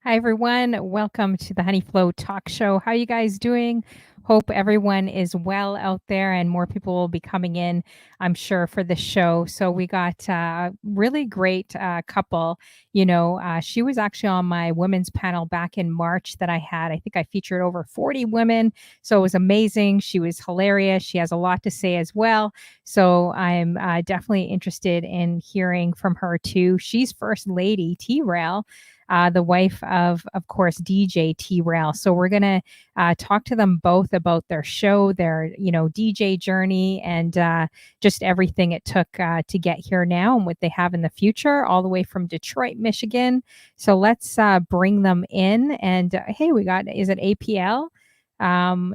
Hi, everyone. Welcome to the Honey Flow Talk Show. How are you guys doing? Hope everyone is well out there and more people will be coming in, I'm sure, for the show. So we got a really great couple. She was actually on my women's panel back in March that I had. I think I featured over 40 women. So it was amazing. She was hilarious. She has a lot to say as well. So I'm definitely interested in hearing from her too. She's First Lady T-Rail, the wife of course, DJ T-Rail. So we're going to talk to them both about their show, their, DJ journey, and just everything it took to get here now and what they have in the future, all the way from Detroit, Michigan. So let's bring them in. And hey, is it APL?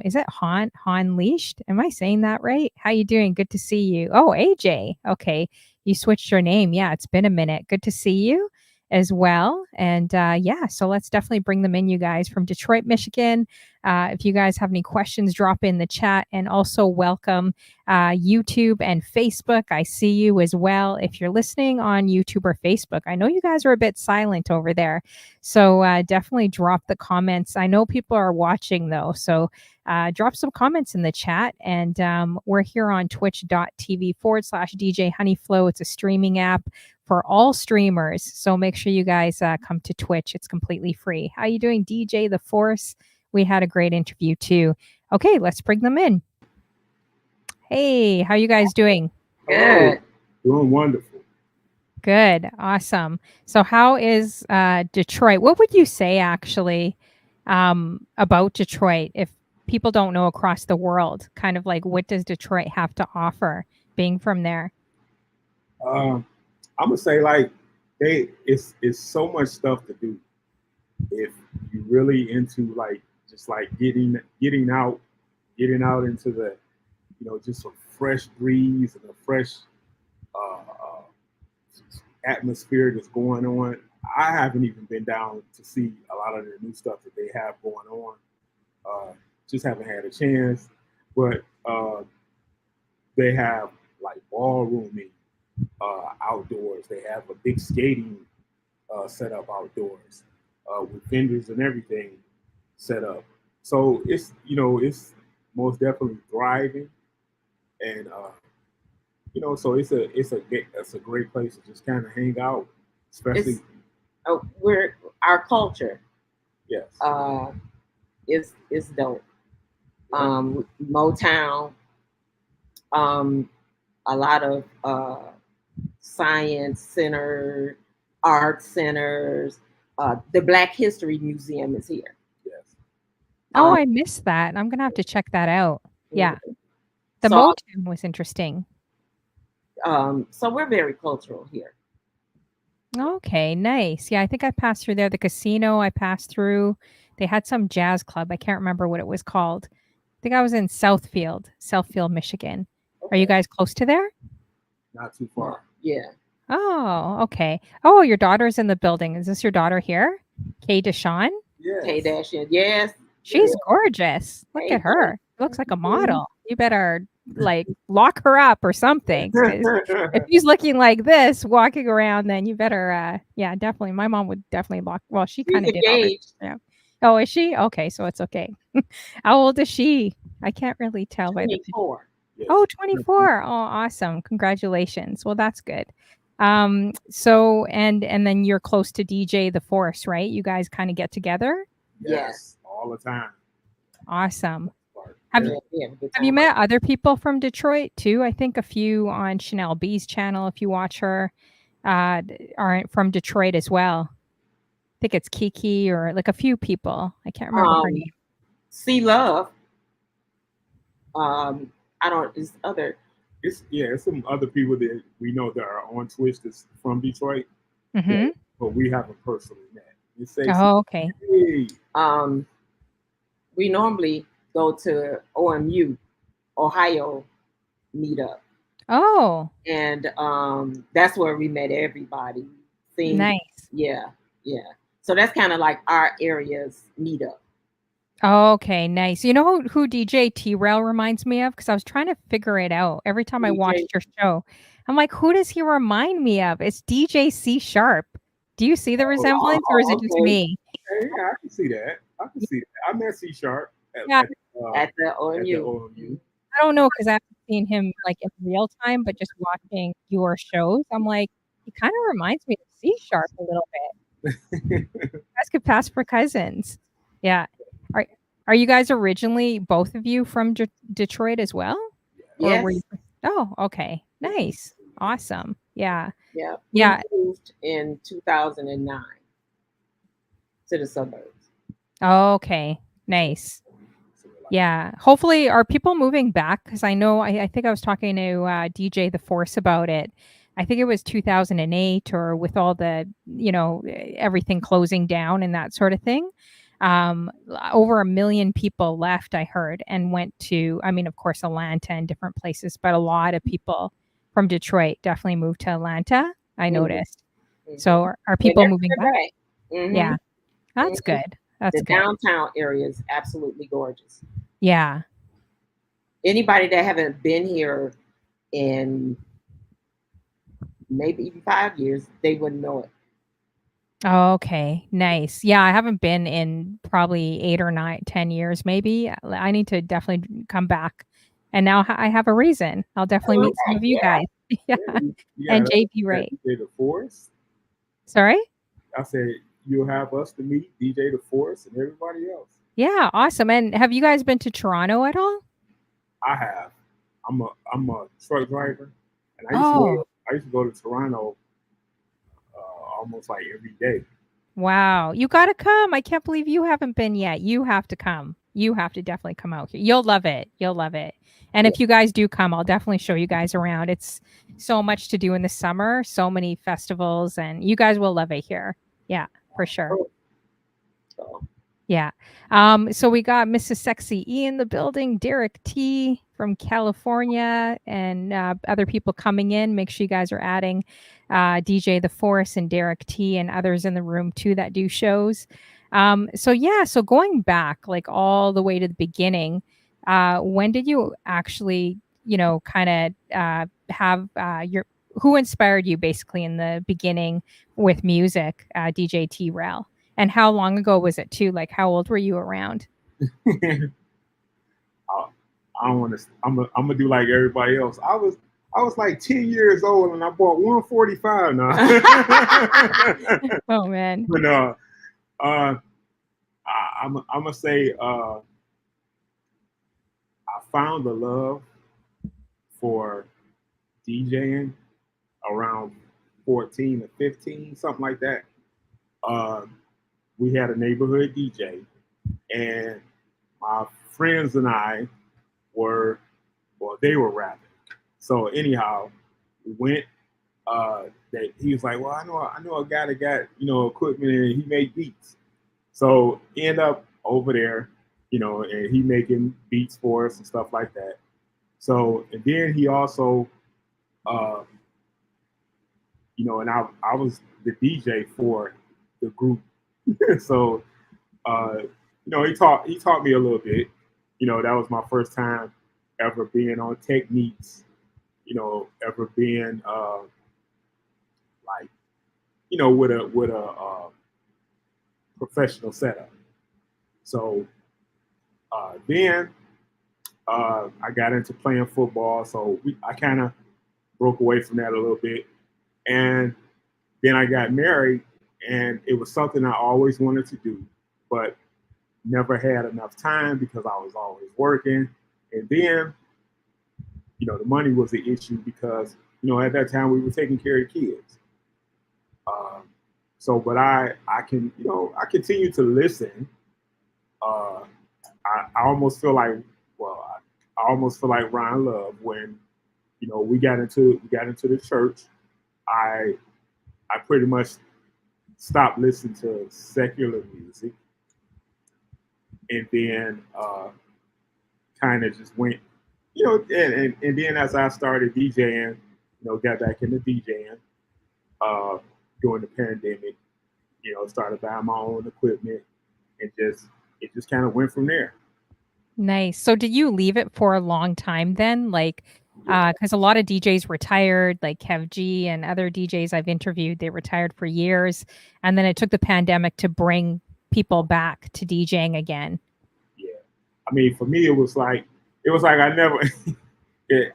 Is it Han Leashed? Am I saying that right? How you doing? Good to see you. Oh, AJ. Okay. You switched your name. Yeah, it's been a minute. Good to see you as well. And yeah, so let's definitely bring them in, you guys, from Detroit, Michigan. If you guys have any questions, drop in the chat, and also welcome YouTube and Facebook. I see you as well. If you're listening on YouTube or Facebook, I know you guys are a bit silent over there. So definitely drop the comments. I know people are watching though. So drop some comments in the chat. And we're here on twitch.tv/DJ Honeyflow. It's a streaming app for all streamers. So make sure you guys come to Twitch. It's completely free. How you doing, DJ The Force? We had a great interview too. Okay, let's bring them in. Hey, how you guys doing? Good. Doing wonderful. Good. Awesome. So how is Detroit? What would you say actually about Detroit if people don't know across the world? Kind of like, what does Detroit have to offer being from there? I'm gonna say like it's so much stuff to do if you really into like just like getting out into the just a fresh breeze and a fresh atmosphere that's going on. I haven't even been down to see a lot of the new stuff that they have going on. Just haven't had a chance, but they have like ballrooming outdoors. They have a big skating set up outdoors with vendors and everything set up. So it's most definitely thriving, and so it's a great place to just kind of hang out, especially. We're our culture. Yes. Is dope. Motown. A lot of science center, art centers. The Black History Museum is here. Yes. Oh, I missed that. I'm gonna have to check that out. Yeah. The So, Motown was interesting. so we're very cultural here. Okay, nice. Yeah, I think I passed through there. The casino I passed through. They had some jazz club. I can't remember what it was called. I think I was in Southfield, Michigan. Are you guys close to there? Not too far. Yeah. Oh, okay. Oh, your daughter's in the building. Is this your daughter here? Kay Deshawn? Yes. Kardashian. Yes. She's gorgeous. Look at her. Looks like a model. You better like lock her up or something. 'Cause if she's looking like this, walking around, then you better, yeah, definitely. My mom would definitely lock. Well, she kind of did. Yeah. Oh, is she? Okay, so it's okay. How old is she? I can't really tell by the picture. 24. Yes. Oh, 24. Oh, awesome. Congratulations. Well, that's good. So and then you're close to DJ The Force, right? You guys kind of get together? Yes. All the time. Awesome. Have Have you met other people from Detroit too? I think a few on Chanel B's channel, if you watch her, are from Detroit as well. I think it's Kiki or like a few people. I can't remember her name. See Love. It's other. It's some other people that we know that are on Twitch that's from Detroit, Mm-hmm. but we haven't personally met. Oh, okay. Hey. We normally go to OMU, Ohio meetup. Oh. And that's where we met everybody. Nice. Yeah. So that's kind of like our area's meetup. Oh, okay, nice. You know who DJ T-Rail reminds me of? Because I was trying to figure it out every time I watched your show. I'm like, who does he remind me of? It's DJ C Sharp. Do you see the resemblance, or is it just me? Okay, yeah, I can see that. I can see that. I met C Sharp Yeah, at the at the OMU. OMU. I don't know because I haven't seen him like in real time, but just watching your shows, I'm like, he kind of reminds me of C Sharp a little bit. You guys could pass for cousins. Yeah. Are are you guys originally both of you from Detroit as well? Or were Yes. you? Oh, okay. Nice. Awesome. Yeah. Yeah. We Yeah. moved in 2009 to the suburbs. Okay. Nice. Yeah. Hopefully, are people moving back? Because I know, I think I was talking to DJ The Force about it. I think it was 2008 or with all the, everything closing down and that sort of thing. Over 1 million people left, I heard, and went to, I mean, of course, Atlanta and different places, but a lot of people from Detroit definitely moved to Atlanta, I Mhm. noticed. So Mhm. are And people they're moving coming back? back. Mhm. Yeah. That's Mhm. good. That's The good. downtown area is absolutely gorgeous. Yeah. Anybody that haven't been here in maybe even 5 years, they wouldn't know it. Oh, okay. Nice. Yeah, I haven't been in probably 8 or 9, 10 years maybe. I need to definitely come back. And now I have a reason. I'll definitely Come meet some back, of you yeah. guys. Yeah. Yeah, you And got us JP at Ray. DJ The Force. Sorry? I said you'll have us to meet DJ The Force and everybody else. Yeah, awesome. And have you guys been to Toronto at all? I have. I'm a truck driver, and Oh, I used to go to Toronto almost like every day. wow. You got to come. I can't believe you haven't been yet. You have to come. You have to definitely come out here. You'll love it. You'll love it. And if you guys do come, I'll definitely show you guys around. It's so much to do in the summer, so many festivals, and you guys will love it here. Yeah, for sure. So, Yeah. So we got Mrs. Sexy E in the building, Derek T from California, and other people coming in. Make sure you guys are adding DJ The Force and Derek T and others in the room too that do shows. So going back like all the way to the beginning, when did you actually, kind of have your who inspired you basically in the beginning with music, DJ T Rel? And how long ago was it too? Like, how old were you around? I don't want to. I'm gonna do like everybody else. I was like 10 years old and I bought 145 now. Oh man. But I'm gonna say I found the love for DJing around 14 or 15, something like that. Uh, we had a neighborhood DJ, and my friends and I were, well, they were rapping. So anyhow, we went. That he was like, well, I know a guy that got equipment and he made beats. So end up over there, and he making beats for us and stuff like that. So and then he also, uh, and I was the DJ for the group. So he taught me a little bit. That was my first time ever being on techniques. Ever being like with a professional setup. So then I got into playing football. So I kind of broke away from that a little bit, and then I got married, and it was something I always wanted to do, but never had enough time because I was always working. And then, the money was the issue because, at that time we were taking care of kids. But I can, I continue to listen. Uh, I almost feel like, well, I almost feel like Ryan Love when, we got into the church. I pretty much stopped listening to secular music, and then kind of just went, and then as I started DJing, got back into DJing during the pandemic, started buying my own equipment, and it just kind of went from there. Nice. So did you leave it for a long time then? Like, because a lot of DJs retired, like Kev G and other DJs I've interviewed, they retired for years. And then it took the pandemic to bring people back to DJing again? Yeah, I mean, for me, it was like I never,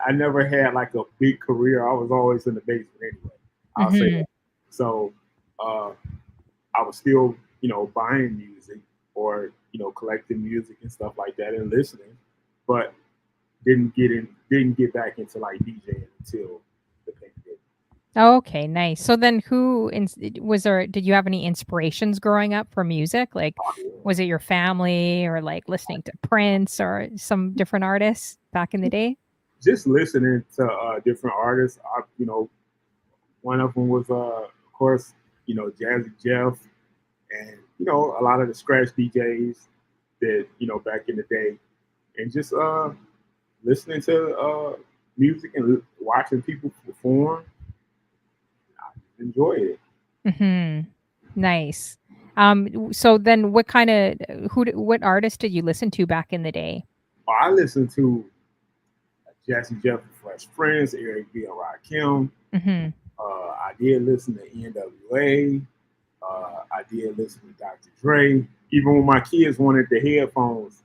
I never had like a big career. I was always in the basement anyway. I'll say Hmm. that. So uh, I was still, buying music or collecting music and stuff like that and listening, but didn't get back into like DJing until the pandemic. Okay, nice. So then was there, did you have any inspirations growing up for music? Like, was it your family or like listening to Prince or some different artists back in the day? Just listening to different artists. One of them was, of course, Jazzy Jeff, and a lot of the scratch DJs that back in the day, and just listening to music and watching people perform. I enjoy it. Hmm. Nice. So then what kind of what artist did you listen to back in the day? I listened to Jazzy Jeff and Fresh Prince, Eric B. and Rakim. Hmm. I did listen to NWA. I did listen to Dr. Dre. Even when my kids wanted the headphones,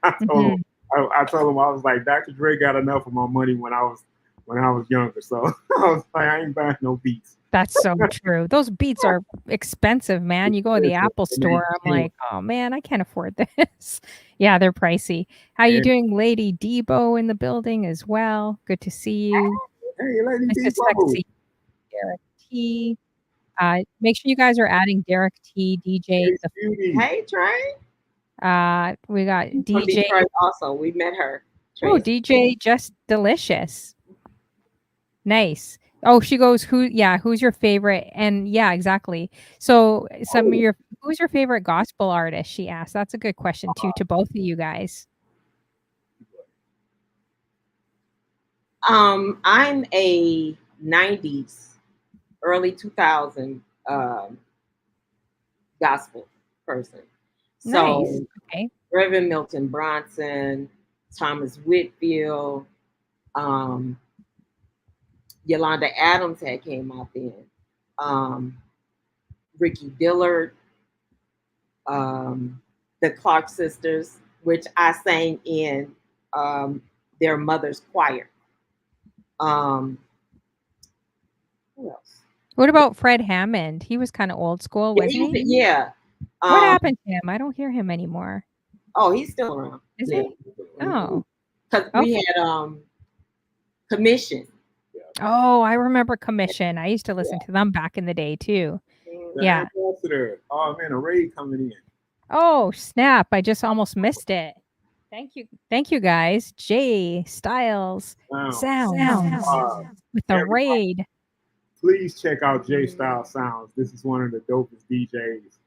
I told them, Hmm. I told them, I was like, Dr. Dre got enough of my money when I was younger. So I was like, I ain't buying no beats. That's so true. Those beats are expensive, man. You go to the Apple store, I'm like, oh man, I can't afford this. Yeah, they're pricey. How you And doing, Lady Debo in the building as well? Good to see you. hey, Lady Mr. Debo. Sexy, Derek T. Make sure you guys are adding Derek T, DJ. Hey, Beauty. Hey, Trey. We got From DJ. Detroit also. We met her. Oh, Trey. DJ Just Delicious. Nice. Oh, she goes, who's your favorite? And yeah, exactly. So who's your favorite gospel artist? She asked. That's a good question too, to both of you guys. I'm a 90s, early 2000 gospel person. Nice. So Okay. Reverend Milton Bronson, Thomas Whitfield, um, Yolanda Adams had came out then. Um, Ricky Dillard, the Clark sisters, which I sang in their mother's choir. Um, who else? What about Fred Hammond? He was kind of old school, wasn't he? Yeah. What happened to him? I don't hear him anymore. Oh, he's still around. Is Yeah. he? Oh. Because we had Commission. Oh, I remember Commission. I used to listen to them back in the day too. The Yeah. ambassador. Oh man, a raid coming in. Oh, snap. I just almost missed it. Thank you. Thank you guys. Jay Styles Sounds with the Everybody, raid. please check out J Style Sounds. This is one of the dopest DJs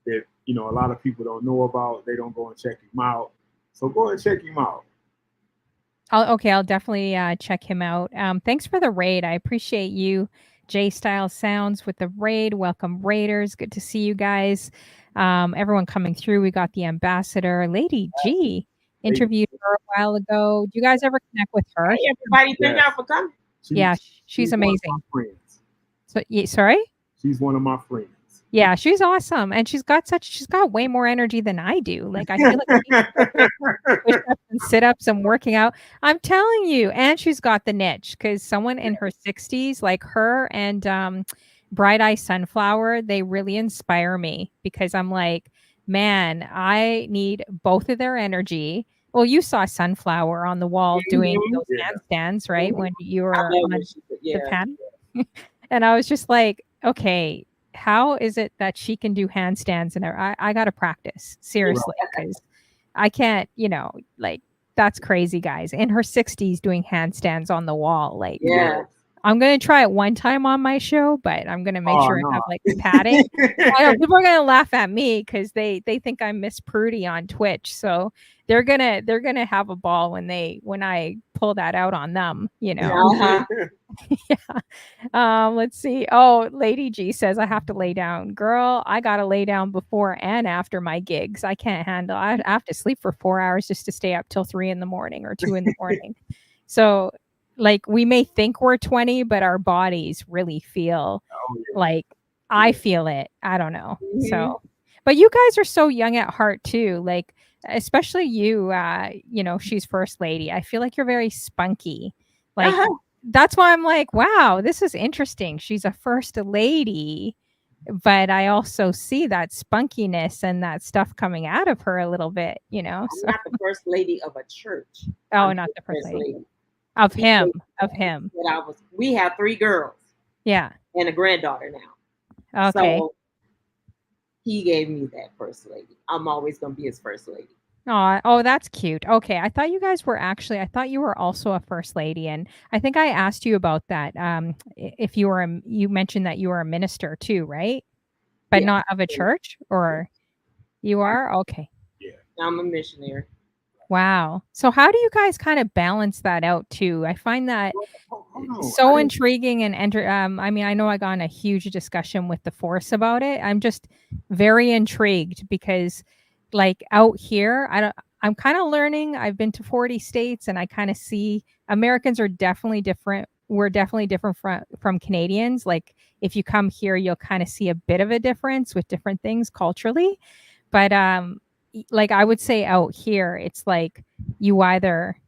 that a lot of people don't know about. They don't go and check him out. So go and check him out. I'll definitely check him out. Thanks for the raid. I appreciate you, J Style Sounds with the raid. Welcome, Raiders. Good to see you guys. Everyone coming through. We got the ambassador, Lady G. Interviewed her a while ago. Do you guys ever connect with her? Hey, everybody, thank y'all for coming. She's amazing. One of my friends. So, sorry? She's one of my friends. Yeah, she's awesome, and she's got way more energy than I do. Like I feel like push-ups and sit-ups and working out. I'm telling you, and she's got the niche because someone in her 60s, like her and Bright Eye Sunflower, they really inspire me because I'm like, man, I need both of their energy. Well, you saw Sunflower on the wall doing those handstands, right? When you were on the panel. And I was just like, okay, how is it that she can do handstands and I got to practice seriously because I can't, like that's crazy, guys. In her 60s doing handstands on the wall. Like, I'm going to try it one time on my show, but I'm going to make sure I have like padding. I know people are going to laugh at me because they think I'm Miss Prudy on Twitch. So they're going to have a ball when I pull that out on them, Uh-huh. Yeah. Let's see. Oh, Lady G says I have to lay down. Girl, I gotta lay down before and after my gigs. I can't handle. I have to sleep for 4 hours just to stay up till 3 in the morning or 2 in the morning. So, like, we may think we're 20, but our bodies really feel like I feel it. I don't know. So, But you guys are so young at heart too. Like, especially you, she's first lady. I feel like you're very spunky. Like, Uh-huh. that's why I'm like, wow, this is interesting. She's a first lady, but I also see that spunkiness and that stuff coming out of her a little bit, I'm So, not the first lady of a church. oh, I'm not his the first first lady lady. of He him, gave me of that. He him. said I was. We have 3 girls Yeah. and a granddaughter now. Okay. So he gave me that first lady. I'm always gonna be his first lady. Oh, that's cute. Okay, I thought you were also a first lady, and I think I asked you about that. If you were, you mentioned that you were a minister too, right? But Yeah. not of a church, Yeah. or you are? Okay. Yeah. I'm a missionary. Wow. So how do you guys kind of balance that out too? I find that Hold on. so intriguing and I mean, I know I got in a huge discussion with the force about it. I'm just very intrigued because like out here, I'm kind of learning. I've been to 40 states and I kind of see Americans are definitely different. We're definitely different from Canadians. Like if you come here, you'll kind of see a bit of a difference with different things culturally. But like I would say out here, it's like you either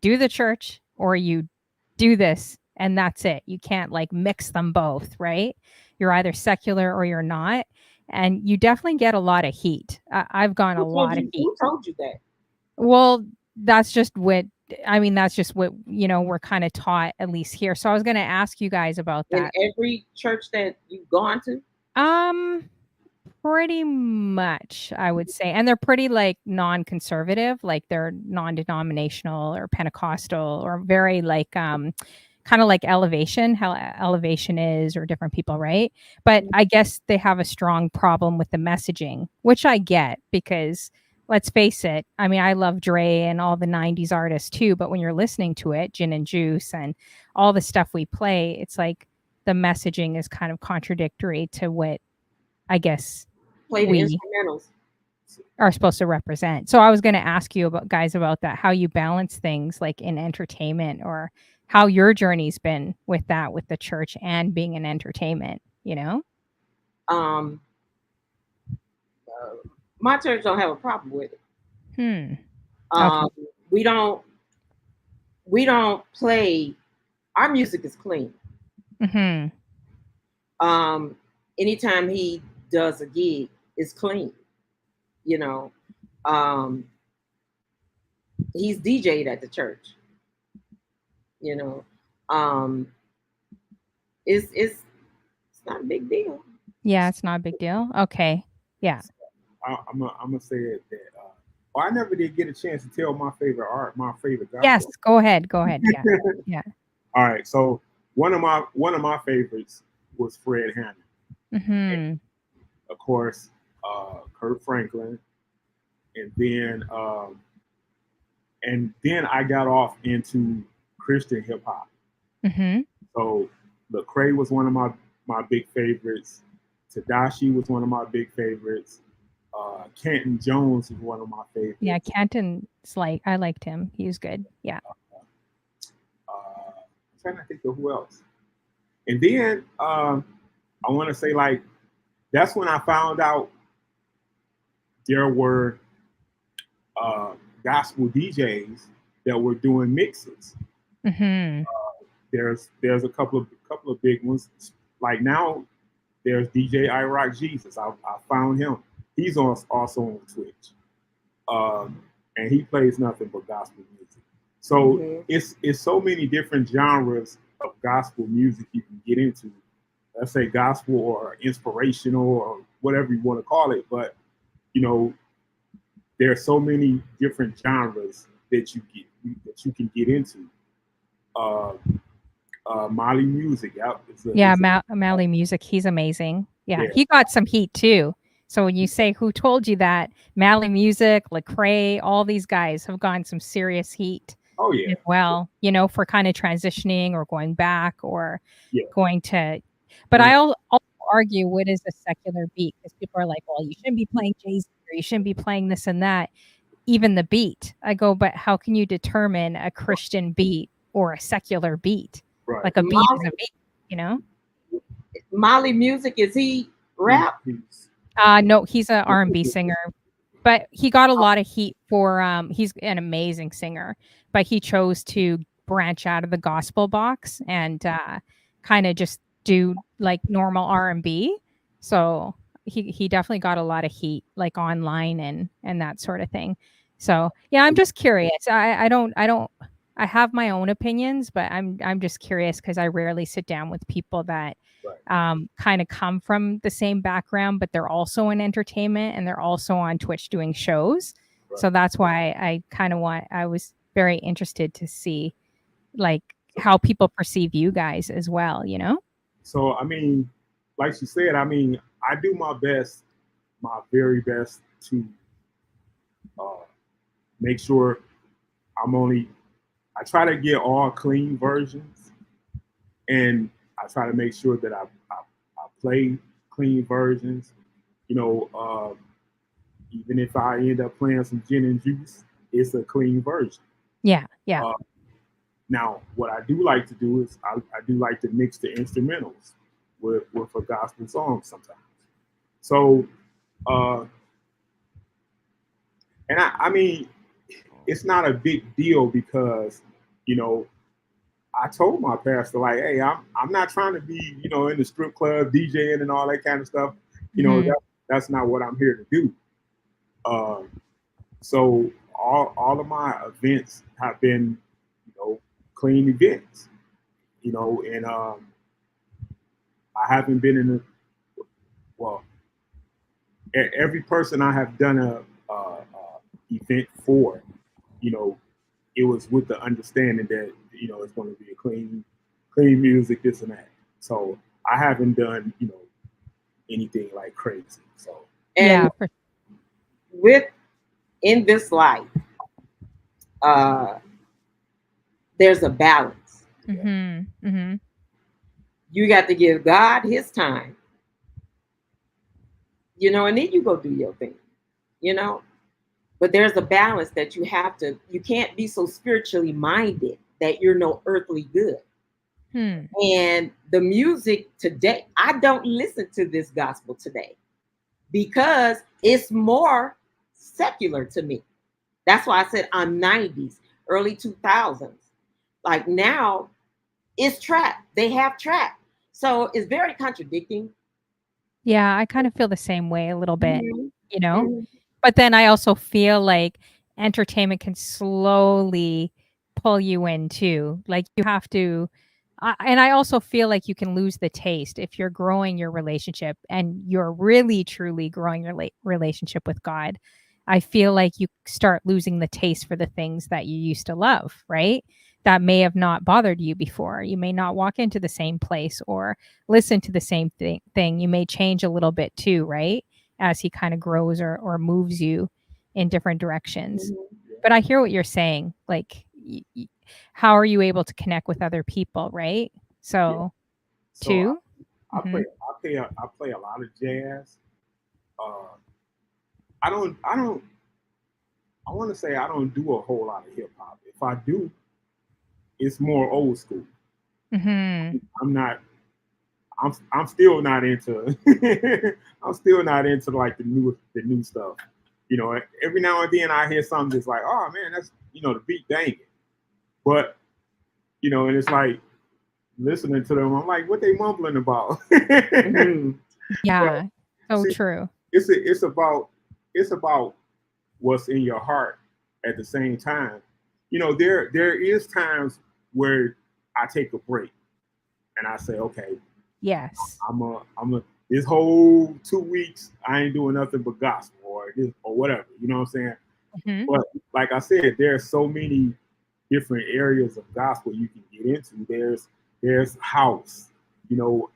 do the church or you do this and that's it. You can't like mix them both, right? You're either secular or you're not. And you definitely get a lot of heat. I've gotten a lot of heat. Who told you that? Well, that's just what that's just what, we're kind of taught at least here. So I was going to ask you guys about In that. every church that you've gone to? Um Pretty much, I would say, and they're pretty, like, non-conservative, like, they're non-denominational or Pentecostal or very, like, kinda like Elevation, how Elevation is or different people, right? But I guess they have a strong problem with the messaging, which I get because let's face it, I mean, I love Dre and all the '90s artists too, but when you're listening to it, Gin and Juice and all the stuff we play, it's like the messaging is kind of contradictory to what I guess Play the we instrumentals. are supposed to represent. So I was going to ask you about that, how you balance things like in entertainment or how your journey's been with that, with the church and being in entertainment, Um, my church don't have a problem with it. Hmm. Um, we don't play. Our music is clean. Mm-hmm. Anytime he does a gig, it's clean. You know, um, he's DJ'd at the church. You know, um, it's not a big deal. Yeah, it's not a big deal. Okay. Yeah. I'm gonna say it that I never did get a chance to tell my favorite my favorite gospel. Yes. Go ahead. Go ahead. Yeah. Yeah. All right. So one of my favorites was Fred Hammond. Mm-hmm. Of course, Kurt Franklin, and then I got off into Christian hip hop. Mm-hmm. So Lecrae was one of my big favorites. Tadashi was one of my big favorites. Canton Jones was one of my favorites. Yeah, Canton's like I liked him. He was good. Yeah. I'm trying to think of who else. And then I want to say like that's when I found out there were gospel DJs that were doing mixes. Mm-hmm. There's a couple of big ones. Like now, there's DJ I Rock Jesus. I found him. He's also on Twitch, and he plays nothing but gospel music. So it's so many different genres of gospel music you can get into. Let's say gospel or inspirational or whatever you want to call it, but there are so many different genres that you can get into. Mali Music, Mali Music, he's amazing. Yeah, Yeah. he got some heat too. So when you say who told you that, Mali Music, Lecrae, all these guys have gotten some serious heat. Oh yeah. As well, for kind of transitioning or going back or going to. But I'll argue what is a secular beat because people are like, well, you shouldn't be playing Jay-Z or you shouldn't be playing this and that. Even the beat, I go, but how can you determine a Christian beat or a secular beat? Right. Like a beat is a beat, Mali Music, is he rap? No, he's a R&B singer, but he got a lot of heat for, he's an amazing singer, but he chose to branch out of the gospel box and, kinda just do, like, normal R&B. So, he definitely got a lot of heat, like, online and that sorta thing. So, yeah, I'm just curious. I don't I have my own opinions, but I'm just curious because I rarely sit down with people that Right. kind of come from the same background, but they're also in entertainment and they're also on Twitch doing shows. Right. So that's why I was very interested to see like So, how people perceive you guys as well, you know? so I mean, like she said, I mean, I do my best, my very best to uh, make sure I'm only. I try to get all clean versions, and I try to make sure that I play clean versions. You know, even if I end up playing some gin and juice, it's a clean version. Yeah, yeah. Uh, Now, what I do like to do is I do like to mix the instrumentals with a gospel song sometimes. So, uh, and I mean, it's not a big deal because, you know, I told my pastor like, hey, I'm not trying to be, you know, in the strip club DJing and all that kind of stuff. You know, Mhm. that's not what I'm here to do. Um, so all of my events have been, you know, clean events. You know, and I haven't been in a well. Every person I have done a event for, you know, it was with the understanding that you know it's going to be a clean music, this and that. So I haven't done you know anything like crazy. So And Yeah, for with in this life, uh, there's a balance. Mhm. Mhm. You got to give God His time, you know, and then you go do your thing, you know. But there's a balance that you have to. You can't be so spiritually minded that you're no earthly good. Hmm. And the music today, I don't listen to this gospel today because it's more secular to me. That's why I said I'm 90s, early 2000s. Like now, it's trap. They have trap. So it's very contradicting. Yeah, I kind of feel the same way a little bit, Mhm. you know? Mhm. But then I also feel like entertainment can slowly pull you in too. Like you have to and I also feel like you can lose the taste if you're growing your relationship and you're really truly growing your relationship with God. I feel like you start losing the taste for the things that you used to love, right? That may have not bothered you before. You may not walk into the same place or listen to the same thing. You may change a little bit too, right? As he kind of grows or moves you in different directions. Mhm. But I hear what you're saying. Like, how are you able to connect with other people, right? yeah. So, So too. I Hmm. play I play a lot of jazz. Uh, I don't I want to say I don't do a whole lot of hip hop. If I do, it's more old school. Hmm. I'm not. I'm still not into. I'm still not into like the new stuff. You know, every now and then I hear something that's like, oh man, that's you know the beat banging. But you know, and it's like listening to them, I'm like, what they mumbling about? Mhm. But Yeah. So see, true. it's about what's in your heart at the same time. You know, there is times where I take a break and I say, okay, Yes. I'm a this whole 2 weeks I ain't doing nothing but gospel or this or whatever. You know what I'm saying? Hmm. But like I said, there's so many different areas of gospel you can get into. There's house. You know,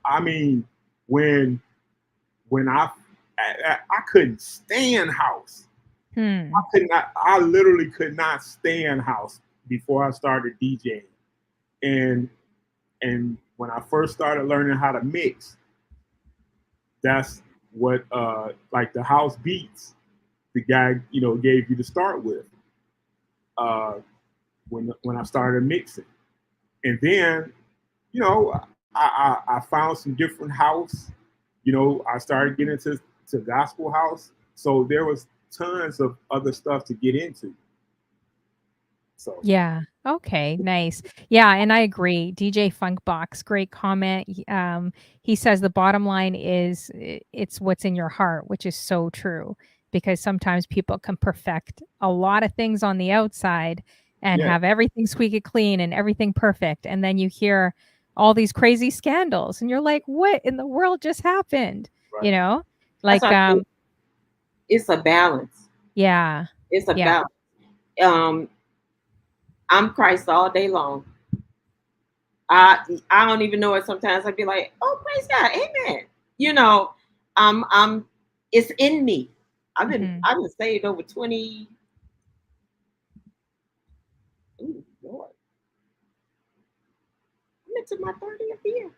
I mean, when when I couldn't stand house. I Hmm. could not. I literally could not stand house before I started DJing. And when I first started learning how to mix, that's what like the house beats the guy you know gave you to start with. Uh, when I started mixing, and then you know I found some different house I started getting to gospel house, so there was tons of other stuff to get into. So Yeah. Okay, nice. Yeah, and I agree. DJ Funkbox, great comment. He says the bottom line is it's what's in your heart, which is so true because sometimes people can perfect a lot of things on the outside and yeah, have everything squeaky clean and everything perfect, and then you hear all these crazy scandals and you're like, "What in the world just happened?" right. You know? That's why Like I say it's a balance. yeah. It's a Yeah. balance. Um, I'm Christ all day long. I don't even know it. Sometimes I'd be like, "Oh, praise God, Amen." You know, I'm. It's in me. Mhm. I've been saved over 20. Ooh, Lord, I'm into my 30th year.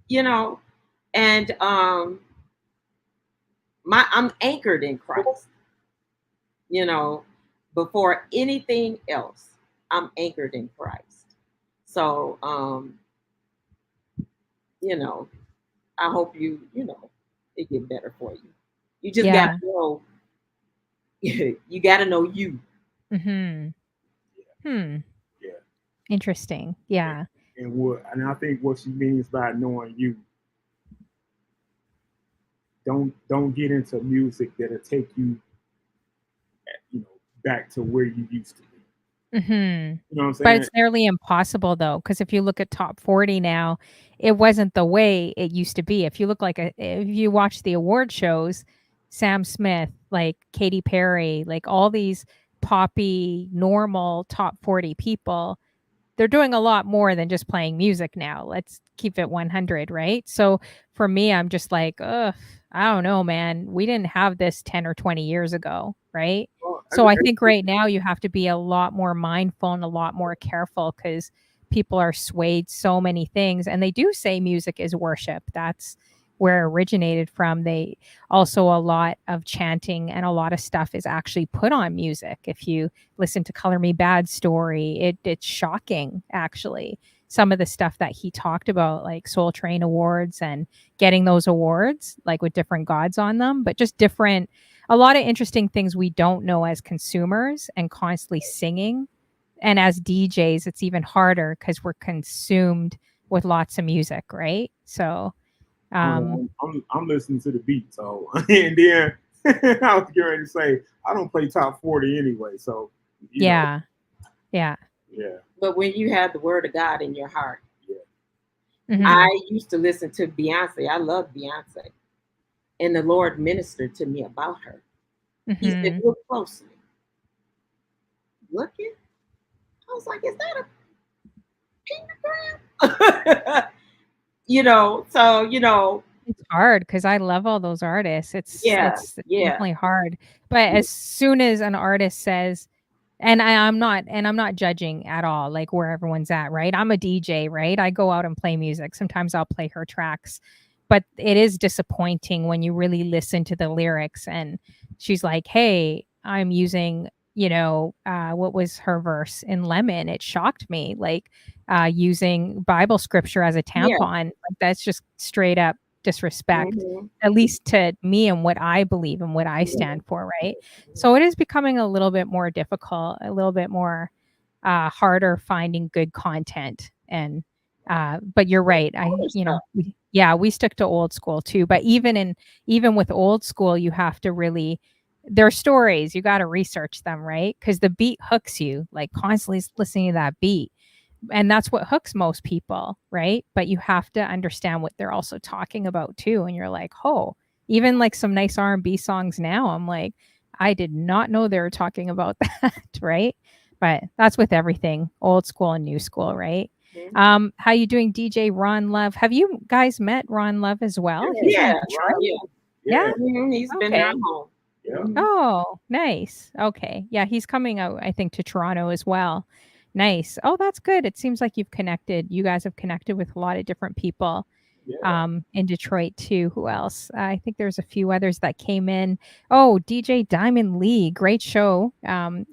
You know, and I'm anchored in Christ. You know, before anything else, I'm anchored in Christ. So, you know, I hope it get better for you. You just gotta Yeah. know. You gotta know you. Mhm. Hmm. Yeah. Interesting. Yeah. And I think what she means by knowing you, don't get into music that'll take you, back to where you used to be. Mhm. You know what I'm But saying? it's nearly impossible though, because if you look at top 40 now, it wasn't the way it used to be. If you watch the award shows, Sam Smith, like Katy Perry, like all these poppy, normal top 40 people, they're doing a lot more than just playing music now. Let's keep it 100, right? So for me, I'm just like, ugh, I don't know, man. We didn't have this 10 or 20 years ago, right? Well, So I think right now you have to be a lot more mindful and a lot more careful because people are swayed so many things. And they do say music is worship. That's where it originated from. They also, a lot of chanting and a lot of stuff is actually put on music. If you listen to Color Me Bad story, it's shocking actually. Some of the stuff that he talked about, like Soul Train Awards and getting those awards, like with different gods on them, but just different, a lot of interesting things we don't know as consumers and constantly singing. And as DJs, it's even harder because we're consumed with lots of music, right? So, I don't um, know. I'm listening to the beat, so and then I was getting ready to say I don't play top 40 anyway, so you know, yeah, yeah. yeah, But when you have the word of God in your heart, yeah. Hmm. I used to listen to Beyonce. I love Beyonce. And the Lord ministered to me about her. He said, Hmm. look closely. Looking. I was like, is that a pentagram? So, It's hard because I love all those artists. yeah, It's yeah. definitely hard. But as soon as an artist says, and I'm not judging at all, like where everyone's at, right? I'm a DJ, right? I go out and play music. Sometimes I'll play her tracks, but it is disappointing when you really listen to the lyrics and she's like, "Hey, I'm using, what was her verse in Lemon? It shocked me, like using Bible scripture as a Yeah. tampon. Like that's just straight up disrespect, Hmm. at least to me and what I believe and what I Yeah. stand for, right? So it is becoming a little bit more difficult, a little bit more harder finding good content. And but you're right. Other stuff. We stick to old school too. But even with old school, you have to really their stories. You got to research them, right? Because the beat hooks you, like constantly listening to that beat, and that's what hooks most people, right? But you have to understand what they're also talking about too. And you're like, oh, even like some nice R&B songs now, I'm like, I did not know they were talking about that, right? But that's with everything, old school and new school, right? Mhm. How you doing, DJ Ron Love? Have you guys met Ron Love as well? He's Yeah, from Yeah. Detroit. right. Yeah. Yeah. Yeah, He's been Okay. down home. yeah. Hmm. Oh, nice. Okay. Yeah, he's coming out, I think, to Toronto as well. Nice. Oh, that's good. It seems like you guys have connected with a lot of different people. Yeah. in Detroit too. Who else? I think there's a few others that came in. Oh, DJ Diamond Lee, great show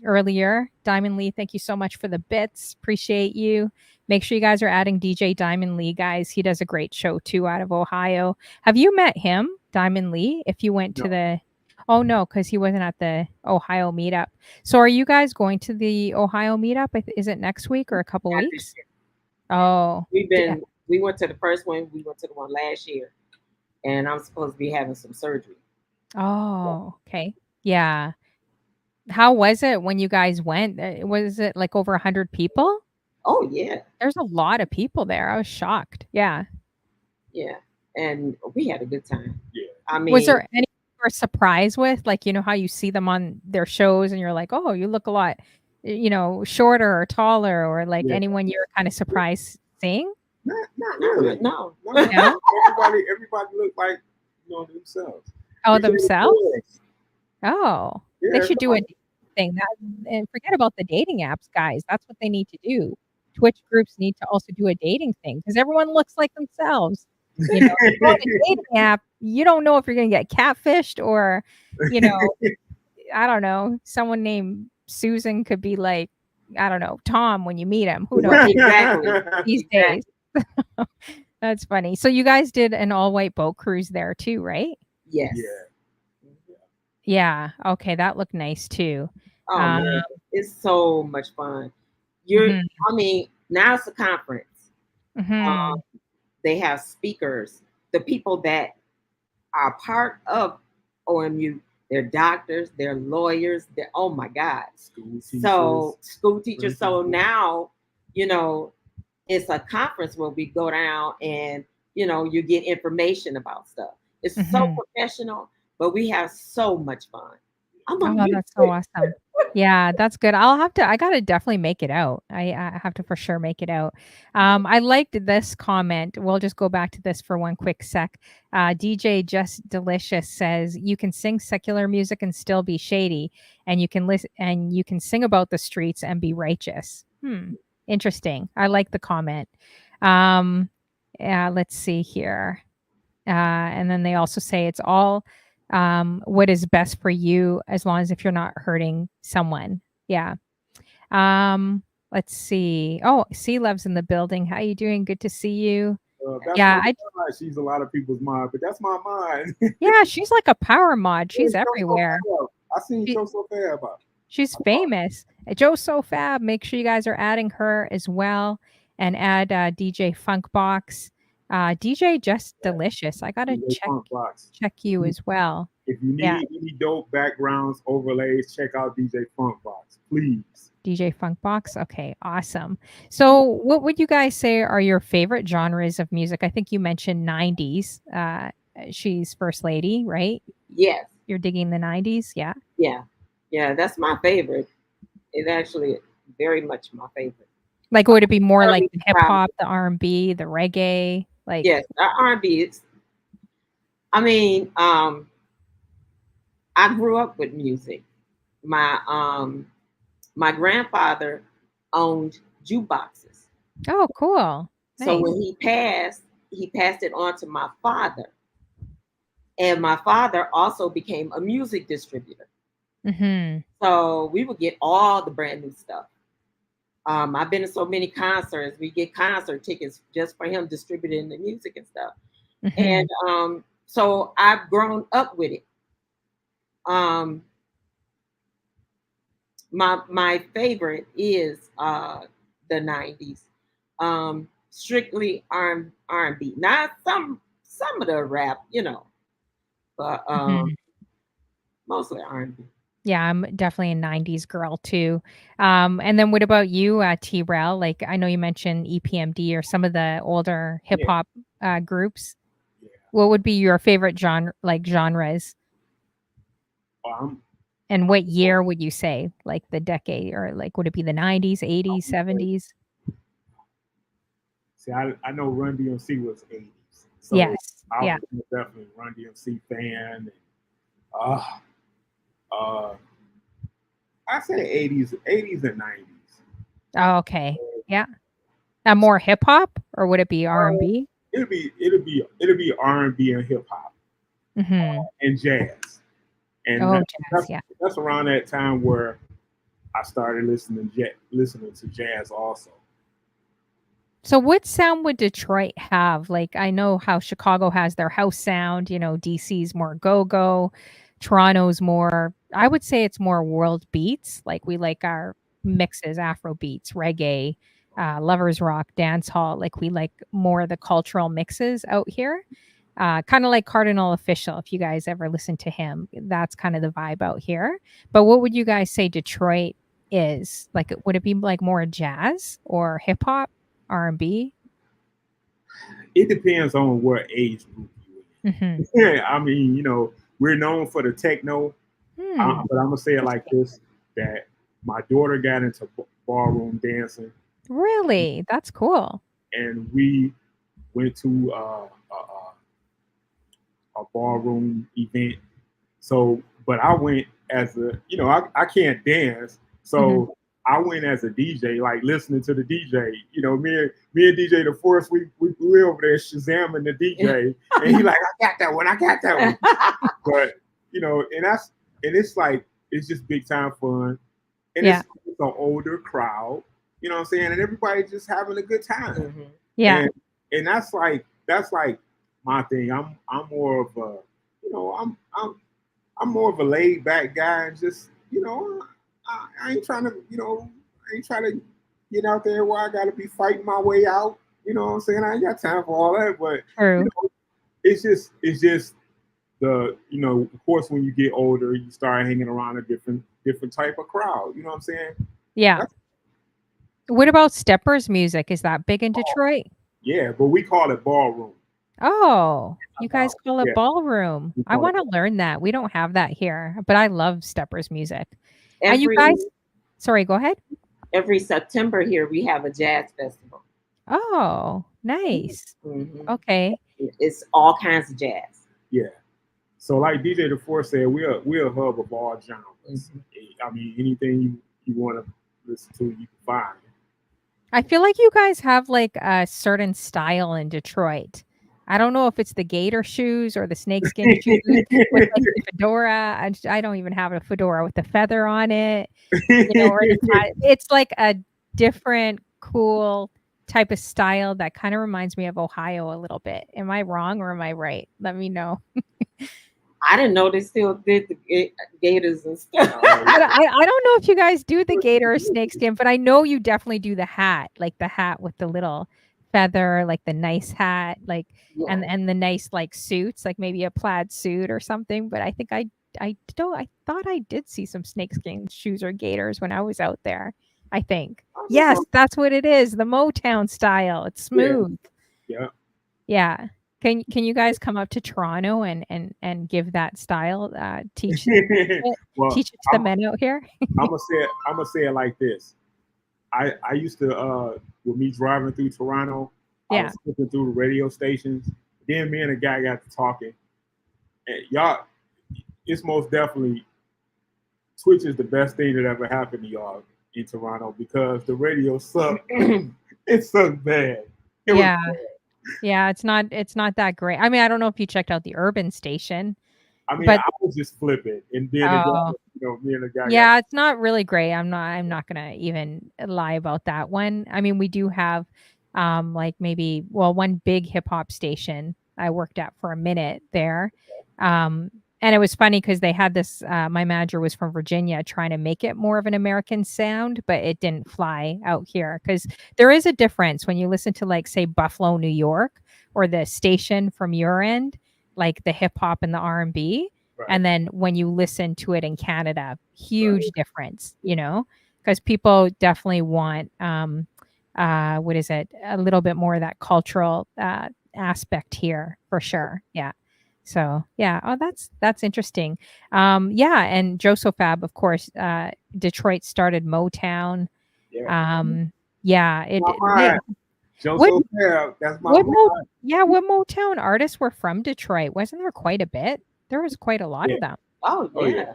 earlier. Diamond Lee, thank you so much for the bits. Appreciate you. Make sure you guys are adding DJ Diamond Lee, guys. He does a great show too out of Ohio. Have you met him, Diamond Lee? If you went to No. the Oh no, because he wasn't at the Ohio meetup. So are you guys going to the Ohio meetup? Is it next week or a couple Not this weeks? year. Oh, We went to the first one. We went to the one last year, and I'm supposed to be having some surgery. oh, okay. Yeah. How was it when you guys went? Was it like over 100 people? Oh yeah, There's a lot of people there. I was shocked. Yeah. yeah, and we had a good time. Yeah. I Was mean, there any you were surprised with? Like, you know how you see them on their shows and you're like, "Oh, you look a lot, shorter or taller," or like Yeah. anyone you were kind of surprised seeing? Not no, really. no. No? Everybody look like themselves. Oh, We did themselves? good. Oh, they Yeah, should do a dating thing and forget about the dating apps, guys. That's what they need to do. Twitch groups need to also do a dating thing because everyone looks like themselves. You know, you go on a dating app, you don't know if you're going to get catfished or, you know, I don't know, someone named Susan could be like, I don't know, Tom when you meet him. Who knows Exactly. these Exactly. days? That's funny. So you guys did an all white boat cruise there too, right? Yes. Yeah. Yeah. Okay, that looked nice too. Oh Um, man, it's so much fun. mhm, I mean, now it's a conference. mhm. They have speakers. The people that are part of OMU, they're doctors, they're lawyers, they're oh my God. School teachers. So school teachers. So principals. now, it's a conference where we go down and you get information about stuff. It's so Mhm. professional, but we have so much fun. I'm gonna Oh, miss that's so it. awesome. Yeah, that's good. I gotta definitely make it out. I have to for sure make it out. I liked this comment. We'll just go back to this for one quick sec. DJ Just Delicious says you can sing secular music and still be shady, and you can listen and you can sing about the streets and be righteous. Interesting. I like the comment. Um, yeah, let's see here. And then they also say it's all what is best for you as long as if you're not hurting someone. Yeah. Let's see. Oh, C Love's in the building. How you doing? Good to see you. That's Yeah, my mind. She's a lot of people's mind, but that's my mind. yeah, she's like a power mod. She's Joe everywhere. So I seen She- Joe So Fab about. She's famous. Joe So Fab. Make sure you guys are adding her as well, and add DJ Funkbox, DJ Just Delicious. I gotta check you as well. If you Yeah. need any dope backgrounds, overlays, check out DJ Funkbox, please. DJ Funkbox. Okay, awesome. So, what would you guys say are your favorite genres of music? I think you mentioned 90s. She's First Lady, right? Yes. You're digging the 90s? Yeah. Yeah, that's my favorite. It's actually very much my favorite. Like, would it be more like Early the hip hop, the R&B, the reggae? Like, Yes, R&B. I mean, I grew up with music. My grandfather owned jukeboxes. oh, cool. So Nice. when he passed it on to my father. And my father also became a music distributor. Mm-hmm. So we would get all the brand new stuff. I've been to so many concerts. We get concert tickets just for him distributing the music and stuff. Mm-hmm. And so I've grown up with it. My favorite is the 90s. Strictly R&B. Not some of the rap, but Mhm. mostly R&B. Yeah, I'm definitely a 90s girl too. And then what about you, T-Rel? Like, I know you mentioned EPMD or some of the older hip hop groups. Yeah. What would be your favorite genres? And what year would you say? Like the decade, or like would it be the 90s, 80s, 70s? See, I know Run DMC was 80s. So Yes. I Yeah. was definitely Run DMC fan. I say 80s and 90s. Oh, okay. Yeah. More hip hop, or would it be R&B? it'll be R&B and hip hop Hmm. and jazz, and Oh, jazz. Yeah. that's around that time where I started listening to jazz also. So what sound would Detroit have? Like I know how Chicago has their house sound, DC's more go-go, Toronto's more I would say it's more world beats. Like we like our mixes, Afro beats, reggae, lovers rock, dance hall. Like we like more of the cultural mixes out here. Kind of like Cardinal Official, if you guys ever listen to him, that's kind of the vibe out here. But what would you guys say Detroit is? Like, would it be like more jazz or hip hop? R&B? It depends on what age group you're Mhm. in. Yeah, I mean, we're known for the techno, Hmm, but I'm gonna say it like interesting. this: that my daughter got into ballroom dancing, Really? That's cool. and we went to a ballroom event. So, but I went as I can't dance, Mhm. so I went as a DJ, like listening to the DJ. Me and DJ the Force, we over there shazamming the DJ, and he like, I got that one, I got that one. But and it's like it's just big time fun, and Yeah. it's an older crowd, you know what I'm saying, and everybody just having a good time, Yeah. and that's like my thing. I'm more of a, I'm more of a laid back guy, and just I ain't trying to I ain't trying to get out there where I got to be fighting my way out. You know what I'm saying? I ain't got time for all that, but True. it's just of course, when you get older, you start hanging around a different type of crowd. You know what I'm saying? Yeah. That's, What about steppers music? Is that big in Detroit? yeah, but we call it ballroom. Oh, you guys call it Yeah, ballroom. we I call it. want to learn that. We don't have that here, but I love steppers music. And you every guys, sorry, go ahead. every September here we have a jazz festival. Oh, nice. Hmm. Okay. It's all kinds of jazz. Yeah. So like DJ DeForce said, we're a hub of all genres. I mean, anything you want to listen to, you can find. I feel like you guys have like a certain style in Detroit. I don't know if it's the gator shoes or the snakeskin shoes with like the fedora. I don't even have a fedora with the feather on it, or the it's like a different cool type of style that kind of reminds me of Ohio a little bit. Am I wrong or am I right? Let me know. I didn't know they still did the gators and stuff. But I don't know if you guys do the gator or snakeskin, but I know you definitely do the hat, like the hat with the little feather, like the nice hat, like Yeah. and the nice like suits, like maybe a plaid suit or something. But I think I don't I thought I did see some snakeskin shoes or gators when I was out there. I think. Yes, that's what it is. The Motown style. It's Yeah, smooth. yeah. Yeah. Can you guys come up to Toronto and give that style? Teach Well, teach it to the men out here. I'm gonna say it like this. I used to with me driving through Toronto, I Yeah. was flipping through the radio stations. Then me and a guy got to talking, and y'all, it's most definitely Twitch is the best thing that ever happened to y'all in Toronto because the radio sucked. It sucked bad. It was Yeah. Yeah, it's not that great. I mean, I don't know if you checked out the urban station, I mean, but I was just flipping, and then oh, me and the guy got. yeah, it's not really great. I'm not gonna even lie about that one. I mean, we do have like maybe one big hip hop station I worked at for a minute there. And it was funny because they had this my manager was from Virginia trying to make it more of an American sound, but it didn't fly out here because there is a difference when you listen to like say Buffalo, New York, or the station from your end, like the hip hop and the R&B. Right, And then when you listen to it in Canada, huge right. difference, because people definitely want, what is it? A little bit more of that cultural aspect here for sure. Yeah. So yeah. Oh, that's interesting. Yeah. And Joseph Fab, of course, Detroit started Motown. Yeah. Yeah. My They, mind. what, Joseph Bell, that's my what, Mo, mind. yeah. What Motown artists were from Detroit? Wasn't there quite a bit? There was quite a lot Yeah. of them. Oh Oh yeah. yeah.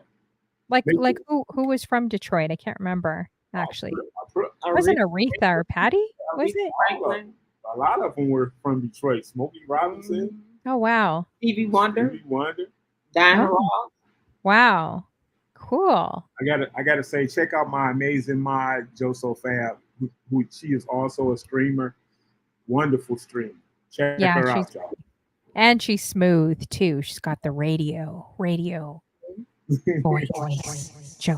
Like They- like who was from Detroit? I can't remember actually. I put- Wasn't Aretha Aretha or Patty? Was Aretha it? Franklin. a lot of them were from Detroit. Smokey Robinson, Oh wow. Stevie Wonder, Stevie Wonder. Diana Oh. Ross. Wow. Cool. I gotta say, check out my amazing mod, Joso Fab, who she is also a streamer, wonderful streamer. Check Yeah, her she's out, y'all. and she's smooth too. She's got the radio voice. Joe.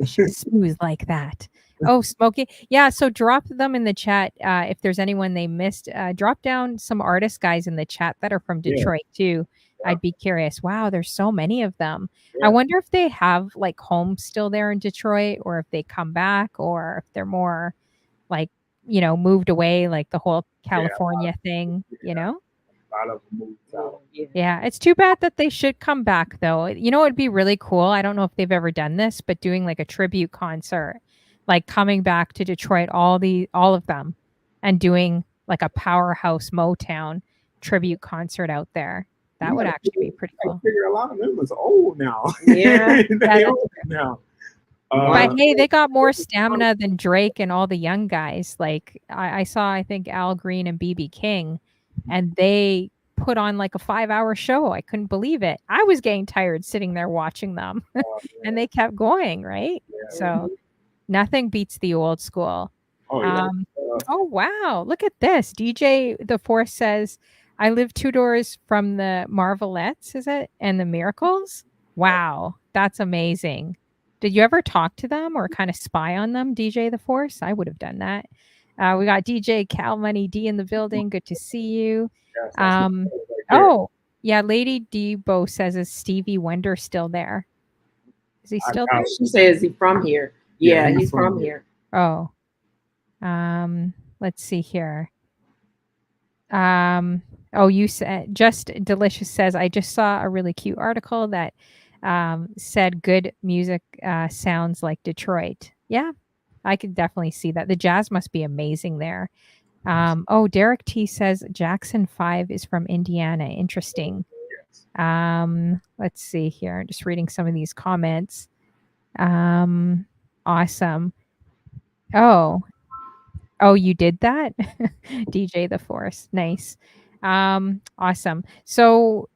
She's smooth like that. Oh, Smokey. Yeah, so drop them in the chat if there's anyone they missed. Drop down some artist guys in the chat that are from Yeah. Detroit too. Yeah. I'd be curious. Wow, there's so many of them. Yeah. I wonder if they have like homes still there in Detroit or if they come back or if they're more like, moved away like the whole California thing, A lot of them moved out. Yeah, it's too bad that they should come back though. It'd be really cool. I don't know if they've ever done this, but doing like a tribute concert, like coming back to Detroit, all of them, and doing like a powerhouse Motown tribute concert out there. That would actually be pretty I cool. figure a lot of them is old now. Yeah. They old now. But hey, they got more stamina than Drake and all the young guys. Like I saw, I think Al Green and BB King, and they put on like a 5-hour show. I couldn't believe it. I was getting tired sitting there watching them, and they kept going, right? Yeah. So nothing beats the old school. Oh, yeah. Oh wow, look at this. DJ The Force says, I live 2 doors from the Marvelettes, is it? And the Miracles? Wow, that's amazing. Did you ever talk to them or kind of spy on them, DJ The Force? I would have done that. We got DJ Cal Money D in the building. Good to see you. Yes, that's right there. Oh, yeah. Lady Debo says, is Stevie Wonder still there? Is he still there? She says he's from here. Yeah, he's from here. Oh. Let's see here. Oh, you said Just Delicious says, I just saw a really cute article that said good music sounds like Detroit. Yeah, I could definitely see that. The jazz must be amazing there. Oh, Derek T says Jackson 5 is from Indiana. Interesting. Let's see here. I'm just reading some of these comments. Awesome. Oh, you did that? DJ The Force. Nice. Awesome. So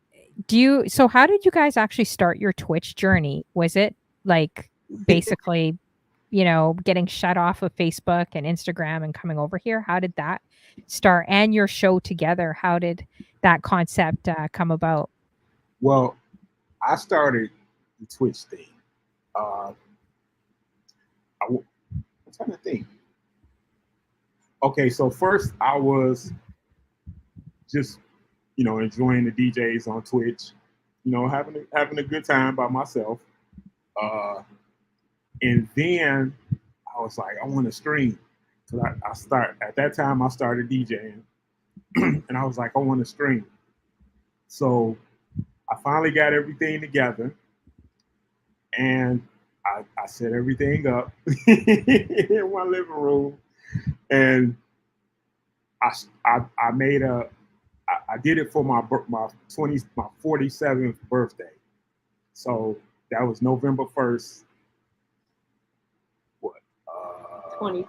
how did you guys actually start your Twitch journey? Was it like basically, getting shut off of Facebook and Instagram and coming over here? How did that start? And your show together, how did that concept come about? Well, I started the Twitch thing. I'm trying to think. Okay, so first I was just, enjoying the DJs on Twitch, having a good time by myself. And then I was like, I want to stream. So at that time I started DJing and I was like, I want to stream. So I finally got everything together and I set everything up in my living room. And I made I did it for my 47th birthday. So that was November 1st. What? 20.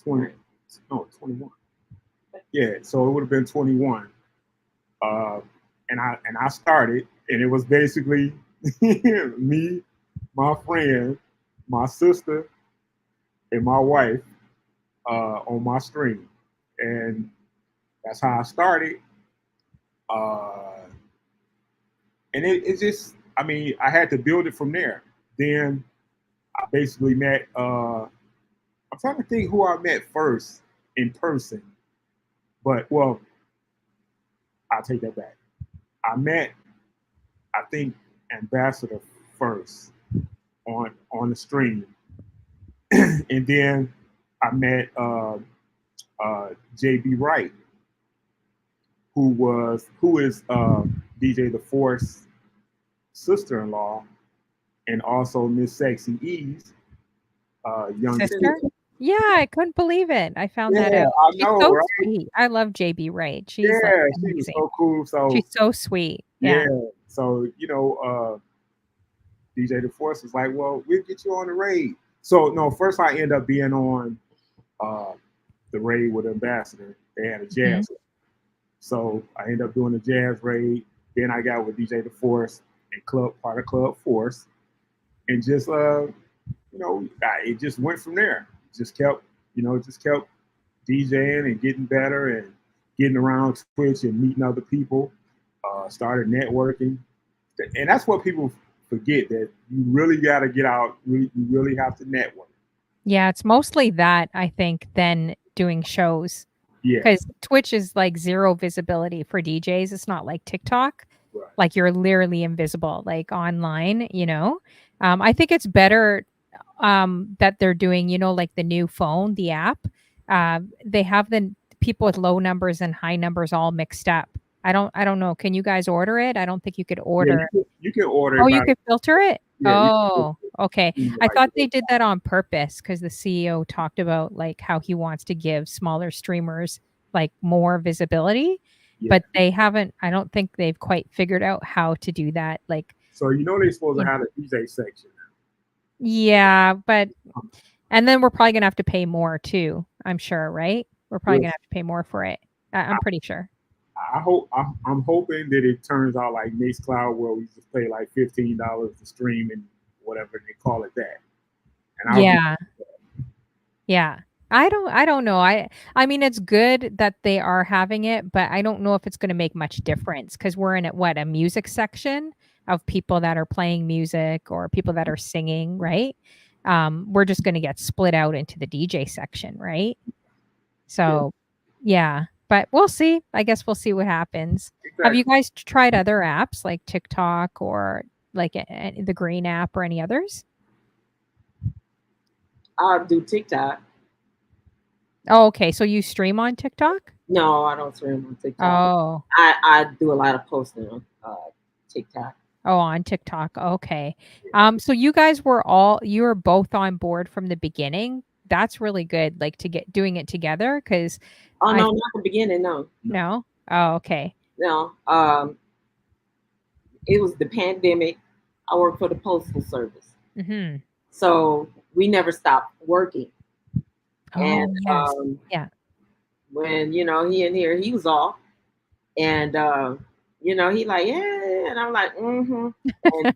21. Yeah, so it would have been 21. And I started, and it was basically me, my friend, my sister, and my wife on my stream. And that's how I started. And it just, I had to build it from there. Then I basically met, I'm trying to think who I met first in person. But, well, I'll take that back. I met, I think, Ambassador first on the stream. And then I met JB Wright, who is DJ The Force sister-in-law, and also Miss Sexy E's young sister. Yeah, I couldn't believe it. I found that out. I know, she's so right? sweet. I love JB Wright. She's she was amazing. so cool. So she's so sweet. Yeah. So DJ The Force was like, well, we'll get you on the raid. So no, first I end up being on the raid with Ambassador. They had a Mhm. jazz. So I ended up doing the jazz raid. Then I got with DJ The Force and part of Club Force, and just it just went from there. Just kept DJing and getting better and getting around Twitch and meeting other people. Started networking, and that's what people forget, that you really got to get out. You really have to network. Yeah, it's mostly that, I think, than doing shows. Yeah, Because Twitch is like zero visibility for DJs. It's not like TikTok. right. Like you're literally invisible, like online, you know? I think it's better that they're doing, like the new phone, the app. They have the people with low numbers and high numbers all mixed up. I don't know. Can you guys order it? I don't think you could Yeah, order. you can order Oh, it you by could filter it? yeah. Oh, okay. I Like, thought they did that on purpose because the CEO talked about like how he wants to give smaller streamers like more visibility, yeah. but they haven't. I don't think they've quite figured out how to do that. Like, So they're supposed you to know, have a DJ section. yeah, and then we're probably gonna have to pay more too. I'm sure, right? We're probably Yes. gonna have to pay more for it. I'm pretty sure. I'm hoping that it turns out like Mixcloud, where we just pay like $15 to stream and whatever they call it that. And I'll be Yeah. Yeah. I don't know. I mean it's good that they are having it, but I don't know if it's going to make much difference cuz we're in a music section of people that are playing music or people that are singing, right? We're just going to get split out into the DJ section, right? yeah, So, yeah, but we'll see. I guess we'll see what happens. Have you exactly. guys tried other apps like TikTok or like the Green app or any others? I'll do TikTok. Oh, okay. So you stream on TikTok? No, I don't stream on TikTok. Oh. I do a lot of posting on TikTok. Oh, on TikTok. Okay. So you were both on board from the beginning. That's really good, like to get doing it together because Oh I no, not the beginning. No, no. Oh, okay. no. It was the pandemic. I worked for the postal service, Mm-hmm. so we never stopped working. Oh, And yes. Yeah. when he in here, he was off, and he like, yeah, and I'm like, mm-hmm, and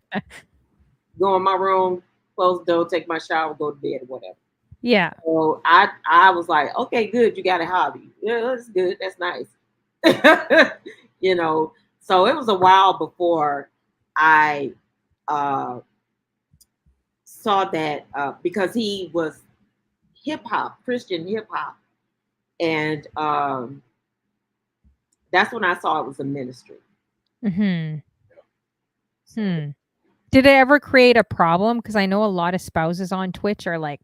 go in my room, close the door, take my shower, go to bed, or whatever. Yeah. So I was like, okay, good, you got a hobby. Yeah, that's good, that's nice. So it was a while before I uh, saw that because he was hip hop, Christian hip hop, and that's when I saw it was a ministry. Mm-hmm. So, Hmm. Did it ever create a problem? Because I know a lot of spouses on Twitch are like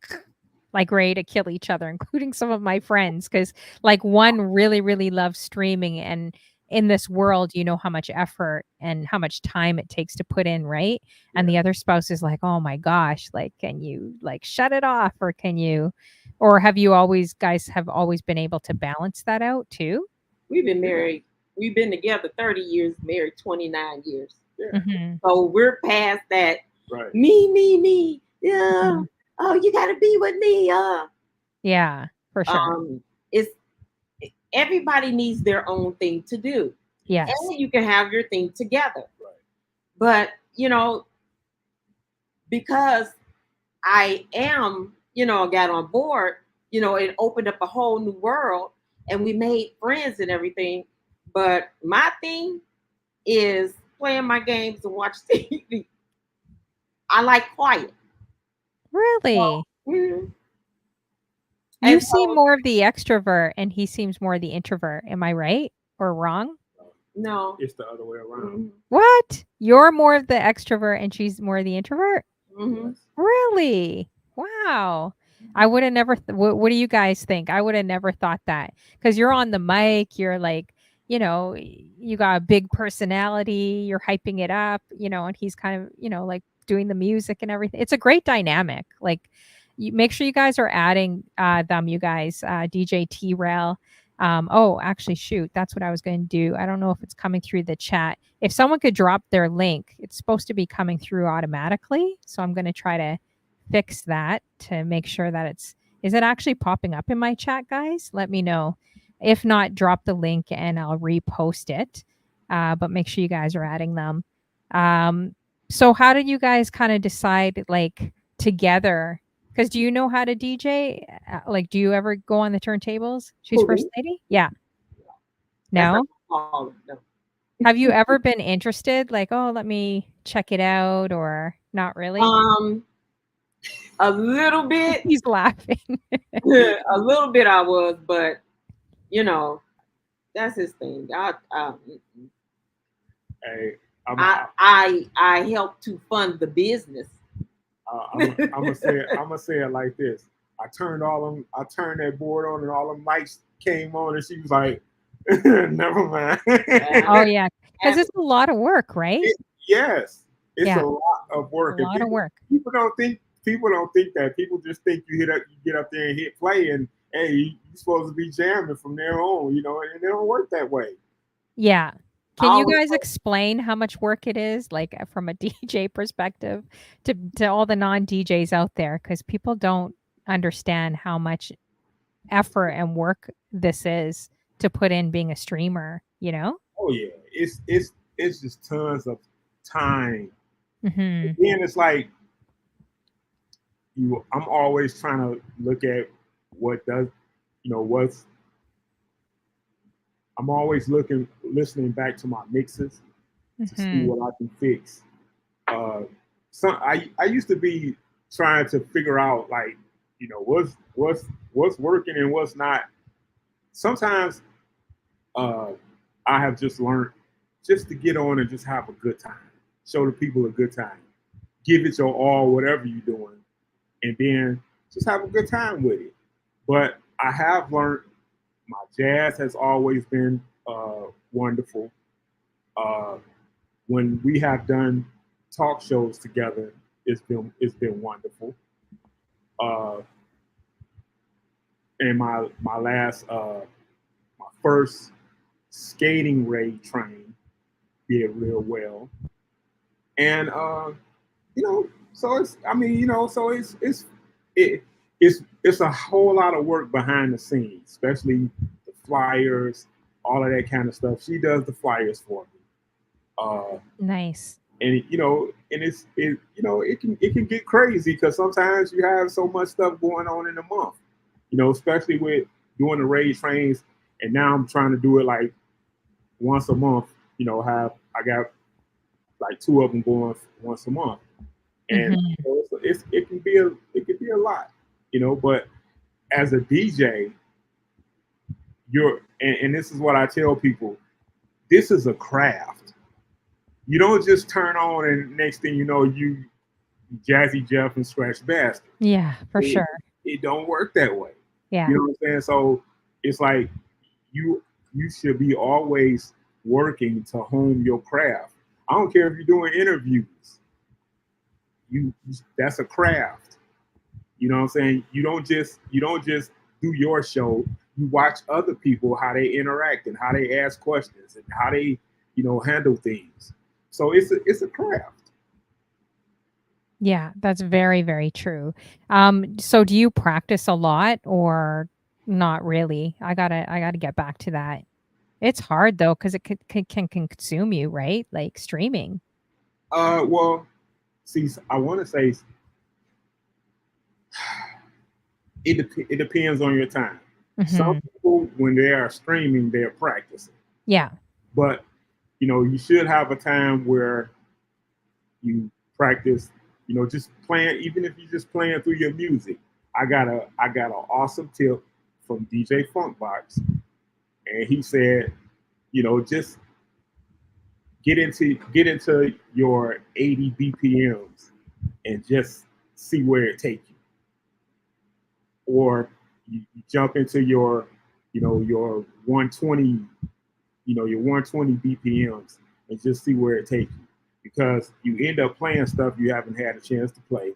ready to kill each other, including some of my friends. Because like one really, really loves streaming, and in this world, you know how much effort and how much time it takes to put in, right? And Yeah. the other spouse is like, "Oh my gosh, like, can you like shut it off, or can you, or have you always guys have always been able to balance that out too?" we've been married. We've been together 30 years, married 29 years. Yeah. Hmm. So we're past that. Right. Me. Yeah. Hmm. Oh, you got to be with me. Yeah, for sure. It's everybody needs their own thing to do, Yes. and you can have your thing together. Right. But because I am, got on board, it opened up a whole new world, and we made friends and everything. But my thing is playing my games and watch TV. I like quiet. Really? Mhm. You And seem so, more of the extrovert and he seems more the introvert. Am I right or wrong? no. It's the other way around. What? You're more of the extrovert and she's more the introvert? Mm-hmm. Yes. Really? Wow. I would have never what do you guys think? I would have never thought that cuz you're on the mic, you're like, you got a big personality, you're hyping it up, and he's kind of, like doing the music and everything. It's a great dynamic. Like you make sure you guys are adding them, you guys, DJ T-Rail. Oh, actually, shoot, that's what I was going to do. I don't know if it's coming through the chat. If someone could drop their link, it's supposed to be coming through automatically. So I'm going to try to fix that to make sure that it's Is it actually popping up in my chat, guys? Let me know. If not, drop the link and I'll repost it. But make sure you guys are adding them. So how did you guys kind of decide like together? Because do you know how to DJ? Like, do you ever go on the turntables? She's Who, first me? lady? Yeah. That's No? not all. No. Have you ever been interested? Like, oh, let me check it out, or not really? A little bit, He's laughing. a little bit I was, but you know, that's his thing. Hey, I help to fund the business. I'm gonna say it like this. I turned that board on, and all them lights came on, and she was like, "Never mind." Oh yeah, because it's a lot of work, right? Yes, it's Yeah, a lot of a work, and lot of work. people don't think that. People just think you get up there and hit play, and hey, you're supposed to be jamming from there on, and it don't work that way. Yeah. I Can you always guys explain how much work it is, like from a DJ perspective, to all the non DJs out there? Because people don't understand how much effort and work this is to put in being a streamer. You know? Oh yeah, it's just tons of time. Hmm. Then it's like I'm always trying to look at what does what's I'm always listening back to my mixes to see Hmm. what I can fix. uh I used to be trying to figure out, like, what's working and what's not. Sometimes uh I have just learned just to get on and just have a good time, show the people a good time, give it your all, whatever you're doing, and then just have a good time with it. But I have learned my jazz has always been wonderful. Uh, when we have done talk shows together, it's been wonderful. Uh, and my first skating raid train did real well, and so it, it's a whole lot of work behind the scenes, especially the flyers, all of that kind of stuff. She does the flyers for me. Nice. And it can get crazy because sometimes you have so much stuff going on in a month, especially with doing the raid trains. And now I'm trying to do it like once a month. Have I got like two of them going once a month, and Hmm. it can be a lot, But as a DJ, and this is what I tell people: this is a craft. You don't just turn on and next thing you know, you Jazzy Jeff and Scratch Bastard. Yeah, for It, sure. it don't work that way. Yeah. You know what I'm saying? So it's like you you should be always working to hone your craft. I don't care if you're doing interviews. You That's a craft. You know what I'm saying? You don't just do your show. You watch other people, how they interact and how they ask questions and how they handle things. So it's a craft. Yeah, that's very, very true. So do you practice a lot or not really? I gotta get back to that. It's hard though, because it can consume you, right? Like streaming. Well, see, I want to say it depends on your time. Some Hmm. people, when they are streaming, they're practicing, Yeah. but you should have a time where you practice. Just playing, even if you're just playing through your music. I got an awesome tip from DJ Funkbox, and he said, just get into your 80 BPMs and just see where it takes you, or you jump into your 120, your 120 BPMs and just see where it takes you, because you end up playing stuff you haven't had a chance to play,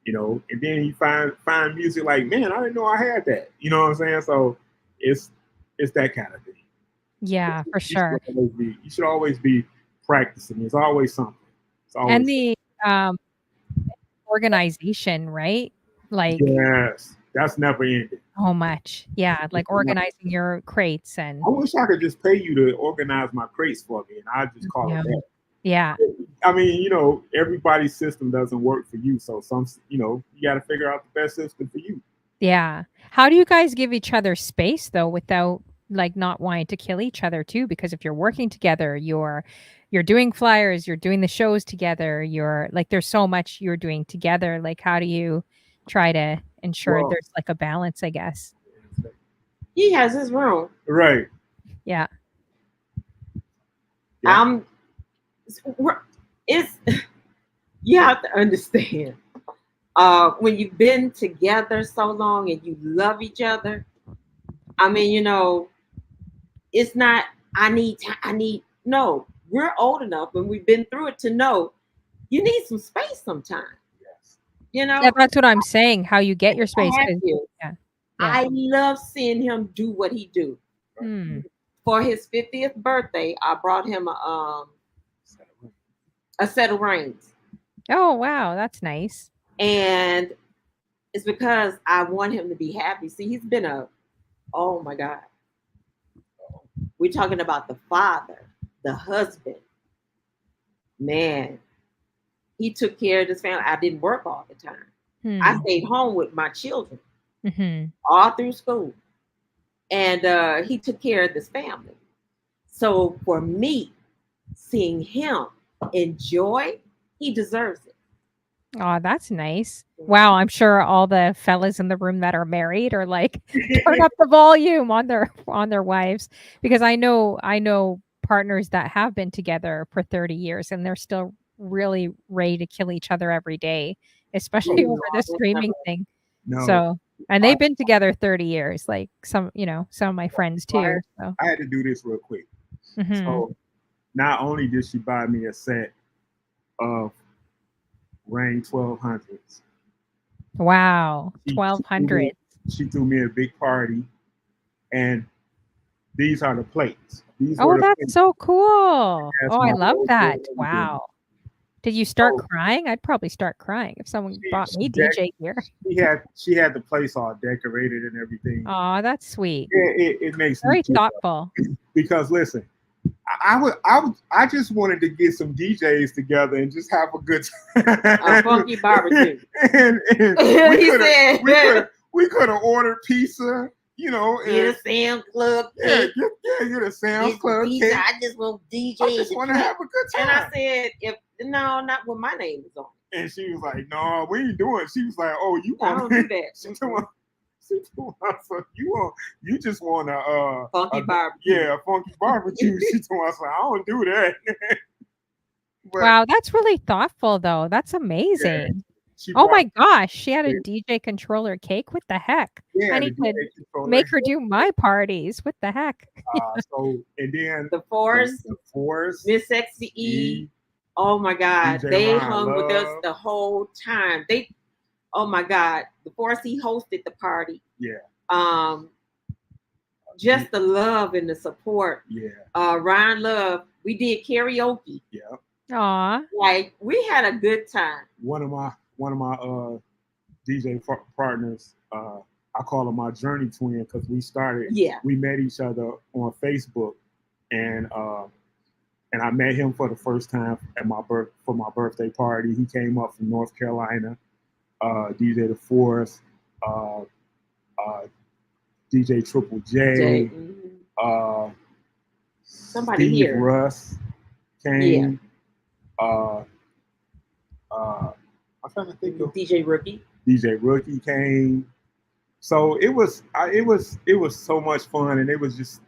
and then you find music like, man, I didn't know I had that. You know what I'm saying? So it's it's that kind of thing. Yeah, for You should sure. always be practicing. It's always something. It's And always the um organization, right? Like yes, That's never ended. So much. Yeah, like organizing your crates and I wish I could just pay you to organize my crates for me, and I just call yeah. it that. Yeah. I mean, everybody's system doesn't work for you, so you got to figure out the best system for you. Yeah. How do you guys give each other space though without like not wanting to kill each other too? Because if you're working together, you're doing flyers, you're doing the shows together, you're like there's so much you're doing together. Like how do you try to ensure Well, there's like a balance, I guess? He has his room. Right. Yeah. Yeah. It's you have to understand. When you've been together so long and you love each other, I mean, it's not I need no. We're old enough and we've been through it to know you need some space sometimes. Yes. Yeah, that's what I'm saying. How you get your space. I have 'Cause- to. Yeah. I love seeing him do what he do. Hmm. For his 50th birthday, I brought him a set of rings. Oh wow, that's nice. And it's because I want him to be happy. See, he's been oh my God. We're talking about the father, the husband. Man, he took care of this family. I didn't work all the time. I stayed home with my children all through school. And he took care of this family. So for me, seeing him enjoy, he deserves it. Oh, that's nice. Wow, I'm sure all the fellas in the room that are married are like turn up the volume on their wives because I know partners that have been together for 30 years and they're still really ready to kill each other every day, especially over the streaming thing. No. So, and they've been together 30 years like some of my friends too. So. I had to do this real quick. So not only did she buy me a set of Rain 1200s. Wow, 1200. She threw me a big party, and these are the plates. That's plates. So cool. That's I love that. everything. Wow. Did you start crying? I'd probably start crying if someone bought me DJ gear. She had the place all decorated and everything. Oh, that's sweet. It makes very me thoughtful. Because listen, I just wanted to get some DJs together and just have a good time. A funky barbecue. and we could have ordered pizza, Get a Sam's Club. Get a Sam's Club. I just want DJs. I just want to have a good time. And I said, no, not when my name is on. And she was like, no, we ain't doing it. She was like, oh, you want I don't do that. You just want a funky barbecue. Yeah, a funky barbecue. She told us, I don't do that. Wow, that's really thoughtful, though. That's amazing. Oh my gosh, she had a DJ controller cake. What the heck? Yeah, I need to make her do my parties. What the heck? And then the Force, Miss Sexy E. Oh my God, DJ they hung with us the whole time. Oh my God, the Force, he hosted the party. Yeah. Just the love and the support. Yeah. Ryan Love, we did karaoke. Yeah. Aw. Like we had a good time. One of my DJ partners, I call him my journey twin because we started. Yeah. We met each other on Facebook, and I met him for the first time at for my birthday party. He came up from North Carolina. DJ The Force, DJ Triple J, somebody Steve here. Russ came. Yeah. I'm trying to think of DJ Rookie. DJ Rookie came. So it was so much fun, and it was just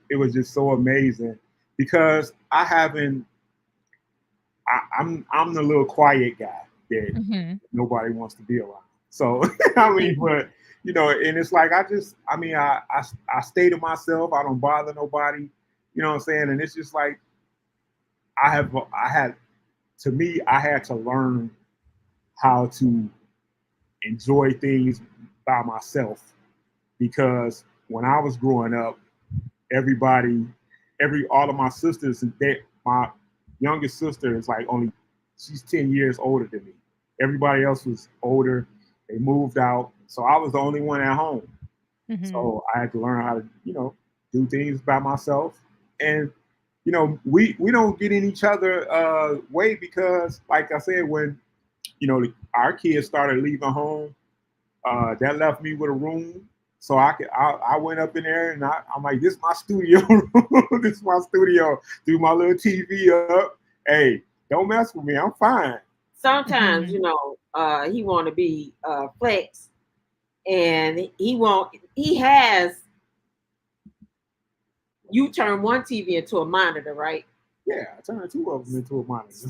so amazing because I'm the little quiet guy that nobody wants to be around. So I mean, but and it's like I stay to myself. I don't bother nobody. You know what I'm saying? And it's just like I had to learn how to enjoy things by myself, because when I was growing up, all of my sisters, my youngest sister is like she's 10 years older than me. Everybody else was older. They moved out. so I was the only one at home. Mhm. So I had to learn how to, do things by myself. And, we don't get in each other way because, like I said, when, our kids started leaving home, that left me with a room. So I went up in there and I'm like, this is my studio room. This is my studio. Do my little TV up. Hey, don't mess with me. I'm fine. Sometimes, Mhm. he want to be flex, and he has you turn one TV into a monitor, right? Yeah, I turned two of them into a monitor.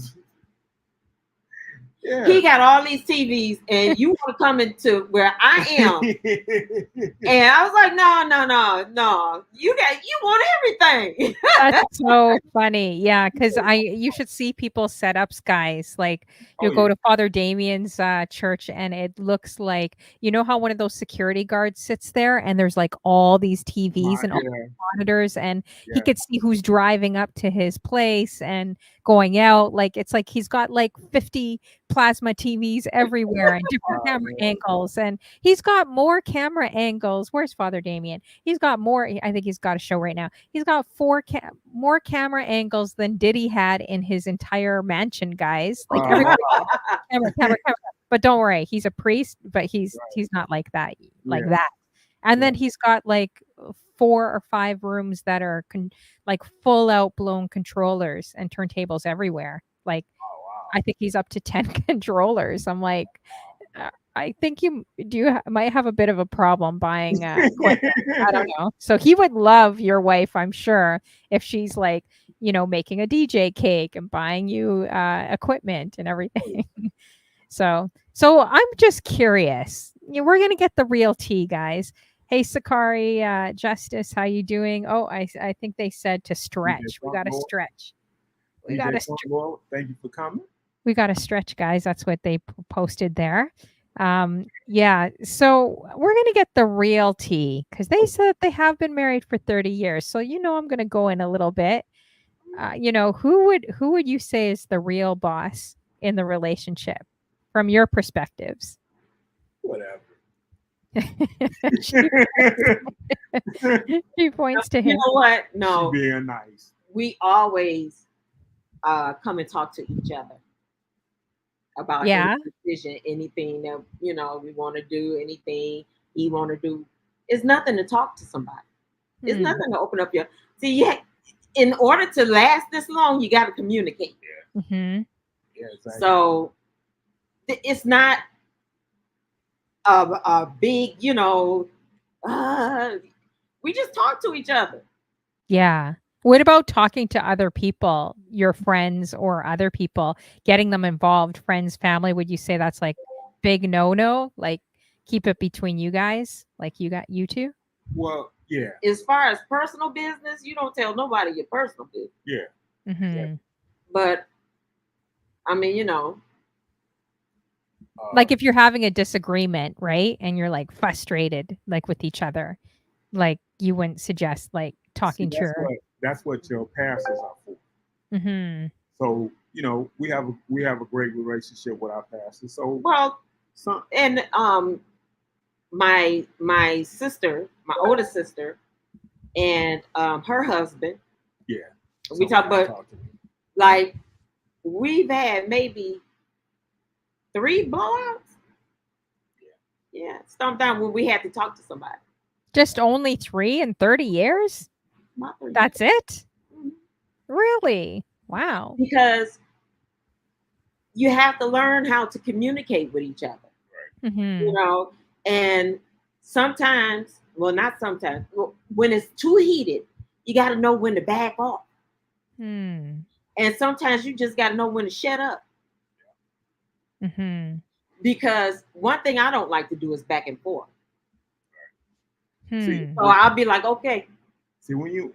Yeah. He got all these TVs, and you want to come into where I am. And I was like, no. You want everything. That's so funny. Yeah, because you should see people's setups, guys. Like you'll go yeah. to Father Damien's church and it looks like, you know how one of those security guards sits there and there's like all these TVs and all Yeah. monitors and he Yeah. could see who's driving up to his place and going out. Like it's like he's got like 50 plasma TVs everywhere and different camera Man. angles. And he's got more camera angles. Where's Father Damien? He's got more. I think he's got a show right now. He's got more camera angles than Diddy had in his entire mansion, guys. Like everybody camera. But don't worry, he's a priest, but he's not like that. Like Yeah. that. And then he's got like 4 or 5 rooms that are like full out blown controllers and turntables everywhere. Like I think he's up to 10 controllers. I'm like, I think might have a bit of a problem buying equipment. I don't know. So he would love your wife, I'm sure, if she's like, making a DJ cake and buying you equipment and everything. So I'm just curious. We're gonna get the real tea, guys. Hey, Sakari, Justice, how you doing? Oh, I think they said to stretch. We got to stretch. We got to. Thank you for coming. We got to stretch, guys. That's what they posted there. Yeah. So we're gonna get the real tea because they said they have been married for 30 years. So I'm gonna go in a little bit. Who would you say is the real boss in the relationship from your perspectives? Whatever. She points to him. You know what? No, she being nice. We always come and talk to each other about any decision, anything that we want to do, anything he want to do. It's nothing to talk to somebody. It's nothing to open up your. See, in order to last this long, you got to communicate. Yeah. Mm-hmm. Yeah, exactly. So it's not a big, we just talk to each other. Yeah. What about talking to other people, your friends or other people, getting them involved, friends, family? Would you say that's like big no? Like keep it between you guys? Like you two? Well, yeah. As far as personal business, you don't tell nobody your personal business. Yeah. Mm-hmm. Yeah. But I mean, like if you're having a disagreement, right? And you're like frustrated, like with each other, like you wouldn't suggest like talking to her. That's what your pastors are for. Mm-hmm. So we have a great relationship with our pastors. So and my sister, my older sister, and her husband. Yeah. We talk about like we've had maybe 3 blowouts. Yeah. Sometimes when we had to talk to somebody. Just only 3 in 30 years? That's it? Mm-hmm. Really? Wow. Because you have to learn how to communicate with each other. Right. Mm-hmm. And sometimes, well, not sometimes, when it's too heated, you got to know when to back off. And sometimes you just got to know when to shut up. Mm-hmm. Because one thing I don't like to do is back and forth. See, so I'll be like, okay. See, when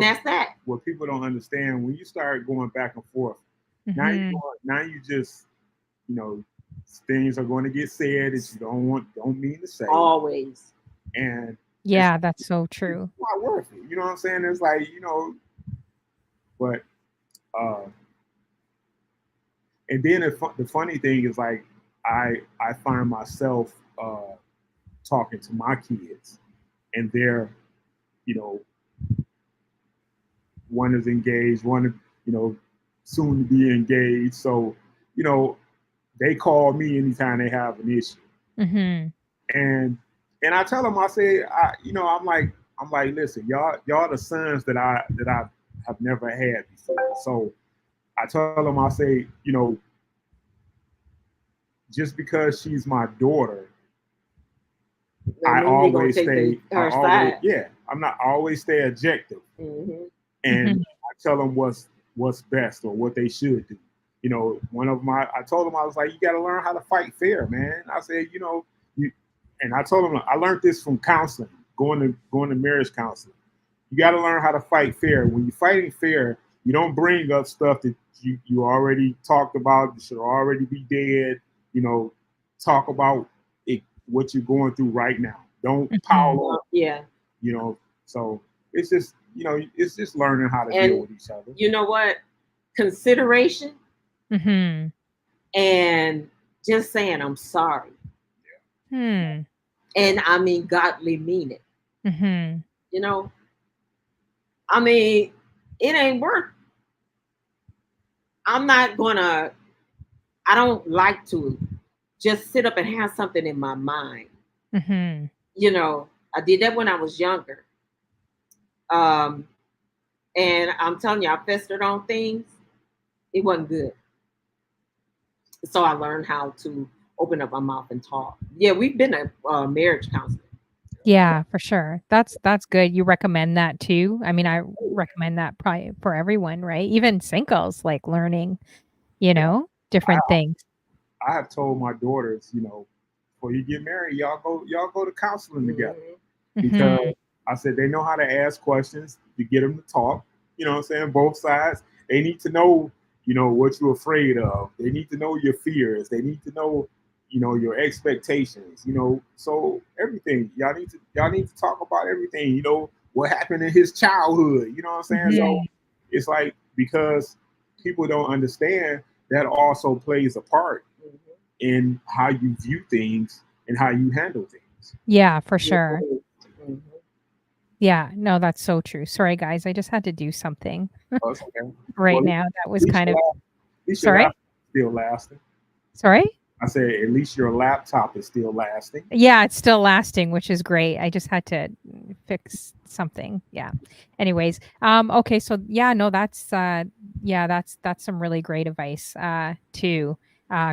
that's that. What people don't understand, when you start going back and forth, mm-hmm. now you just, things are going to get said that you don't mean to say. Always. And yeah, that's so true. It's not worth it. You know what I'm saying? It's like, but and then the funny thing is like I find myself talking to my kids, and they're, you know, one is engaged, one, you know, soon to be engaged. So, you know, they call me anytime they have an issue. Mm-hmm. And I tell them, I say, you know, I'm like, listen, y'all the sons that I have never had before. So I tell them, I say, you know, just because she's my daughter, I always I always, yeah, I always stay objective, Mm-hmm. and Mm-hmm. I tell them what's best or what they should do. You know, I told them, I was like, you got to learn how to fight fair, man. I said, you know, and I told them, I learned this from counseling, going to marriage counseling. You got to learn how to fight fair. When you're fighting fair, you don't bring up stuff that you already talked about. It should already be dead. You know, talk about it, what you're going through right now. Don't Mm-hmm. pile up. Yeah. You know, so it's just, you know, it's just learning how to deal with each other. You know what? Consideration Mm-hmm. and just saying I'm sorry. Hmm. And I mean godly mean it. Mm-hmm. You know, I mean, it ain't worth. I'm not gonna. I don't like to just sit up and have something in my mind. Mm-hmm. You know, I did that when I was younger. Um, and I'm telling you, I festered on things. It wasn't good. So I learned how to open up my mouth and talk. Yeah, we've been a marriage counselor. Yeah, for sure. That's good. You recommend that too? I mean, I recommend that probably for everyone, right? Even singles, like learning, you Yeah. know, different things. I have told my daughters, you know, before you get married, y'all go to counseling together, because Mm-hmm. I said they know how to ask questions to get them to talk. You know what I'm saying? Both sides. They need to know, you know, what you're afraid of. They need to know your fears. They need to know, you know, your expectations. You know, so everything. Y'all need to talk about everything. You know, what happened in his childhood. You know what I'm saying? So Mm-hmm. it's like, because people don't understand, that also plays a part in how you view things and how you handle things. Yeah, for sure. Mhm. Yeah, no, that's so true. Sorry, guys, I just had to do something Oh, it's okay. right Well, now that at was least kind of at least your sorry? laptop is still lasting. Sorry? I said, at least your laptop is still lasting. Yeah, it's still lasting, which is great. I just had to fix something. Yeah. Anyways, okay, so yeah, no, yeah, that's some really great advice too.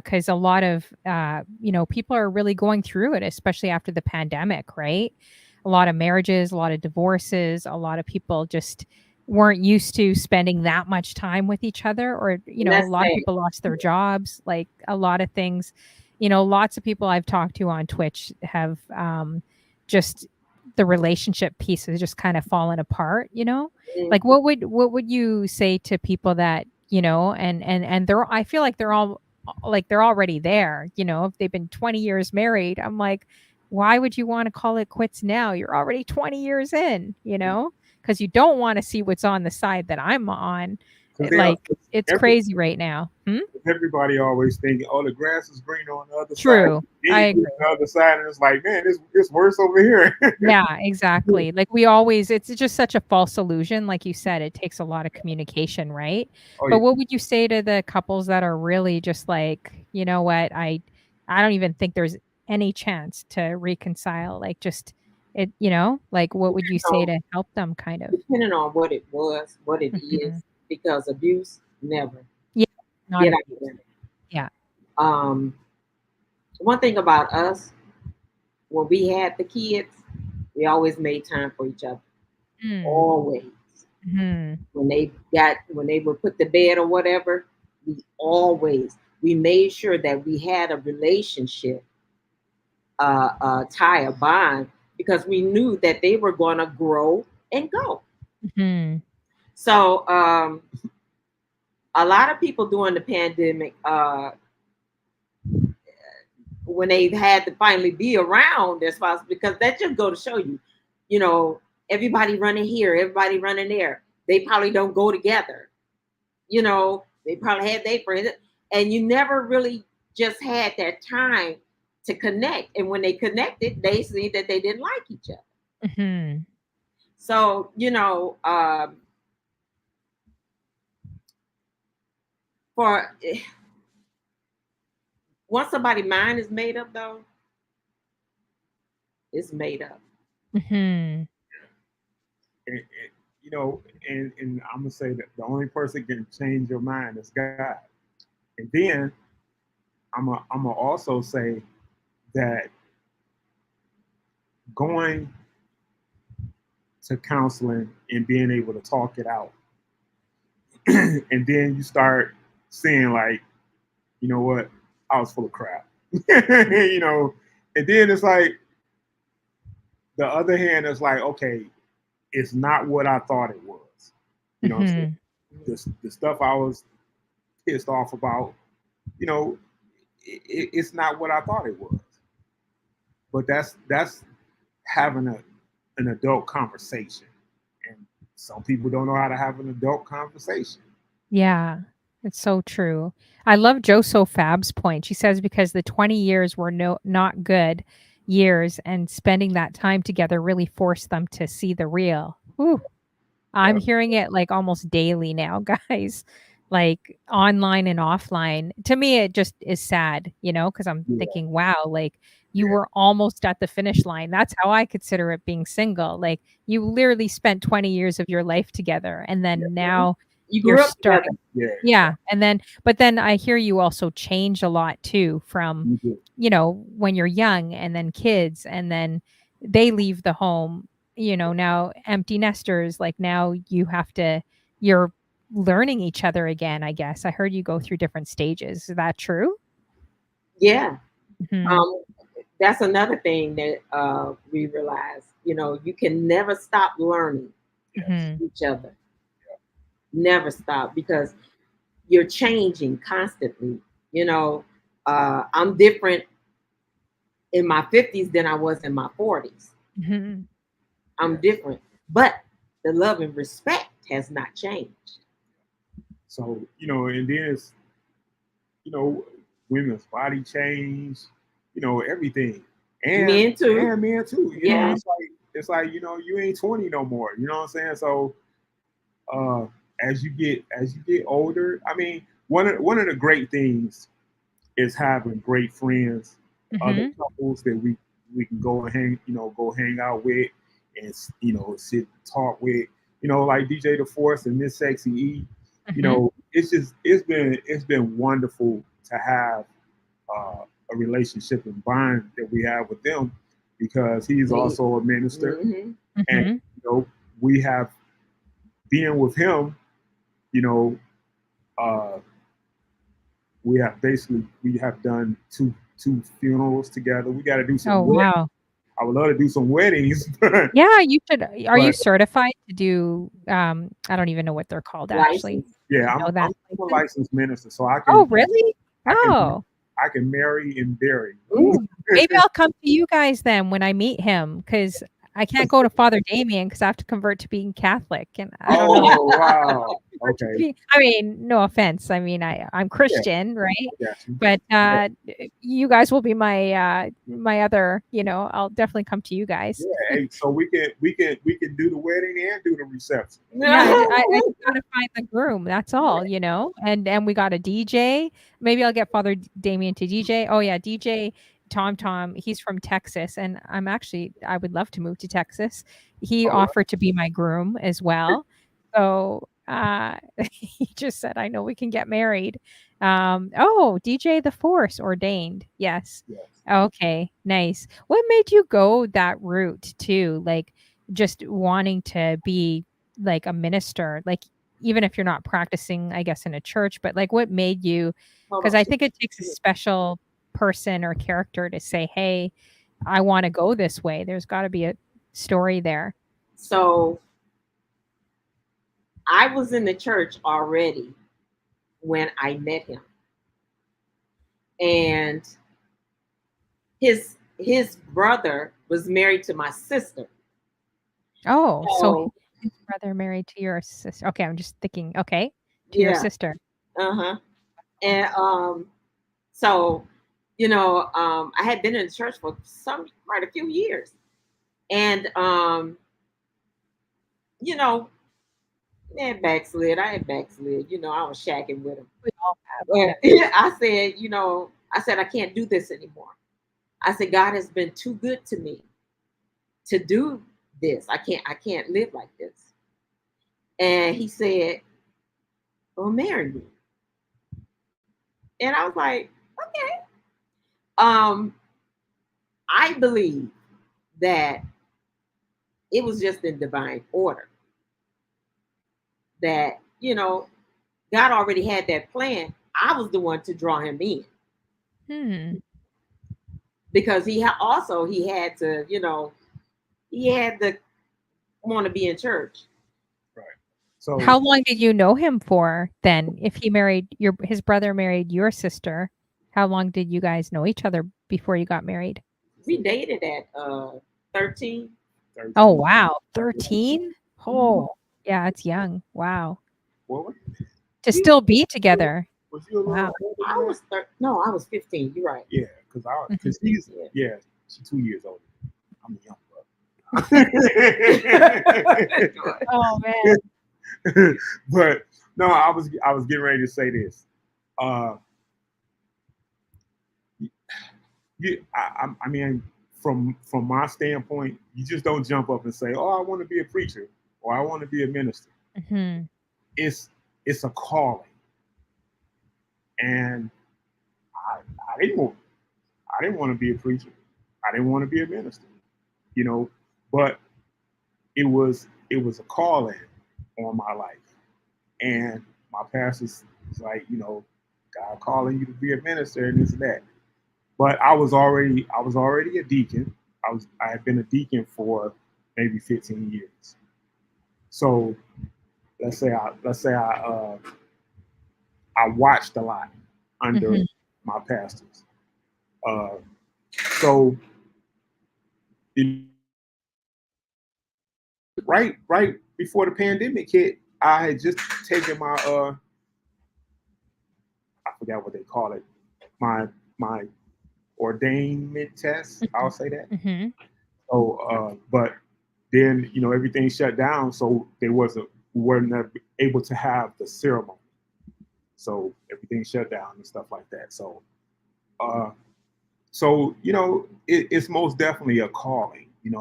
Cuz a lot of you know, people are really going through it, especially after the pandemic, right? A lot of marriages, a lot of divorces, a lot of people just weren't used to spending that much time with each other, or you And know, a that's lot of sad. people lost their jobs, like a lot of things, you know, lots of people I've talked to on Twitch have just the relationship piece has just kind of fallen apart, you know? Like Mhm. what would you say to people that, you know, and they're I feel like they're all like they're already there, you know, if they've been 20 years married, I'm like, why would you want to call it quits now? You're already 20 years in, you know? Because you don't want to see what's on the side that I'm on. Because they are, Like it's every, crazy right now. Hmm? everybody always thinking, oh, the grass is green on the other side. True. Then I you agree. get to the other side, and it's like, man, it's worse over here. Yeah, exactly. Like we always it's just such a false illusion. Like you said, it takes a lot of communication, right? Oh But yeah. what would you say to the couples that are really just like, you know what, I don't even think there's any chance to reconcile. Like just it, you know, like what would you say So, to help them kind of? depending on what it was, what it Mhm. is, because abuse, never. Yeah, not Get out of abuse. there. Yeah. Um, one thing about us, when we had the kids, we always made time for each other. Mm. Always. Mhm. When they would put the bed or whatever, we made sure that we had a relationship, tie, a bond, because we knew that they were going to grow and go. Mhm. So a lot of people during the pandemic, when they had to finally be around their spouse, because that just go to show you, you know, everybody running here, everybody running there. They probably don't go together. You know, they probably had their friends, and you never really just had that time to connect. And when they connected, they see that they didn't like each other. Mhm. So, for once somebody's mind is made up, though, it's made up. Mhm. And, you know, and I'm gonna say that the only person can change your mind is God. And then I'm gonna also say that going to counseling and being able to talk it out, and then you start seeing like, you know what, I was full of crap, you know, and then it's like the other hand is like, okay, it's not what I thought it was. You know what I'm saying? Mhm. The stuff I was pissed off about, you know, it's not what I thought it was. But that's having an adult conversation, and some people don't know how to have an adult conversation. Yeah, it's so true. I love Joso Fab's point. She says because the 20 years were not good years and spending that time together really forced them to see the real. Whew. I'm Yeah, hearing it like almost daily now, guys, like online and offline. To me, it just is sad, because I'm yeah, thinking, wow, like you yeah, were almost at the finish line. That's how I consider it being single. Like you literally spent 20 years of your life together and yeah, then Mhm. now You you're grew up together. starting. yeah. Yeah. And then, but then I hear you also changed a lot too from, You do. when you're young and then kids and then they leave the home, now empty nesters, like now you're learning each other again, I guess. I heard you go through different stages. Is that true? Yeah. Mhm. Um, that's another thing that we realize. You can never stop learning Yes. Mhm. each other. Never stop because you're changing constantly. I'm different in my 50s than I was in my 40s. Mhm. I'm Yes. different, but the love and respect has not changed. So, and then it's, you know, women's body change, everything. And Men too. and men too. Yeah. It's like, you ain't 20 no more. You know what I'm saying? So uh as you get older, I mean, one of the great things is having great friends, other Mhm. couples that we can go hang out with, and sit and talk with, like DJ the Force and Miss Sexy E. Mhm. It's been wonderful to have a relationship and bond that we have with them, because he's also a minister, Mm-hmm. and Mhm. we have being with him, you know uh we have done two funerals together. We got to do Oh, some weddings. wow. I would love to do some weddings, but Yeah, you should. Are you but certified to do, I don't even know what they're called actually. License. yeah, You know I'm that a license? licensed minister, so I Oh, can really? I can Oh. I can marry and bury. Ooh, maybe I'll come to you guys then when I meet him, because I can't go to Father Damien because I have to convert to being Catholic, and I don't know how Oh wow. convert to Okay. being. I mean, no offense. I mean, I'm Yeah, Christian, right? I got you. But, Yeah, you guys will be my other, I'll definitely come to you guys. yeah. Hey, so we can do the wedding and do the reception. Yeah, I just gotta find the groom, that's all, and we got a DJ. Maybe I'll get Father Damien to DJ. Oh, yeah, DJ Tom, he's from Texas, and I would love to move to Texas. He All right. offered to be my groom as well. So, he just said, "I know we can get married." DJ The Force ordained. Yes. Yes. Okay, nice. What made you go that route too? Like, just wanting to be like a minister, like even if you're not practicing, I guess, in a church, but like what made you, Hold because on. I think it takes a special person or character to say, hey, I want to go this way. There's got to be a story there. So I was in the church already when I met him, and his brother was married to my sister. Oh, so So his brother married to your sister. Okay, I'm just thinking, okay, to your yeah, sister. uh-huh. And so I had been in the church for quite a few years. And, you know, man, backslid. I had backslid. I was shacking with him. We all have. But Yeah. I said, I can't do this anymore. I said, God has been too good to me to do this. I can't live like this. And he said, well, marry me. And I was like, okay. Um, I believe that it was just in divine order that, God already had that plan. I was the one to draw him in Hmm. because he had to, he had to want to be in church. Right. So How long did you know him for then? If his brother married your sister, how long did you guys know each other before you got married? We dated at 13. 13. Oh, wow. 13? Oh, yeah, it's young. Wow. What? To still be together. Was you a little Wow. older I than that? was no, I was 15. You're right. Yeah, because Mhm. he's Yeah. she's 2 years older. I'm a young brother. Oh, man. But no, I was getting ready to say this. Uh, I mean, from my standpoint, you just don't jump up and say, "Oh, I want to be a preacher" or "I want to be a minister." Hmm. It's a calling, and I, I didn't want I didn't want to be a preacher. I didn't want to be a minister, you know. But it was a calling on my life, and my pastor was like, God calling you to be a minister and this and that. But I was already a deacon. I had been a deacon for maybe 15 years. So let's say I watched a lot under Hmm. my pastors. Uh, so it, right before the pandemic hit, I had just taken my I forgot what they call it, my ordainment test. I'll say that. Hmm. So, but then everything shut down, so weren't able to have the ceremony. So everything shut down and stuff like that. Uh, it's most definitely a calling. You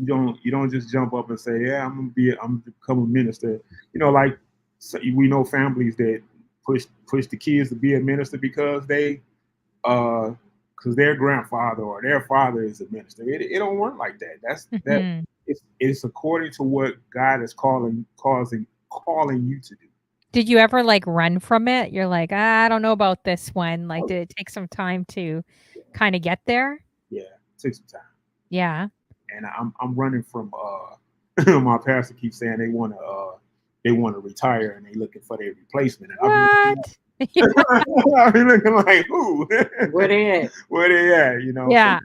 don't just jump up and say, yeah, I'm gonna become a minister. Like, so we know families that push the kids to be a minister because uh because their grandfather or their father is a minister. It don't work like that. That Hmm. it's according to what God is calling you to do. Did you ever like run from it? You're like, I don't know about this one. Like, Oh, did it take some time to kind of get there? yeah, it took some time. Yeah. And I'm running from my pastor keeps saying they want to retire and they looking for their replacement. And What? I'll be looking like who? Where they at? Where they at? So Yeah.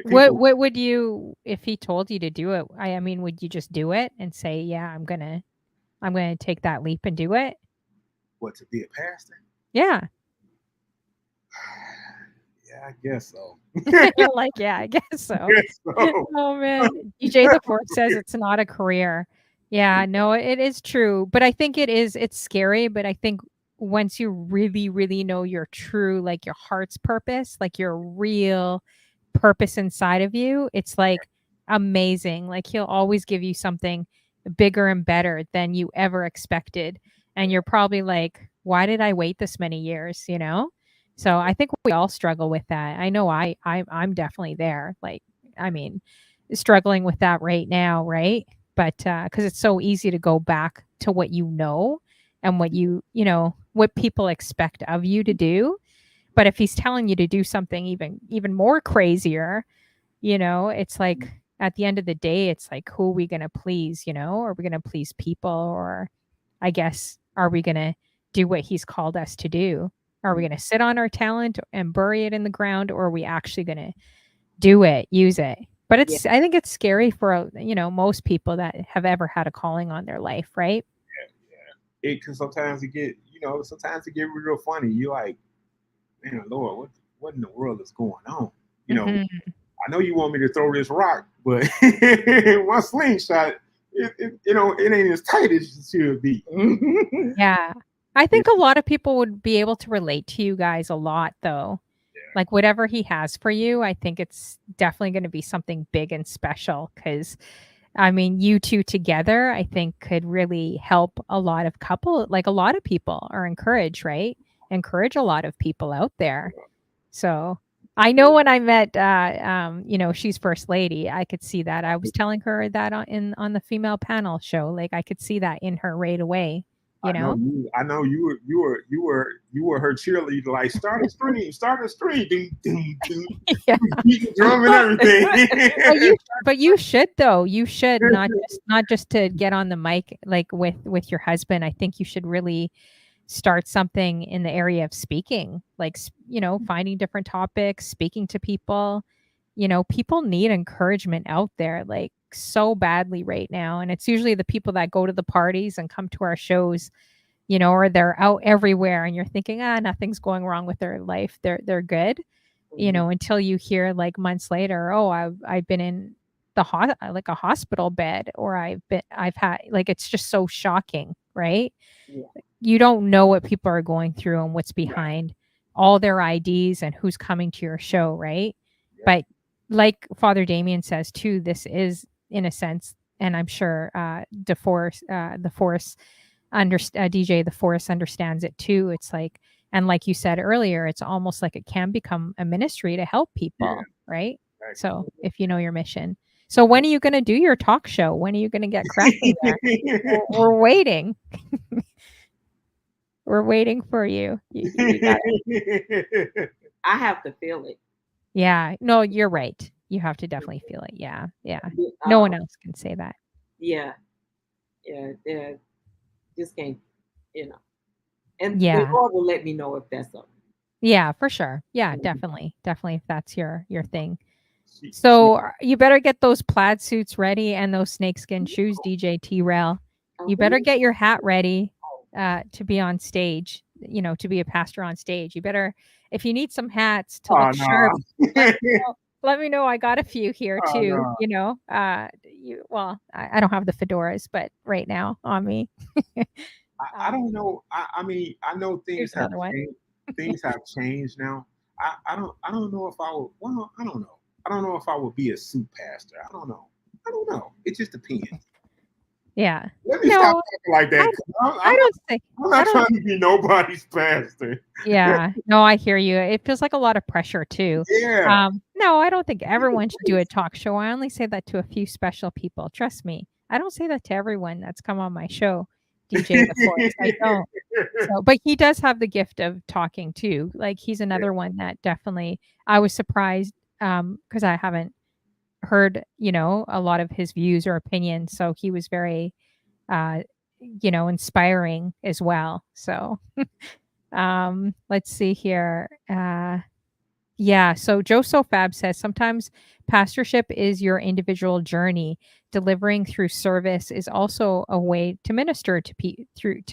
What people. what would you if he told you to do it? I mean, would you just do it and say, "Yeah, I'm gonna take that leap and do it"? What, to be a pastor? Yeah. Yeah, I guess so. You're like, "Yeah, I guess so." Guess so. Oh, man. DJ the Fourth says it's not a career. Yeah, no, it is true, but I think it's scary, but I think once you really, really know your true, like, your heart's purpose, like, your real purpose inside of you, it's, like, amazing, like, he'll always give you something bigger and better than you ever expected, and you're probably like, "Why did I wait this many years?" You know? So, I think we all struggle with that. I know I'm definitely there, like, I mean, struggling with that right now, right? But, because it's so easy to go back to what you know and what people expect of you to do. But if he's telling you to do something even more crazier, it's like at the end of the day, it's like, who are we gonna please, Are we gonna please people, or I guess, are we gonna do what he's called us to do? Are we gonna sit on our talent and bury it in the ground, or are we actually gonna do it, use it? But Yeah. I think it's scary for, most people that have ever had a calling on their life, right? Because sometimes it get real funny. You like, man, Lord, what in the world is going on? You know, Mhm. I know you want me to throw this rock, but my slingshot, it ain't as tight as it should be. Yeah. I think a lot of people would be able to relate to you guys a lot, though. Yeah. Like, whatever he has for you, I think it's definitely gonna be something big and special. Because I mean, you 2 together, I think could really help a lot of a lot of people or encourage, right? Encourage a lot of people out there. So, I know when I met, she's first lady, I could see that. I was telling her that on the female panel show, like, I could see that in her right away, you I know know? you. I know you were her cheerleader. Like start a stream, ding, ding, ding, Yeah. beat the drum and everything. But you should though. You should not just to get on the mic like with your husband. I think you should really start something in the area of speaking, like finding different topics, speaking to people. People need encouragement out there like so badly right now, and it's usually the people that go to the parties and come to our shows, or they're out everywhere and you're thinking, nothing's going wrong with their life. They're good, until you hear like months later, oh, I've been in like a hospital bed, or I've had, like, it's just so shocking, right? Yeah. You don't know what people are going through and what's Right. behind all their IDs and who's coming to your show, right? Yeah. But like Father Damien says too, this is in a sense, and I'm sure the Force DJ the Force understands it too. It's like, and like you said earlier, it's almost like it can become a ministry to help people, right? Exactly. So if you know your mission. So when are you going to do your talk show? When are you going to get cracking there? We're waiting. We're waiting for you. You gotta, I have to feel it. yeah. No, you're right. You have to definitely feel it. Yeah. Yeah. No one else can say that. Yeah. Yeah. Just can't, you know. And the Yeah. Lord will let me know if that's something. Yeah, for sure. Yeah, Mhm. definitely. Definitely if that's your thing. She- So you better get those plaid suits ready and those snakeskin shoes, DJ T-Rail. You better get your hat ready to be on stage, to be a pastor on stage. You better, if you need some hats to look sharp, let me know. I got a few here Oh, too, no. I don't have the fedoras, but right now on me. I don't know. I mean, I know Here's things have another one. changed. Things have changed now. I don't know if I would. Well, I don't know. I don't know if I would be a suit pastor. I don't know. It just depends. Yeah. Let me stop talking like that. I'm not trying to be nobody's pastor. Yeah. No, I hear you. It feels like a lot of pressure too. Yeah. No, I don't think everyone should do a talk show. I only say that to a few special people. Trust me. I don't say that to everyone that's come on my show, DJ the Force. I don't. So, but he does have the gift of talking too. Like, he's another one that definitely, I was surprised because I haven't heard, a lot of his views or opinions. So he was very inspiring as well. So let's see here. Yeah, so Joe Sofab says sometimes pastorship is your individual journey. Delivering through service is also a way to minister to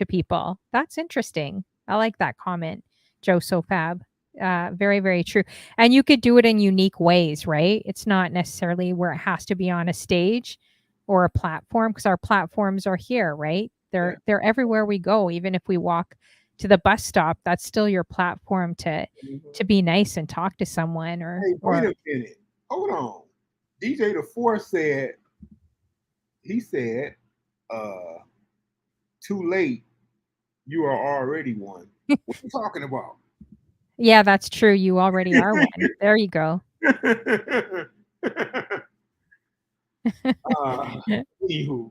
people. That's interesting. I like that comment, Joe Sofab. Very, very true. And you could do it in unique ways, right? It's not necessarily where it has to be on a stage or a platform, because our platforms are here, right? They're everywhere we go. Even if we walk to the bus stop, that's still your platform to be nice and talk to someone. Hey, wait a minute. Hold on. DJ the Force said, too late, you are already one. What are you talking about? Yeah, that's true. You already are one. There you go. Anywho.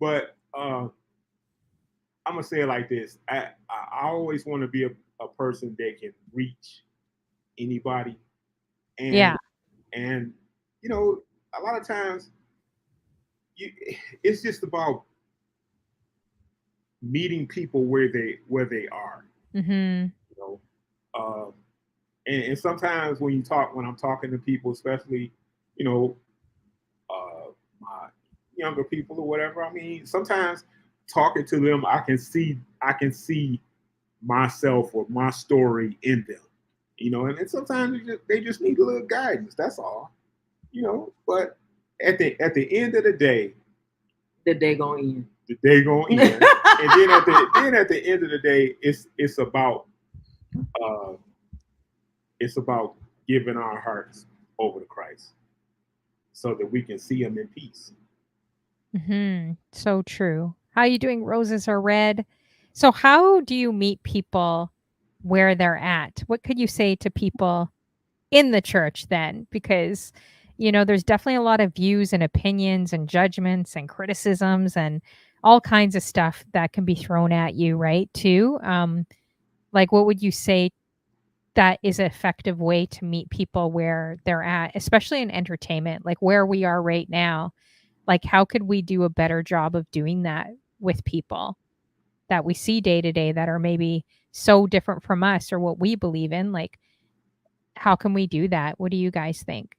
But I'm gonna say it like this. I always want to be a person that can reach anybody. And yeah. And a lot of times it's just about meeting people where they are. Mm-hmm. And sometimes when I'm talking to people, especially my younger people or whatever, I mean, sometimes talking to them, I can see myself or my story in them. And then sometimes they just need a little guidance. That's all. But at the end of the day, The day gonna end. the day gonna end, and then at the end of the day, uh, it's about giving our hearts over to Christ so that we can see Him in peace. So true. How you doing? Roses are red. So how do you meet people where they're at? What could you say to people in the church then? Because there's definitely a lot of views and opinions and judgments and criticisms and all kinds of stuff that can be thrown at you, right? Too. Like what would you say that is an effective way to meet people where they're at, especially in entertainment, like where we are right now? Like, how could we do a better job of doing that with people that we see day to day that are maybe so different from us or what we believe in? Like, how can we do that? What do you guys think?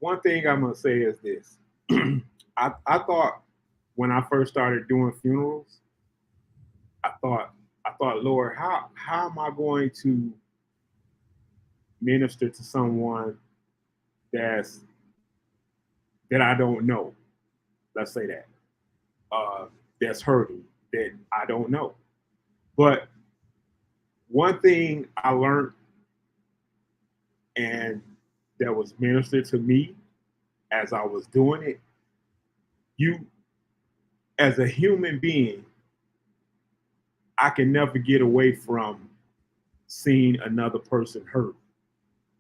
One thing I'm gonna say is this: I thought when I first started doing funerals, I thought Lord, how am I going to minister to someone that's that I don't know? Let's say that that's hurting that I don't know. But one thing I learned and that was ministered to me as I was doing it, you as a human being, I can never get away from seeing another person hurt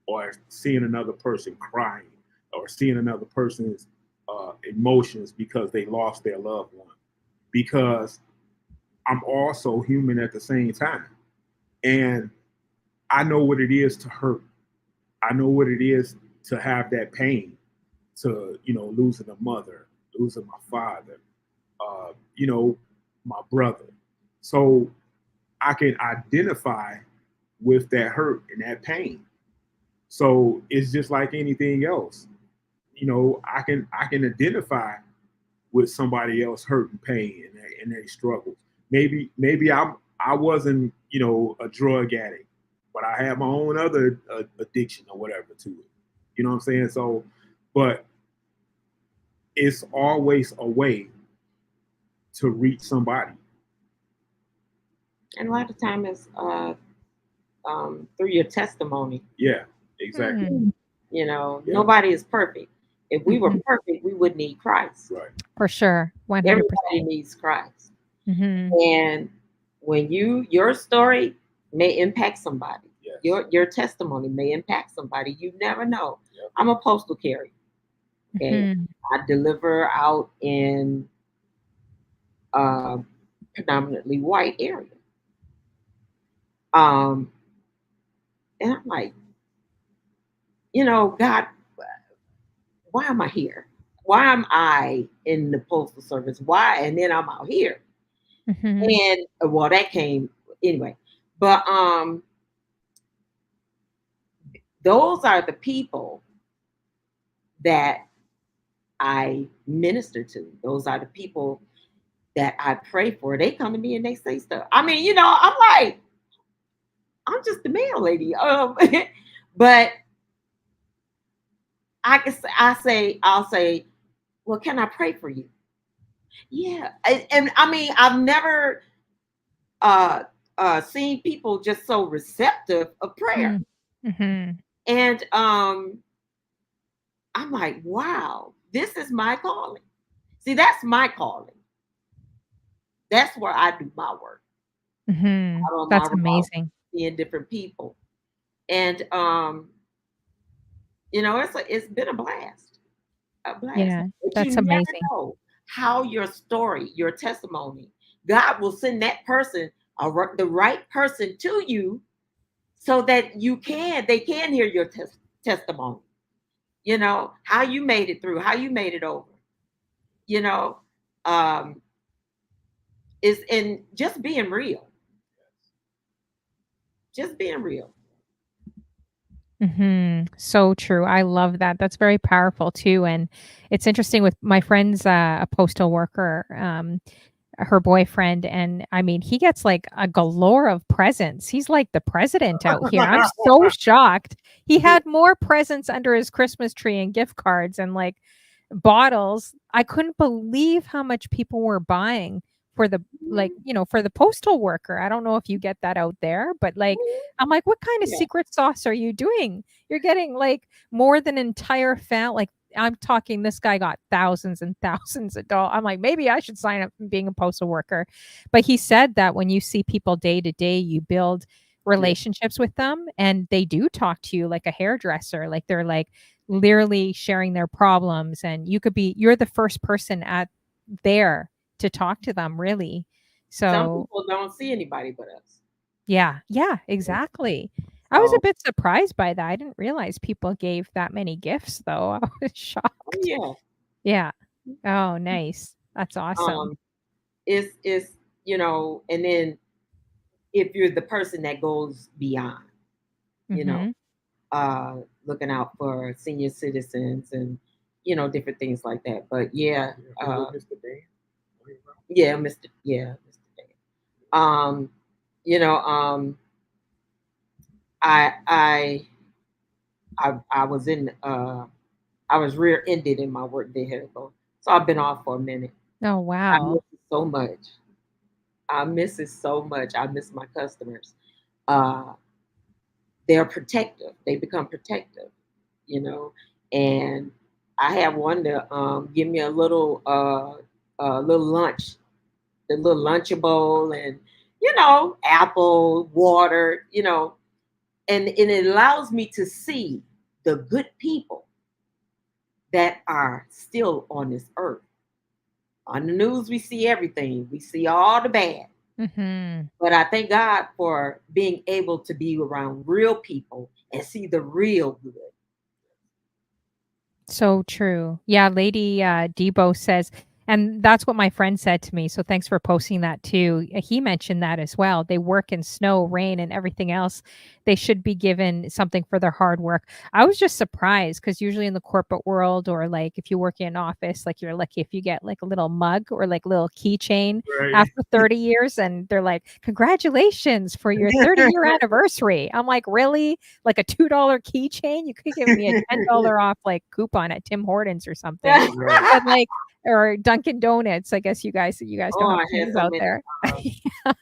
or seeing another person crying or seeing another person's emotions because they lost their loved one. Because I'm also human at the same time. And I know what it is to hurt. I know what it is to have that pain, to, losing a mother, losing my father, my brother. So I can identify with that hurt and that pain. So it's just like anything else. I can identify with somebody else hurt and pain and their struggles. Maybe I wasn't a drug addict, but I had my own other addiction or whatever to it. You know what I'm saying? So, but it's always a way to reach somebody. And a lot of time is through your testimony. Yeah, exactly. Yeah. Nobody is perfect. If we were Mhm. perfect, we would need Christ. Right. For sure. 100%. Everybody needs Christ. Mhm. And when your story may impact somebody, Yes. your testimony may impact somebody. You never know. Yep. I'm a postal carrier. Okay, Mhm. I deliver out in predominantly white area. Um, and I'm like, God, why am I here? Why am I in the postal service? Why? And then I'm out here. Mhm. And well, that came anyway. But those are the people that I minister to. Those are the people that I pray for. They come to me and they say stuff. I mean, I'm like, I'm just the mail lady. But I'll say, well, can I pray for you? Yeah. And I mean, I've never uh seen people just so receptive of prayer. Mhm. And I'm like, wow, this is my calling. See, that's my calling. That's where I do my work. Mhm. Out on my That's route, amazing. seeing different people. And it's been a blast. A blast. Yeah, But you that's never amazing. know how your story, your testimony, God will send that person, the right person to you so that they can hear your testimony. How you made it through, how you made it over. You know, um, is in just being real, just being real. So true. I love that. That's very powerful too. And it's interesting with my friend's a postal worker. her boyfriend, and I mean, he gets like a galore of presents. He's like the president out here. I'm so shocked. He had more presents under his Christmas tree and gift cards and like bottles. I couldn't believe how much people were buying for the like, for the postal worker. I don't know if you get that out there, but like I'm like, what kind of Yeah. secret sauce are you doing? You're getting like more than entire like I'm talking this guy got thousands and thousands of dollars. I'm like, maybe I should sign up for being a postal worker. But he said that when you see people day to day, you build relationships with them and they do talk to you like a hairdresser. Like they're like literally sharing their problems and you're the first person at there to talk to them really. Some So people don't see anybody but us. yeah, exactly. I was a So, bit surprised by that. I didn't realize people gave that many gifts though. I was shocked. yeah. Yeah. Oh, nice. That's awesome. It's and then if you're the person that goes beyond, you know, Mhm. looking out for senior citizens and different things like that. But yeah, Mr. Dan. yeah, Mr. Dan. Um, you know, I I I was in I was rear-ended in my work vehicle, so I've been off for a minute. Oh, I miss wow. it so much. I miss it so much. I miss my customers. Uh, they're protective. They become protective, you know. And I have one to give me a little lunch, the little lunchable, and apple, water, and it allows me to see the good people that are still on this earth. On the news, we see everything. We see all the bad. Mhm. But I thank God for being able to be around real people and see the real good. So true. Yeah, Lady Debo says, and that's what my friend said to me. So thanks for posting that too. He mentioned that as well. They work in snow, rain, and everything else. They should be given something for their hard work. I was just surprised because usually in the corporate world, or like if you work in an office, like you're lucky if you get like a little mug or like a little keychain Right. after 30 years, and they're like, "Congratulations for your 30-year anniversary." I'm like, really? Like a $2 keychain? You could give me a $10 off like coupon at Tim Hortons or something. Right. But like or Dunkin' Donuts, I guess you guys Oh, don't have I had keys so out many there. Yeah.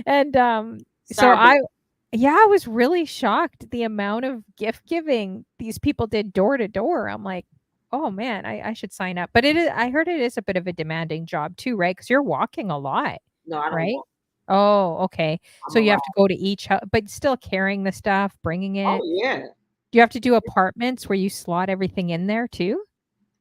And so Starbucks. I was really shocked the amount of gift giving these people did door to door. I'm like, oh man, I should sign up. But I heard it is a bit of a demanding job too, right? Because you're walking a lot, No, I don't right? want. Oh, okay. I'm So you have around. to go to each house, but still carrying the stuff, bringing Oh it. yeah, Do you have to do apartments where you slot everything in there too?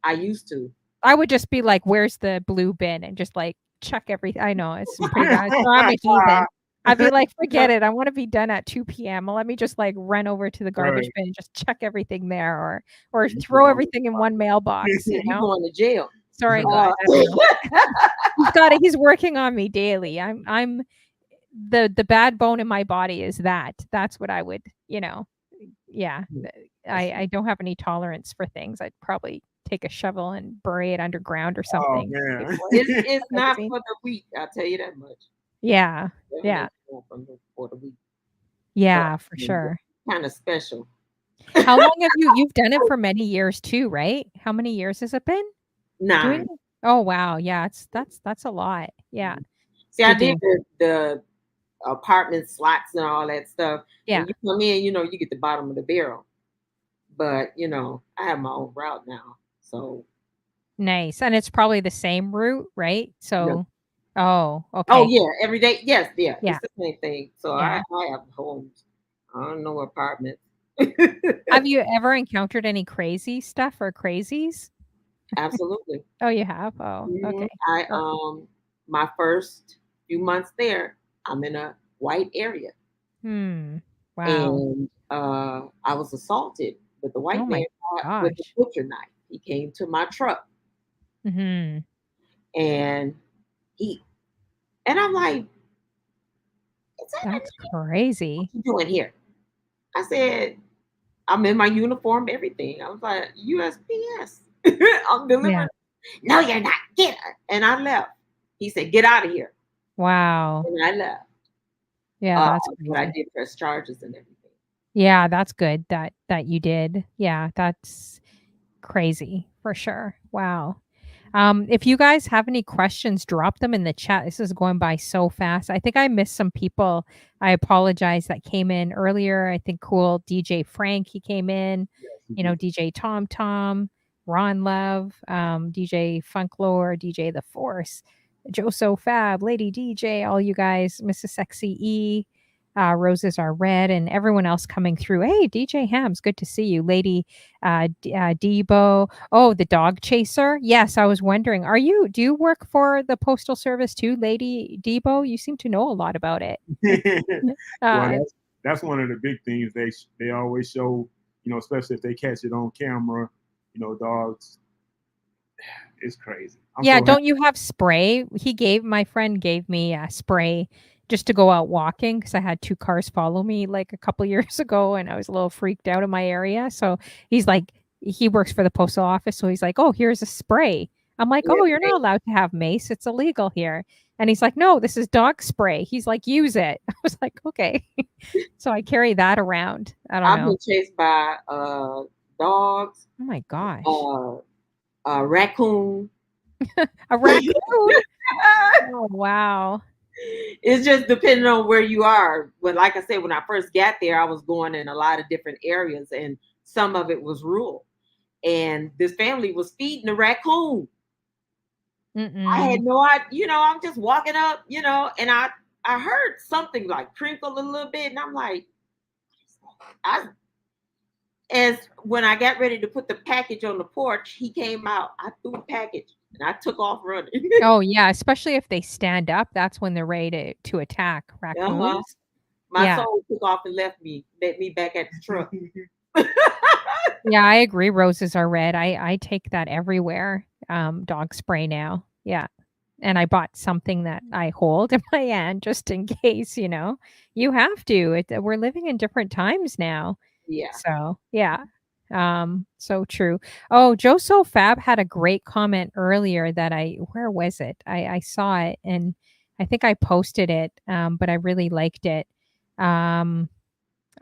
I used to. I would just be like, "Where's the blue bin?" And just, like, chuck everything. I know, it's pretty bad. So I'm a heathen. I'd be like, "Forget it. I wanna be done at 2 p.m. Let me just, like, run over to the garbage Right. bin and just chuck everything there or You throw going everything in one mailbox," you You know? going to jail? Sorry, God. Uh, I don't know. He's working on me daily. I'm the bad bone in my body is that. That's what I would, yeah. I don't have any tolerance for things. I'd probably take a shovel and bury it underground or Oh something man. before it's not crazy. for the weak. I'll tell you that much. Yeah. Yeah. Definitely not for the weak. So Yeah, for sure. kind of special. How long have you've done it for many years too, right? How many years has it been doing 9. it? Oh, wow. Yeah, that's a lot. Yeah, See, to I did do. the apartment slots and all that stuff. Yeah. When you come in, you get the bottom of the barrel. But I have my own route now. So Nice. And it's probably the same route, right? no. So oh, Oh okay. yeah, every day. Yes, yeah. Yeah. It's the same thing. So I, Yeah. I have homes. I don't know apartments. Have you ever encountered any crazy stuff or crazies? Absolutely. Oh, you have? Oh, okay. I Or my first few months there, I'm in a white area. wow. And I was assaulted with the Oh white man my with a gosh. butcher knife. He came to my truck Mhm. and he and I'm like, is that That's what crazy. you doing here? I said, I'm in my uniform, everything. I was like, USPS. I'm Yeah. delivering. No, you're not. Get her. And I left. He said, "Get out of here," Wow. and I left. Yeah, that's But I crazy. did press charges and everything. Yeah, that's good that you did. Yeah, that's crazy for sure. Wow. If you guys have any questions, drop them in the chat. This is going by so fast. I think I missed some people. I apologize that came in earlier. I think cool DJ Frank, he came in, Yes, DJ Tom Tom, Ron Love, DJ Funklore, DJ The Force, Joso Fab, Lady DJ, all you guys, Mrs. Sexy E, Roses Are Red, and everyone else coming through. Hey, DJ Hams, good to see you. Lady Debo. Oh, the dog chaser. Yes, I was wondering. Do you work for the Postal Service too, Lady Debo? You seem to know a lot about it. well, Uh, that's one of the big things they always show. Especially if they catch it on camera. Dogs. It's crazy. I'm yeah, so happy. don't you have spray? My friend gave me a spray just to go out walking because I had two cars follow me like a couple years ago and I was a little freaked out in my area. So he's like, he works for the postal office. So he's like, oh, here's a spray. I'm like, Yeah, oh, you're not allowed to have mace. It's illegal here. And he's like, no, this is dog spray. He's like, use it. I was like, okay. So I carry that around. I don't I've know. been chased by dogs, Oh my gosh. raccoon. A raccoon. Oh, wow. It's just depending on where you are. But like I said, when I first got there, I was going in a lot of different areas, and some of it was rural. And this family was feeding the raccoon. I had Mm-mm. no idea, I'm just walking up, and I heard something like crinkle a little bit, and I'm like, I as when I got ready to put the package on the porch, he came out. I threw the package and I took off running. Oh, yeah, especially if they stand up, that's when they're ready to attack Uh-huh. raccoons. My Yeah. soul took off and left me back at the truck. Yeah, I agree, roses are red. I take that everywhere, dog spray now. Yeah, and I bought something that I hold in my hand just in case, you know? You have to, we're living in different times now. Yeah. So, yeah, so true. Oh, Joe Fab had a great comment earlier that where was it? I saw it and I think I posted it, but I really liked it. Um,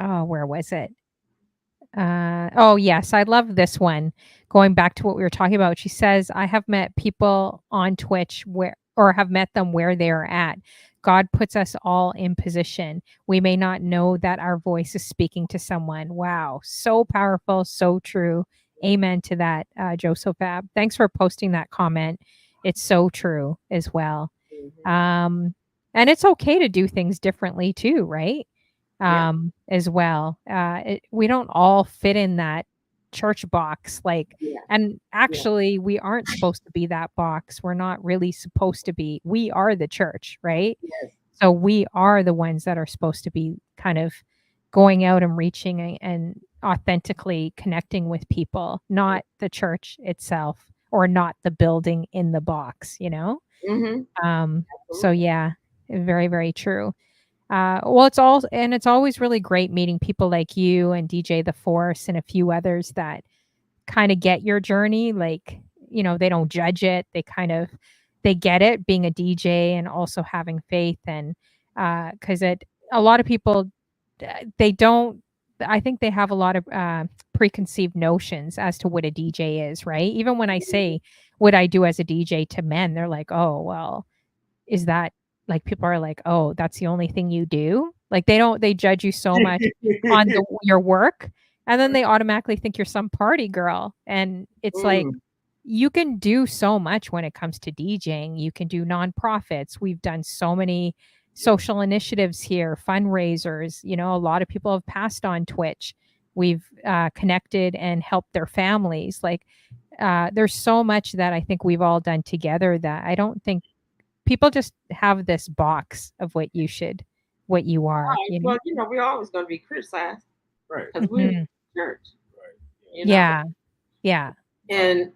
oh, where was it? Oh, yes, I love this one. Going back to what we were talking about, she says, I have met people on Twitch or have met them where they're at. God puts us all in position. We may not know that our voice is speaking to someone. Wow. So powerful. So true. Amen to that, Joseph Fab. Thanks for posting that comment. It's so true as well. Mm-hmm. And it's okay to do things differently too, right? Yeah. As well. We don't all fit in that church box, Yeah. and Yeah. actually, we aren't supposed to be that box. We're not really supposed to be. We are the church, right? Yes. So we are the ones that are supposed to be kind of going out and reaching and authentically connecting with people, not the church itself or not the building in the box, you know? Mm-hmm. So Absolutely. yeah, very, very true. It's always really great meeting people like you and DJ The Force and a few others that kind of get your journey. Like, they don't judge it. They get it being a DJ and also having faith. And because a lot of people, they don't, I think they have a lot of preconceived notions as to what a DJ is, right? Even when I say what I do as a DJ to men, they're like, oh, well, is that like people are like, "Oh, that's the only thing you do?" Like they judge you so much on your work, and then they automatically think you're some party girl. And it's like Mm. you can do so much when it comes to DJing. You can do nonprofits. We've done so many social initiatives here, fundraisers. A lot of people have passed on Twitch. We've connected and helped their families. There's so much that I think we've all done together that I don't think people just have this box of what you are, Right. Well, we're always going to be criticized Right. because we're Mhm. church, Right. Yeah. Yeah. and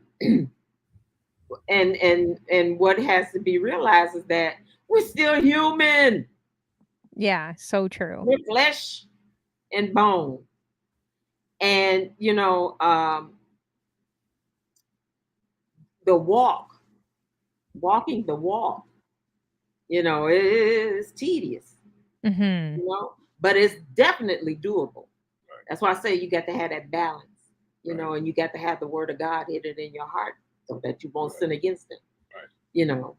and what has to be realized is that we're still human. Yeah, so true. We're flesh and bone, and the walking the walk. It's tedious, Mhm. but it's definitely doable. Right. That's why I say you got to have that balance, Right. and you got to have the word of God hidden in your heart so that you won't Right. sin against him. Right.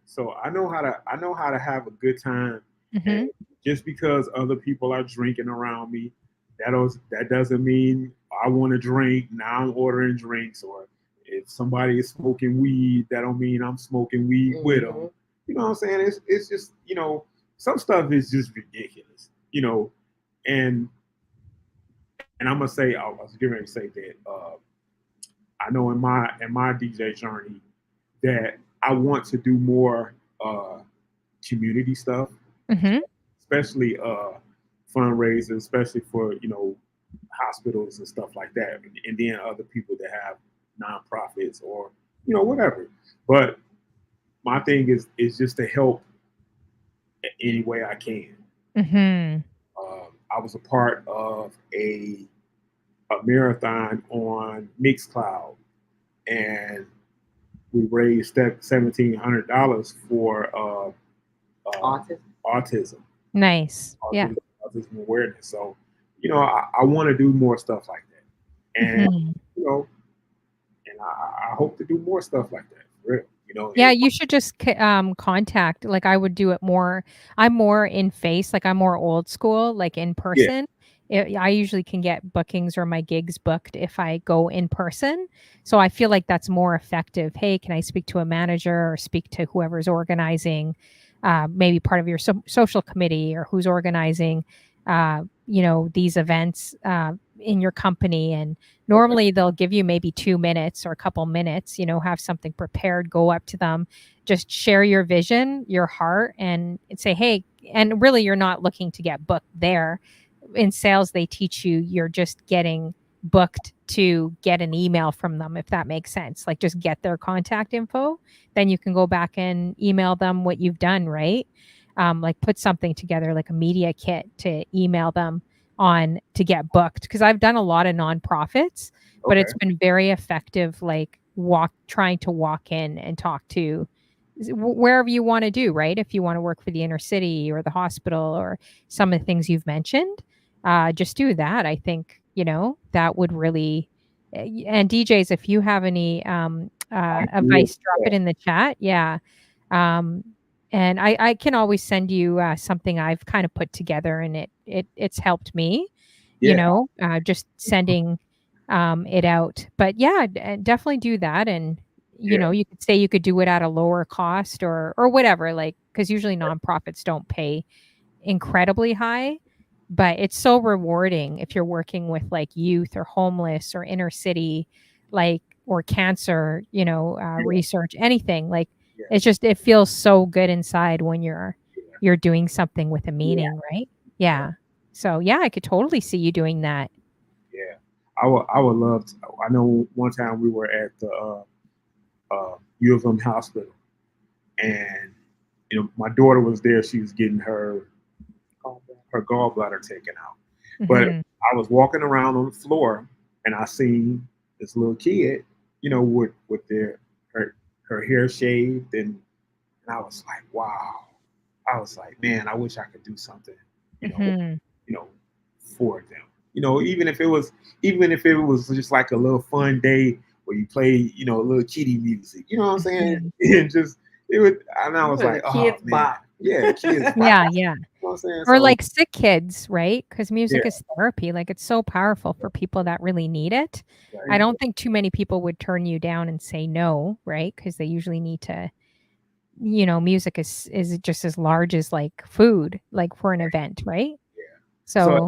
So I know how to have a good time, and Mhm. just because other people are drinking around me, that doesn't mean I want to drink. Now I'm ordering drinks, or if somebody is smoking weed, that don't mean I'm smoking weed with them. Mm-hmm. You know what I'm saying? It's just some stuff is just ridiculous. And I'm gonna say I was getting ready to say that I know in my DJ journey that I want to do more community stuff, Mhm. especially fundraisers, especially for hospitals and stuff like that, and then other people that have nonprofits or whatever. But my thing is just to help any way I can. Mhm. I was a part of a marathon on Mixcloud, and we raised $1,700 for uh, Autism. autism, Nice. Yeah. autism awareness. So, I want to do more stuff like that, and Mhm. you know, and I hope to do more stuff like that. For real, Yeah, you should just contact. Like I would do it more. I'm more in face. Like I'm more old school. Like in yeah, person. I usually can get bookings or my gigs booked if I go in person. So I feel like that's more effective. Hey, can I speak to a manager or speak to whoever's organizing? Maybe part of your social committee or who's organizing. These events in your company, and okay, normally they'll give you maybe 2 minutes or a couple minutes, have something prepared, go up to them, just share your vision, your heart, and say, hey, and really you're not looking to get booked there. In sales, they teach you you're just getting booked to get an email from them, if that makes sense. Like just get their contact info. Then you can go back and email them what you've done, right? Like put something together, like a media kit to email them on to get booked, because I've done a lot of nonprofits, but okay, it's been very effective, like trying to walk in and talk to wherever you want to do, right? If you want to work for the inner city or the hospital or some of the things you've mentioned, just do that. I think, that would really, and DJs, if you have any I will. advice, drop it in the chat. Yeah. Um, and I can always send you something I've kind of put together, and it's helped me, Yeah, just sending it out. But yeah, definitely do that. And yeah, you could say you could do it at a lower cost or whatever, like because usually nonprofits don't pay incredibly high, but it's so rewarding if you're working with like youth or homeless or inner city, like or cancer, yeah, research, anything. Like yeah, it feels so good inside when you're doing something with a Yeah. meaning, right? yeah, Yeah. So yeah, I could totally see you doing that. yeah. I would love to. I know one time we were at the U of M hospital, and my daughter was there. She was getting her gallbladder taken out. But Hmm. I was walking around on the floor, and I seen this little kid, with her hair shaved, and I was like, wow. I was like, man, I wish I could do something, you know, Hmm. you know, for them. Even if it was just like a little fun day where you play, a little kitty music. You know what I'm saying? Hmm. And just it would, and I You was put in like, the oh kids man, box. yeah, kids. You know Yeah, yeah. what I'm saying? Or So like sick kids, right? Because yeah, music is therapy. Like it's so powerful for people that really need it. I right, don't think too many people would turn you down and say no, right? Because they usually need to, music is just as large as like food, like for an event, right? yeah. So So,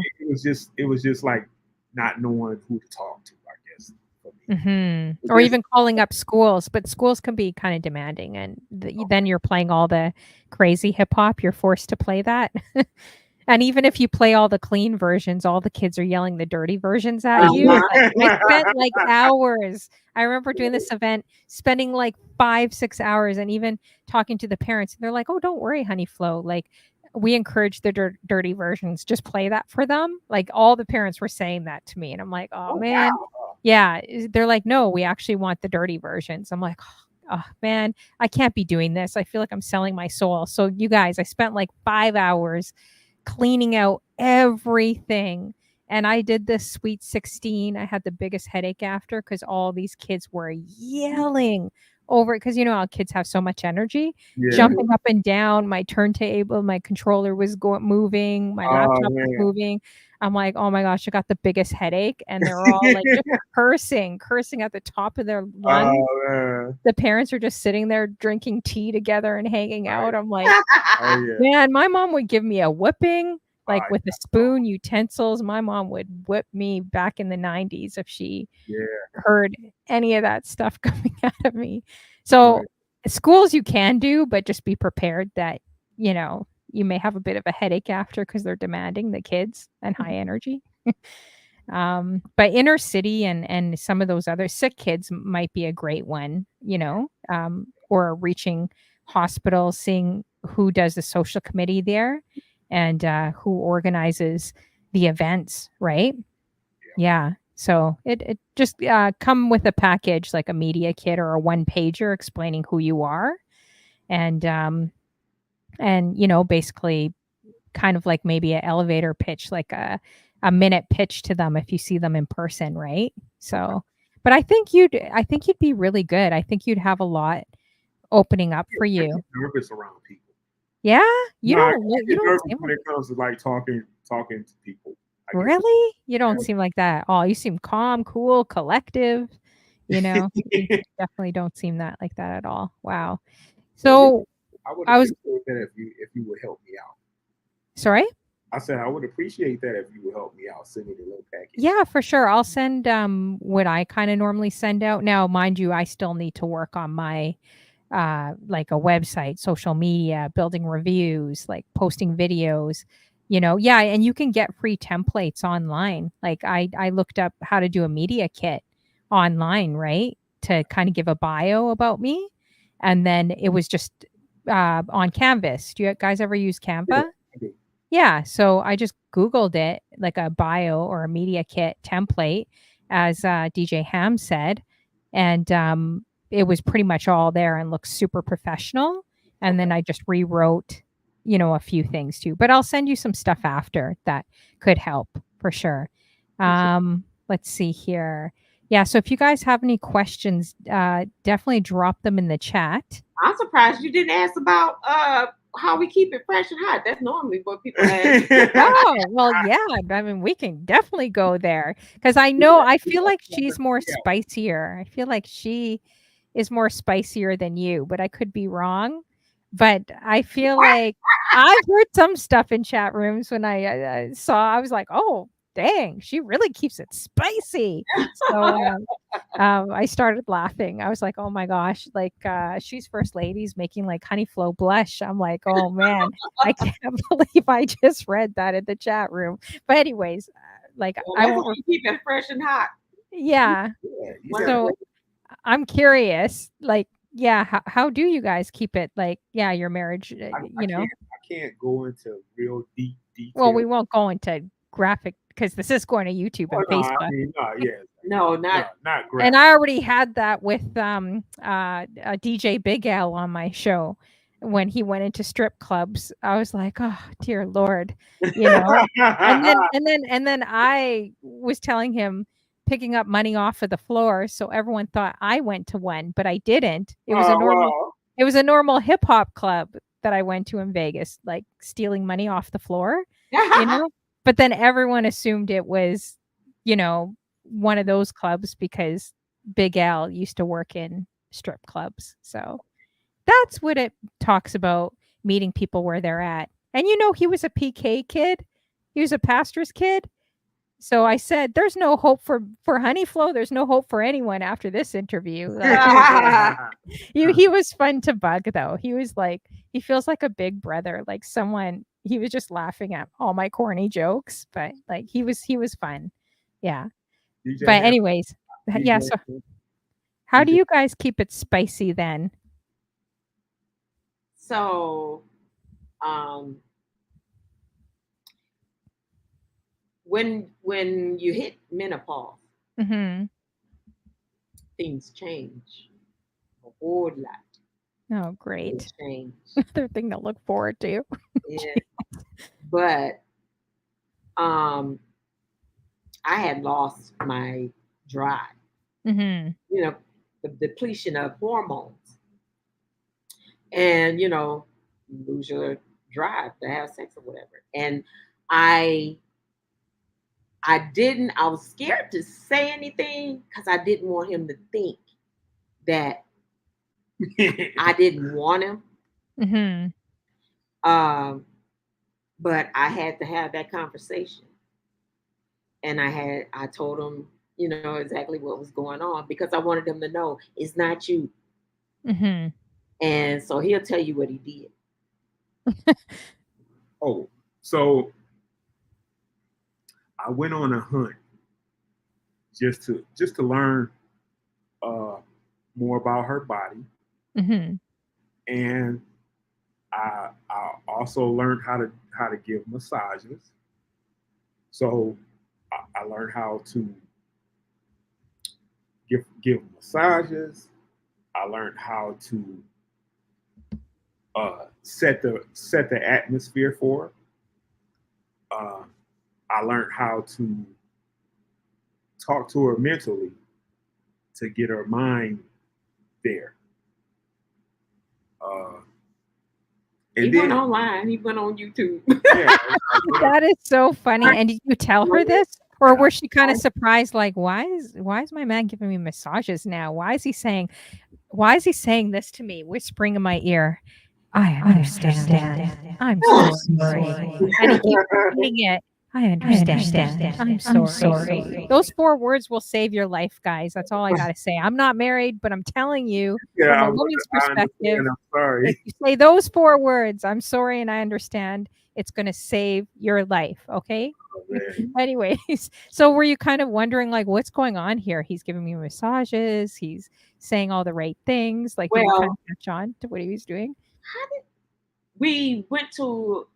it was just like not knowing who to talk to, I guess, for me. But or this even calling up schools, but schools can be kind of demanding, and then you're playing all the crazy hip hop. You're forced to play that. And even if you play all the clean versions, all the kids are yelling the dirty versions at you. But I spent like hours. I remember doing this event, spending like 5, 6 hours, and even talking to the parents. And they're like, "Oh, don't worry, honey Flo. Like, we encourage the dirty versions. Just play that for them." Like all the parents were saying that to me, and I'm like, "Oh oh man, wow, yeah." They're like, "No, we actually want the dirty versions." I'm like, oh, oh man, I can't be doing this. I feel like I'm selling my soul. So you guys, I spent like 5 hours cleaning out everything. And I did this sweet 16. I had the biggest headache after because all these kids were yelling over it. Because you know how kids have so much energy, Yeah. jumping up and down. My turntable, my controller was moving, my Oh laptop was man. moving. I'm like, oh my gosh, I got the biggest headache. And they're all like just cursing at the top of their lungs. Oh man. The parents are just sitting there drinking tea together and hanging Right. out. I'm like, Oh yeah. man, my mom would give me a whipping, like with a Yeah. spoon, utensils. My mom would whip me back in the 90s if she Yeah. heard any of that stuff coming out of me. So Right. schools you can do, but just be prepared that, you know, you may have a bit of a headache after because they're demanding the kids and high energy. But inner city and some of those other sick kids might be a great one, you know, or reaching hospitals, seeing who does the social committee there and who organizes the events, right? Yeah. So it just come with a package like a media kit or a one pager explaining who you are and you know basically kind of like maybe an elevator pitch, like a minute pitch to them if you see them in person, right? So, but I think you'd be really good. I think you'd have a lot opening up for I you. get nervous around people. Yeah, No, I you get don't nervous seem when it comes to like talking to people. I get really. You don't nervous. seem like that at all. You seem calm, cool, collective. You know, you definitely don't seem that like that at all. Wow. Well, yeah, So I would I was appreciate that if you would help me out. sorry. I said I would appreciate that if you would help me out. Send me the little package. Yeah, for sure. I'll send what I kind of normally send out. Now, mind you, I still need to work on my like a website, social media, building reviews, like posting videos, you know. Yeah, and you can get free templates online. Like I looked up how to do a media kit online, right? To kind of give a bio about me. And then it was just on Canvas. Do you guys ever use Yeah, Canva? I do. Yeah, so I just Googled it, like a bio or a media kit template, as DJ Ham said, and it was pretty much all there and looks super professional. And Okay. then I just rewrote, you know, a few things too. But I'll send you some stuff after that could help for sure. Let's see here. Yeah, so if you guys have any questions, definitely drop them in the chat. I'm surprised you didn't ask about how we keep it fresh and hot. That's normally what people ask. Oh, well, yeah. I mean, we can definitely go there because I feel like she's more Yeah. spicier. I feel like she is more spicier than you, but I could be wrong. But I feel like I've heard some stuff in chat rooms when I was like, oh, dang, she really keeps it spicy. So I started laughing. I was like, "Oh my gosh!" Like she's first lady's making like honey flow blush. I'm like, "Oh man, I can't believe I just read that in the chat room." But anyways, like Well, I that's won't. how you keep it fresh and hot. Yeah. Yeah, you One gotta So I'm curious. Like, yeah, how do you guys keep it? Like, yeah, your marriage. I You know. can't go into real deep Well, detail. we won't go into graphic because this is going to YouTube Oh and no, I Facebook. mean no, yeah. No, No, not graphic. And I already had that with DJ Big L on my show when he went into strip clubs. I was like, "Oh, dear lord," you know? And then I was telling him picking up money off of the floor, so everyone thought I went to one, but I didn't. Oh wow. It was a normal hip hop club that I went to in Vegas, like stealing money off the floor, you know? But then everyone assumed it was, you know, one of those clubs because Big Al used to work in strip clubs. So that's what it talks about, meeting people where they're at. And you know, he was a PK kid. He was a pastor's kid. So I said, "There's no hope for Honey Flow. There's no hope for anyone after this interview." Like, he was fun to bug though. He was like, he feels like a big brother, like someone. He was just laughing at all my corny jokes, but like he was fun. Yeah. DJ But Ham, anyways, yeah. DJ, So how do DJ. you guys keep it spicy then? So, um, when you hit menopause, Hmm. things change. whole lot Oh, will great. change. Another thing to look forward to. Yeah. But um, I had lost my drive. Mm-hmm. You know, the depletion of hormones, and you lose your drive to have sex or whatever. And I I was scared to say anything because I didn't want him to think that I didn't want him. Mm-hmm. Um, but I had to have that conversation. And I told him, exactly what was going on because I wanted him to know it's not you. Mm-hmm. And so he'll tell you what he did. Oh, so I went on a hunt just to learn uh, more about her body, Mm-hmm. and I also learned how to give massages. So I learned how to give massages. I learned how to set the atmosphere for her. I learned how to talk to her mentally to get her mind there. Uh, He and went then online. He went on YouTube. yeah, That is so funny. And did you tell her this? Or and was she kind of surprised, like, why is my man giving me massages now? Why is he saying this to me, whispering in my ear? I understand. I'm so sorry. And he keeps repeating it. I understand. I'm sorry. Those 4 words will save your life, guys. That's all I got to say. I'm not married, but I'm telling you yeah, from a woman's I perspective, understand. I'm if sorry. you say those 4 words, I'm sorry and I understand, it's going to save your life, okay? Oh, man. Anyways, so were you kind of wondering, like, what's going on here? He's giving me massages, he's saying all the right things. Like, did you kind Well, of catch on to what he was doing? we went to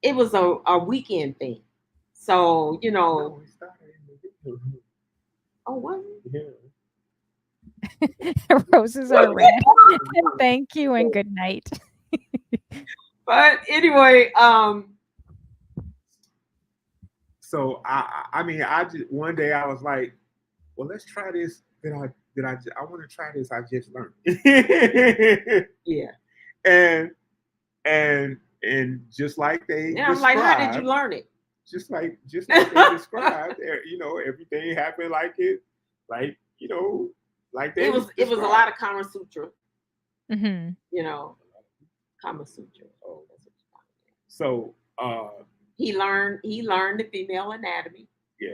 it was a weekend thing. So, No, we started in the oh, was video. Roses are red. Thank you and good night. but anyway, So I mean, I just one day I was like, well, let's try this. I want to try this. I just learned. yeah. and and just like they Yeah, I'm like, how did you described, learn it? just like they described, everything happened like like they It was a lot of Kama Sutra, Mm-hmm. you know, Kama Sutra. Oh, that's what you call it. So He learned the female anatomy, yeah,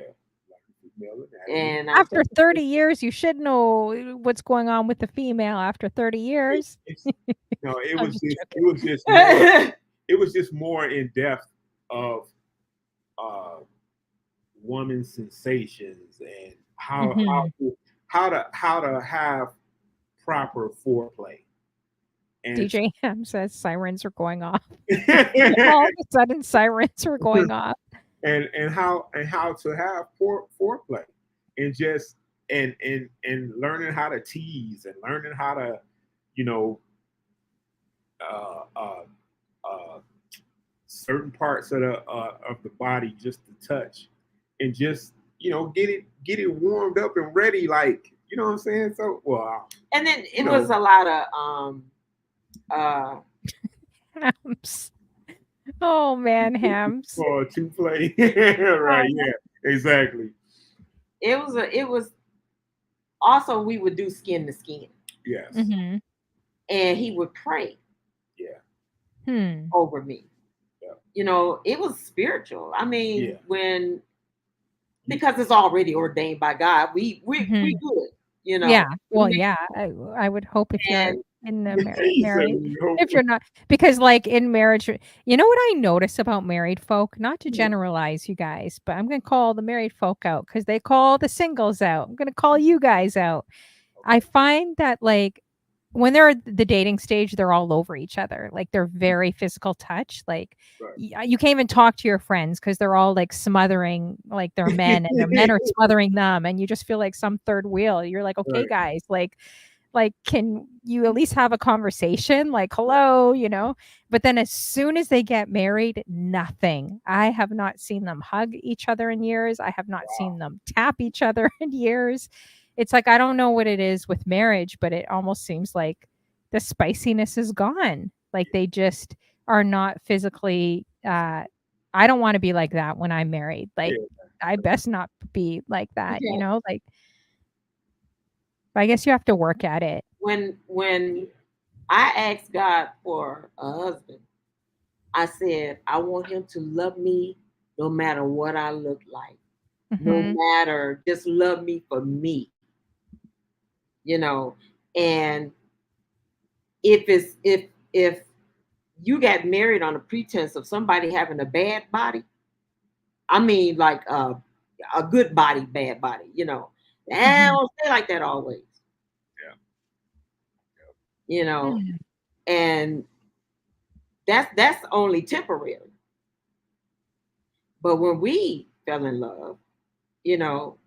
like female anatomy. and I After said, 30 years, you should know what's going on with the female after 30 years. No, it I'm was just just joking. it was just more in depth of uh woman's sensations and Mhm. how to have proper foreplay and DJ Ham says sirens are going off. All of a sudden, sirens are going off. and how to have foreplay and just and learning how to tease and learning how to you know uh, uh, uh, certain parts of the body just to touch and just get it warmed up and ready, like you know what I'm saying. So well, and then you it was know, a lot of uh Hams. Oh man, hams. for to play right, yeah, exactly, it was also we would do skin to skin, yes, Mm-hmm. and he would pray yeah, Hmm. over me. yeah, It was spiritual. I mean, yeah. because it's already ordained by God, we Mhm. do it, you know. Yeah. Well, yeah. I would hope if you're And in the He said, married, "We hope." if you're not, because like in marriage, you know what I notice about married folk? Not to generalize you guys, but I'm gonna call the married folk out because they call the singles out. I'm gonna call you guys out. I find that like when they're at the dating stage, they're all over each other. Like they're very physical touch. Like Right. you can't even talk to your friends because they're all like smothering like their men and their men are smothering them. And you just feel like some third wheel. You're like, okay, Right. guys, like Like, can you at least have a conversation? Like, hello, you know? But then as soon as they get married, nothing. I have not seen them hug each other in years. I have not seen them tap each other in years. It's like, I don't know what it is with marriage, but it almost seems like the spiciness is gone. Like they just are not physically, I don't want to be like that when I'm married. Like, Yeah. I best not be like that, you Okay. know? Like, but I guess you have to work at it. When I asked God for a husband, I said, I want him to love me no matter what I look like, no Mhm. matter, just love me for me, you know. And if you got married on a pretense of somebody having a bad body, I mean like a good body, bad body, you know. And I Mhm. don't stay like that always, Yeah. you know. Mm. And that's only temporary. But when we fell in love, you know,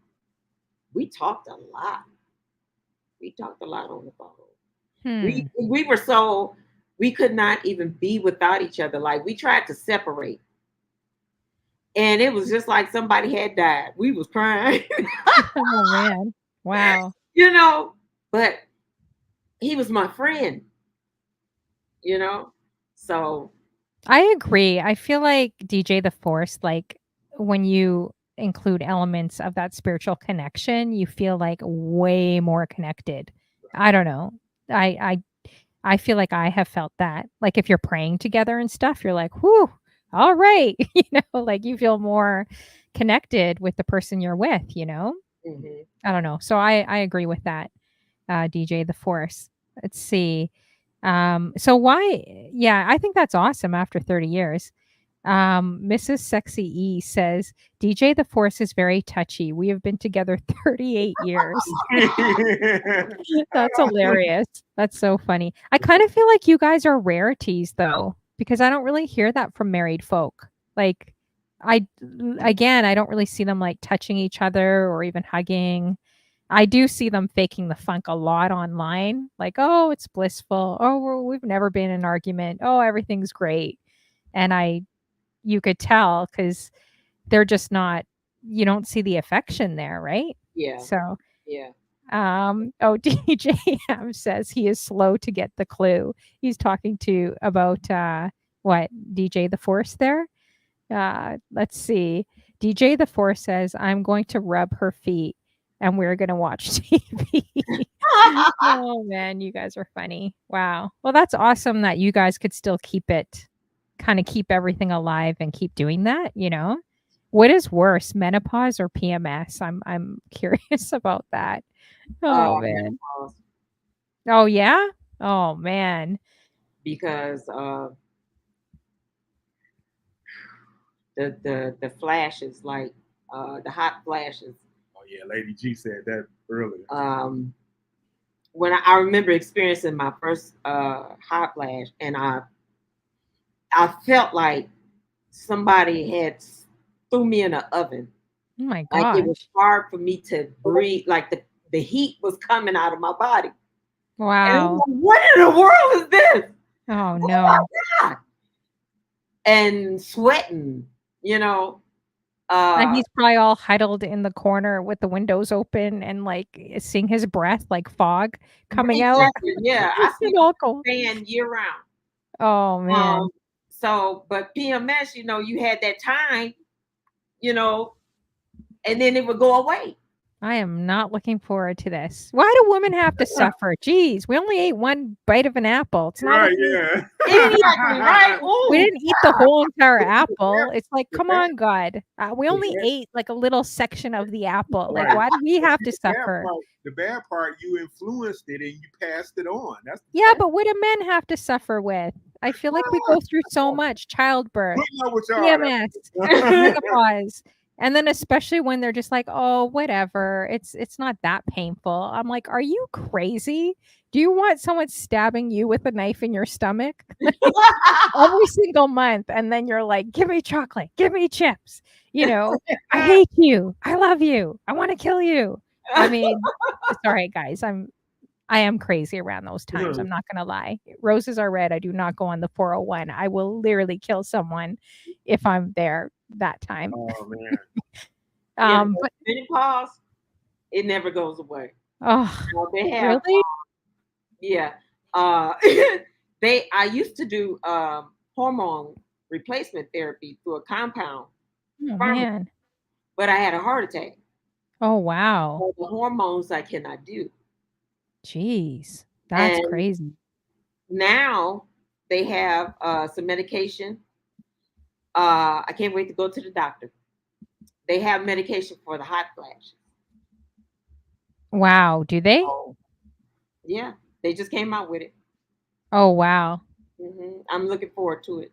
we talked a lot. We talked a lot on the phone. Hmm. We were so we could not even be without each other. Like we tried to separate, and it was just like somebody had died. We was crying, Oh, man. Wow. you know. But he was my friend, you know. So I agree. I feel like DJ The Force, like, when you include elements of that spiritual connection, you feel, like, way more connected. I don't know. I I feel like I have felt that. Like, if you're praying together and stuff, you're like, "Whoo, all right." You know, like, you feel more connected with the person you're with, you know? mhm. I don't know. So I agree with that, DJ The Force. Let's see. So why yeah, I think that's awesome after 30 years. Mrs. Sexy E says, DJ The Force is very touchy. We have been together 38 years. That's hilarious. That's so funny. I kind of feel like you guys are rarities though, because I don't really hear that from married folk. Like I again, I don't really see them like touching each other or even hugging. I do see them faking the funk a lot online. Like, "Oh, it's blissful. Oh, we've never been in an argument. Oh, everything's great." And you could tell cuz they're just not you don't see the affection there, right? Yeah, So, yeah. oh, DJ M says he is slow to get the clue. He's talking to about what DJ the Force there. Let's see. DJ the Force says, "I'm going to rub her feet, and we're gonna watch TV." Oh man, you guys are funny. Wow. Well, that's awesome that you guys could still kind of keep everything alive and keep doing that. You know, what is worse, menopause or PMS? I'm curious about that. Oh man. Menopause, Oh yeah. Oh man. because the flashes, like the hot flashes. Oh yeah, Lady G said that earlier. When I remember experiencing my first hot flash, and I felt like somebody had threw me in an oven. Oh my Like it was gosh. hard for me to breathe. Like the heat was coming out of my body. And I'm Wow. like, what in the world is this? Oh Oh my no. God. And sweating, you know. And Uh he's probably all huddled in the corner with the windows open and, like, seeing his breath like fog coming out. exactly. Yeah. I And sleep all with cold. a fan year round. Oh, man. Um, so but PMS, you know, you had that time, you know, and then it would go away. I am not looking forward to this. Why do women have to suffer? Jeez, we only ate one bite of an apple. It's not like Right, yeah. we didn't eat Exactly, right? we Ooh. didn't eat the whole entire The apple. It's like, the come bad, on, God. We the only bad, ate, like, a little section of the apple. Like, right. why do we But have see, to suffer? the bad part, you influenced it and you passed it on. That's the Yeah, sad but what do men have to suffer with? I feel like we go through so much childbirth, putting up with y'all. PMS, menopause, and then especially when they're just like, "Oh, whatever. It's not that painful." I'm like, "Are you crazy? Do you want someone stabbing you with a knife in your stomach every single month and then you're like, "Give me chocolate, give me chips." You know, "I hate you. I love you. I want to kill you." I mean, sorry guys. I am crazy around those times. Yeah. I'm not gonna lie. Roses are red. I do not go on the 401. I will literally kill someone if I'm there that time. Oh man. Yeah, But menopause, it never goes away. oh, They have, really? yeah. Uh, I used to do hormone replacement therapy through a compound Oh pharmacy, man. but I had a heart attack. Oh wow. So the hormones I cannot do. Jeez, that's And crazy. now they have some medication. I can't wait to go to the doctor. They have medication for the hot flashes. Wow. Do they? Oh, yeah, they just came out with it. Oh wow. I'm looking forward to it.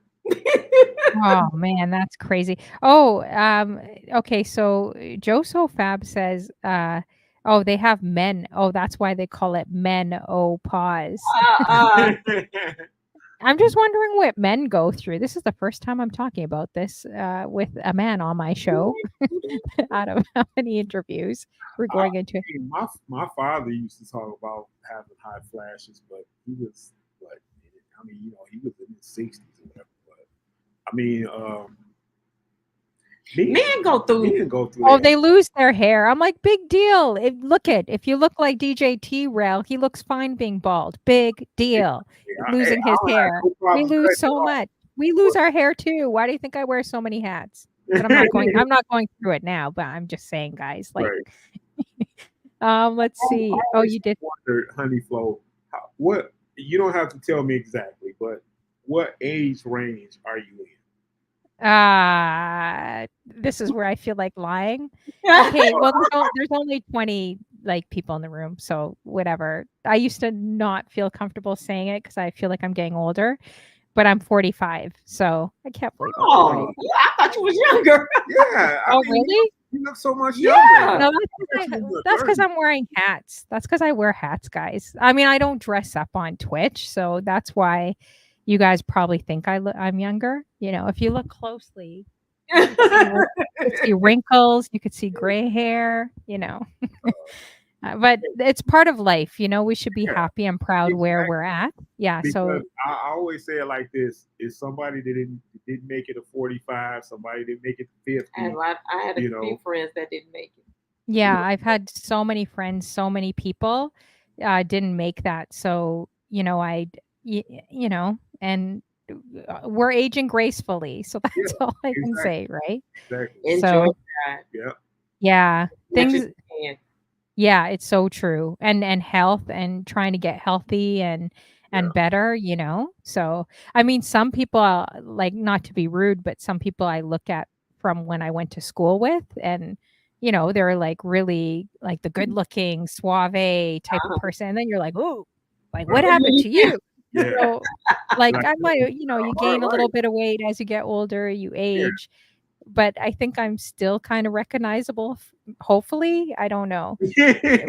Oh man, that's crazy. Oh, okay. So Joso Fab says, oh, they have men. Oh, that's why they call it men. Oh, pause. uh, I'm just wondering what men go through. This is the first time I'm talking about this with a man on my show. Out of how many interviews we're I going into? mean, my father used to talk about having hot flashes, but he was like, I mean, he was in his 60s or whatever. But I mean, men go through. men go through Oh, that. they lose their hair. I'm like, big deal. If you look like DJ T Rail, he looks fine being bald. Big deal. Hey, Losing I his don't have hair. no We problem lose cutting it so off. much. We lose our hair too. Why do you think I wear so many hats? But I'm not going through it now, but I'm just saying, guys, like Right. let's I see. Oh, always you did. wondered, Honey Flo, what you don't have to tell me exactly, but what age range are you in? This is where I feel like lying. Okay, well, there's only 20 like people in the room, so whatever. I used to not feel comfortable saying it because I feel like I'm getting older, but I'm 45, so I can't believe I'm Oh, 45. yeah, I thought you was younger. Yeah, I Oh, mean, really? you look so much Yeah. younger. No, I bet you in your that's because 30s. I'm wearing hats. That's because I wear hats, guys. I mean, I don't dress up on Twitch, so that's why you guys probably think I'm younger. If you look closely, you could see wrinkles, you could see gray hair. But it's part of life, we should be Yeah, happy and proud where exactly. we're at. Yeah, Because so I always say it like this: is somebody that didn't make it to 45, somebody didn't make it to 50, I had a you few know. friends that didn't make it. yeah, I've had so many friends, so many people didn't make that. So, and we're aging gracefully. So Yeah, that's all I can exactly, say, right? exactly. Enjoy So, that Yeah, yeah, much as things you can. yeah, it's so true. And health and trying to get healthy yeah, and better. So, I mean, some people like not to be rude, but some people I look at from when I went to school with and they're like really like the good looking suave type of Uh-huh. person. And then you're like, "Oh, like what right. happened to you?" Yeah, So, like like I might, you all gain a little right. bit of weight as you get older, you Yeah. age, but I think I'm still kind of recognizable, hopefully. I don't know.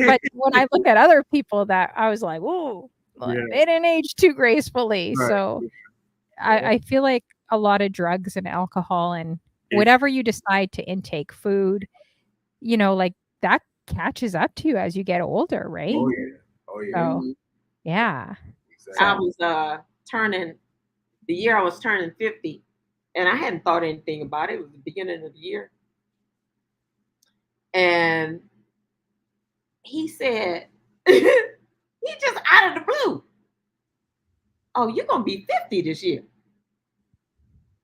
But when I look at other people that I was like, "Ooh, Yeah, they didn't age too gracefully." right. So Yeah. I feel like a lot of drugs and alcohol and It, whatever you decide to intake, food, like that catches up to you as you get older, right? oh yeah, oh yeah, So Mhm. yeah. I exactly. So was turning the year I was turning 50, and I hadn't thought anything about it. It was the beginning of the year, and he said, he just out of the blue, "Oh, you're gonna be 50 this year,"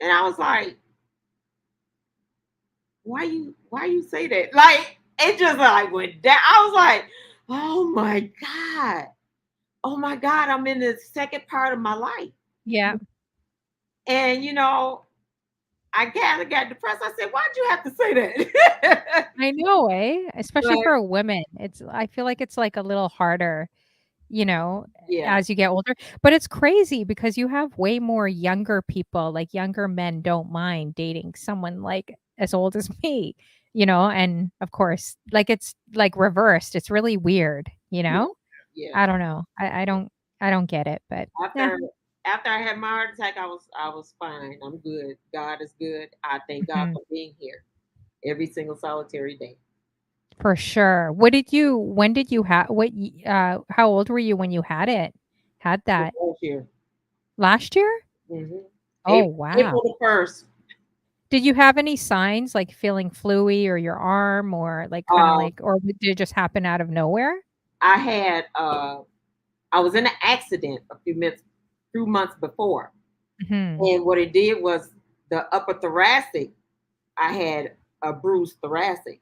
and I was like, why you say that? Like it just like went down. I was like, oh my god, I'm in the second part of my life, yeah. and I kind of got depressed. I said, why'd you have to say that? I know, especially But for a woman. I feel like it's like a little harder you know, yeah, as you get older. But it's crazy because you have way more younger people, like younger men don't mind dating someone like as old as me, and of course, like it's like reversed. It's really weird. yeah, yeah. I don't know. I don't get it, but yeah. After I had my heart attack, I was fine. I'm good. God is good. I thank God Mhm. for being here every single solitary day. For sure. When did you have how old were you when you had that? Last year. Last year? hmm Oh, April wow. the 1st. Did you have any signs, like feeling fluey or your arm or like kinda Um, like or did it just happen out of nowhere? I had I was in an accident few months before, Mhm. and what it did was the upper thoracic. I had a bruised thoracic,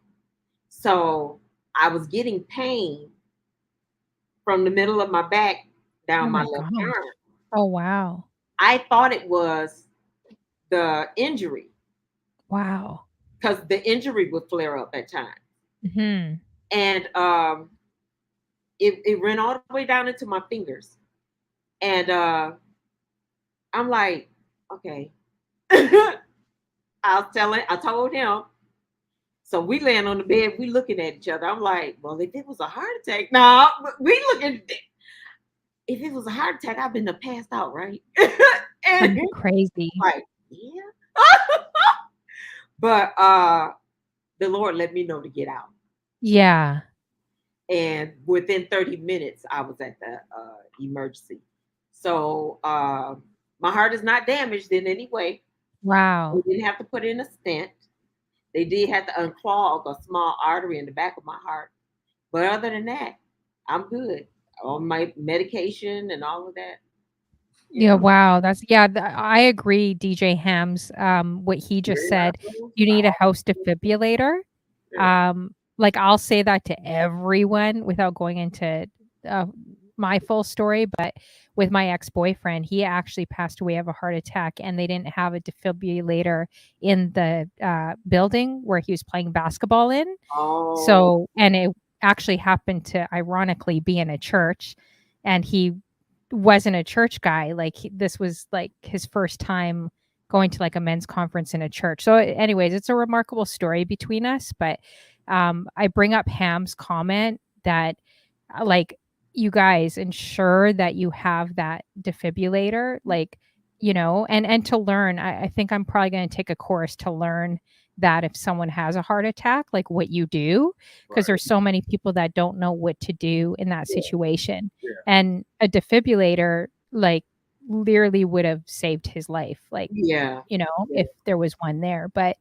so I was getting pain from the middle of my back Oh down my my left gosh. arm. Oh, wow. I thought it was the injury Wow. because the injury would flare up at times, Mhm. and it ran all the way down into my fingers, and I'm like, okay. I told him. So we laying on the bed, we looking at each other. I'm like, well, if it was a heart attack, no, we looking. If it was a heart attack, I've been passed out, right? And he's Crazy. like, yeah. But the Lord let me know to get out. Yeah. And within 30 minutes, I was at the emergency. So my heart is not damaged in any way. They Wow. didn't have to put in a stent. They did have to unclog a small artery in the back of my heart. But other than that, I'm good on my medication and all of that. Yeah, Yeah, wow, that's yeah, I agree, DJ Hams, what he just very said. natural. You need a house defibrillator. Yeah. Like, I'll say that to everyone without going into, uh, my full story, but with my ex-boyfriend, he actually passed away of a heart attack, and they didn't have a defibrillator in the, building where he was playing basketball in. Oh, So and it actually happened to ironically be in a church, and he wasn't a church guy, like, this was, like, his first time going to, like, a men's conference in a church. So, anyways, it's a remarkable story between us, but, I bring up Ham's comment that, like, you guys ensure that you have that defibrillator, like, and to learn, I think I'm probably gonna take a course to learn that if someone has a heart attack, like, what you do, because Right. there's so many people that don't know what to do in that Yeah. situation, Yeah. and a defibrillator, like, literally would have saved his life, like, yeah, yeah, if there was one there, but,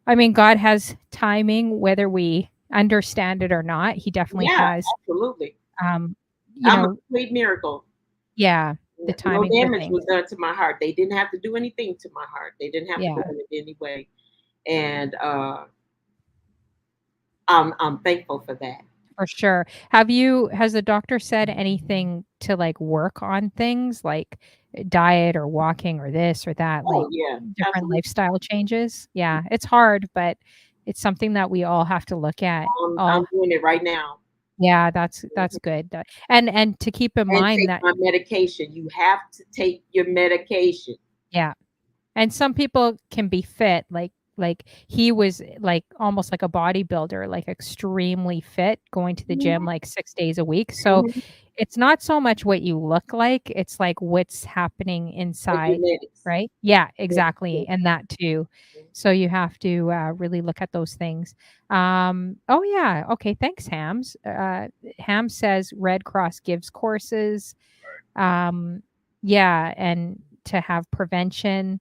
I mean, God has timing, whether we understand it or not, he definitely yeah, has, absolutely. um, you I'm a know complete miracle. yeah, the Yeah, no timing for damage things. was done to my heart. They didn't have to do anything to my heart. They didn't have to go Yeah, in it anyway. And I'm thankful for that. for sure. Has the doctor said anything to, like, work on things, like, diet or walking or this or that, like, Oh yeah, different absolutely. lifestyle changes? Yeah, it's hard, but it's something that we all have to look at. I'm All doing it right now. Yeah, that's Mhm. good, and to keep in And mind take that my medication. You have to take your medication. yeah. And some people can be fit, like, he was, like, almost like a bodybuilder, like, extremely fit, going to the gym, Mhm, like, 6 days a week, so, mhm. it's not so much what you look like, it's, like, what's happening The inside, genetics. right? Yeah, Yeah, exactly, yeah. and that too. Mhm. So, you have to, really look at those things. Oh, yeah, okay, thanks, Hams. Ham says Red Cross gives courses, um, yeah, and to have prevention.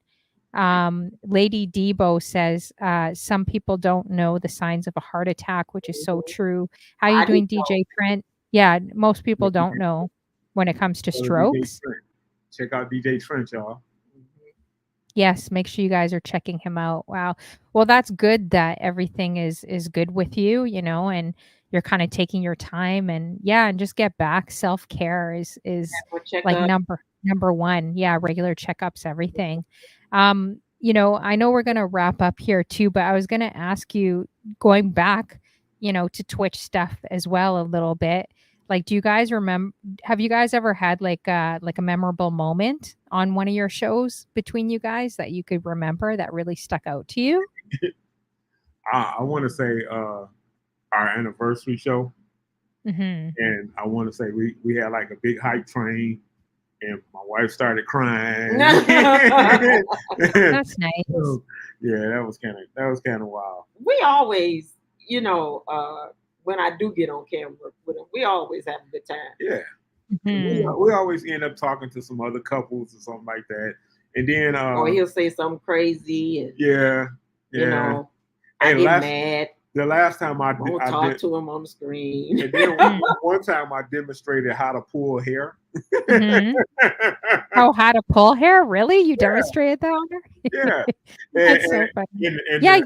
Lady Debo says, some people don't know the signs of a heart attack, which is so Mhm. true. How you I didn't doing, know. DJ Trent? Yeah, most people don't Yeah. know when it comes to Brother DJ strokes. Trent. Check out DJ Trent, y'all. Mhm. Yes, make sure you guys are checking him out. Wow. Well, that's good that everything is good with you, and you're kind of taking your time and yeah, and just get back. Self-care is Or check like up. number 1. Yeah, regular checkups, everything. I know we're going to wrap up here too, but I was going to ask you going back, to Twitch stuff as well a little bit. Like, do you guys remember have you guys ever had like a memorable moment on one of your shows between you guys that you could remember that really stuck out to you? I want to say our anniversary show, Mhm. and I want to say we had like a big hype train, and my wife started crying. That's nice. Yeah, that was kind of wild. We always, when I do get on camera with him, we always have a good time. Yeah. Mhm. We always end up talking to some other couples or something like that. And then Or he'll say something crazy, and yeah. you know, I And get mad. the last time I Won't talk to him on the screen. and then one time I demonstrated how to pull hair. Mhm. Oh, how to pull hair? Really? You demonstrated that on her? Yeah. That's so funny. Yeah,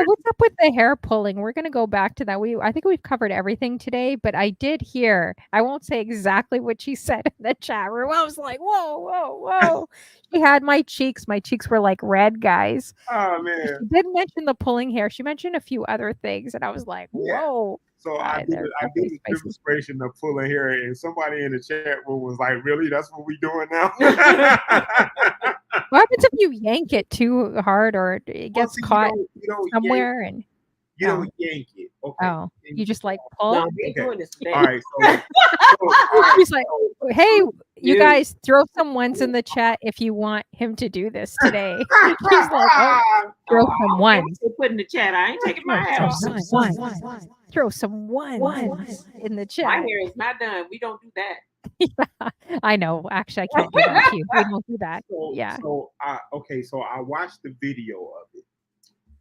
what's up with the hair pulling? We're gonna go back to that. I think we've covered everything today, but I did hear, I won't say exactly what she said in the chat room. I was like, whoa, whoa, whoa. She had my cheeks. My cheeks were like red, guys. Oh She man. didn't mention the pulling hair. She mentioned a few other things, and I was like, Yeah. whoa. So I did a demonstration of pulling hair, and somebody in the chat room was like, "Really? That's what we doing now?" What happens if you yank it too hard or it gets caught somewhere? And you don't yank it. Okay. Oh, you just like pull? No, we ain't doing this today. All right. So, She's like, hey, you guys throw some ones in the chat if you want him to do this today. She's like, oh, throw some ones. Put in the chat. I ain't taking my hat off. Throw some ones in the chat. My hair is not done. We don't do that. Yeah, I know. Actually, I can't do that too. We don't do that. Yeah. So I watched the video of it.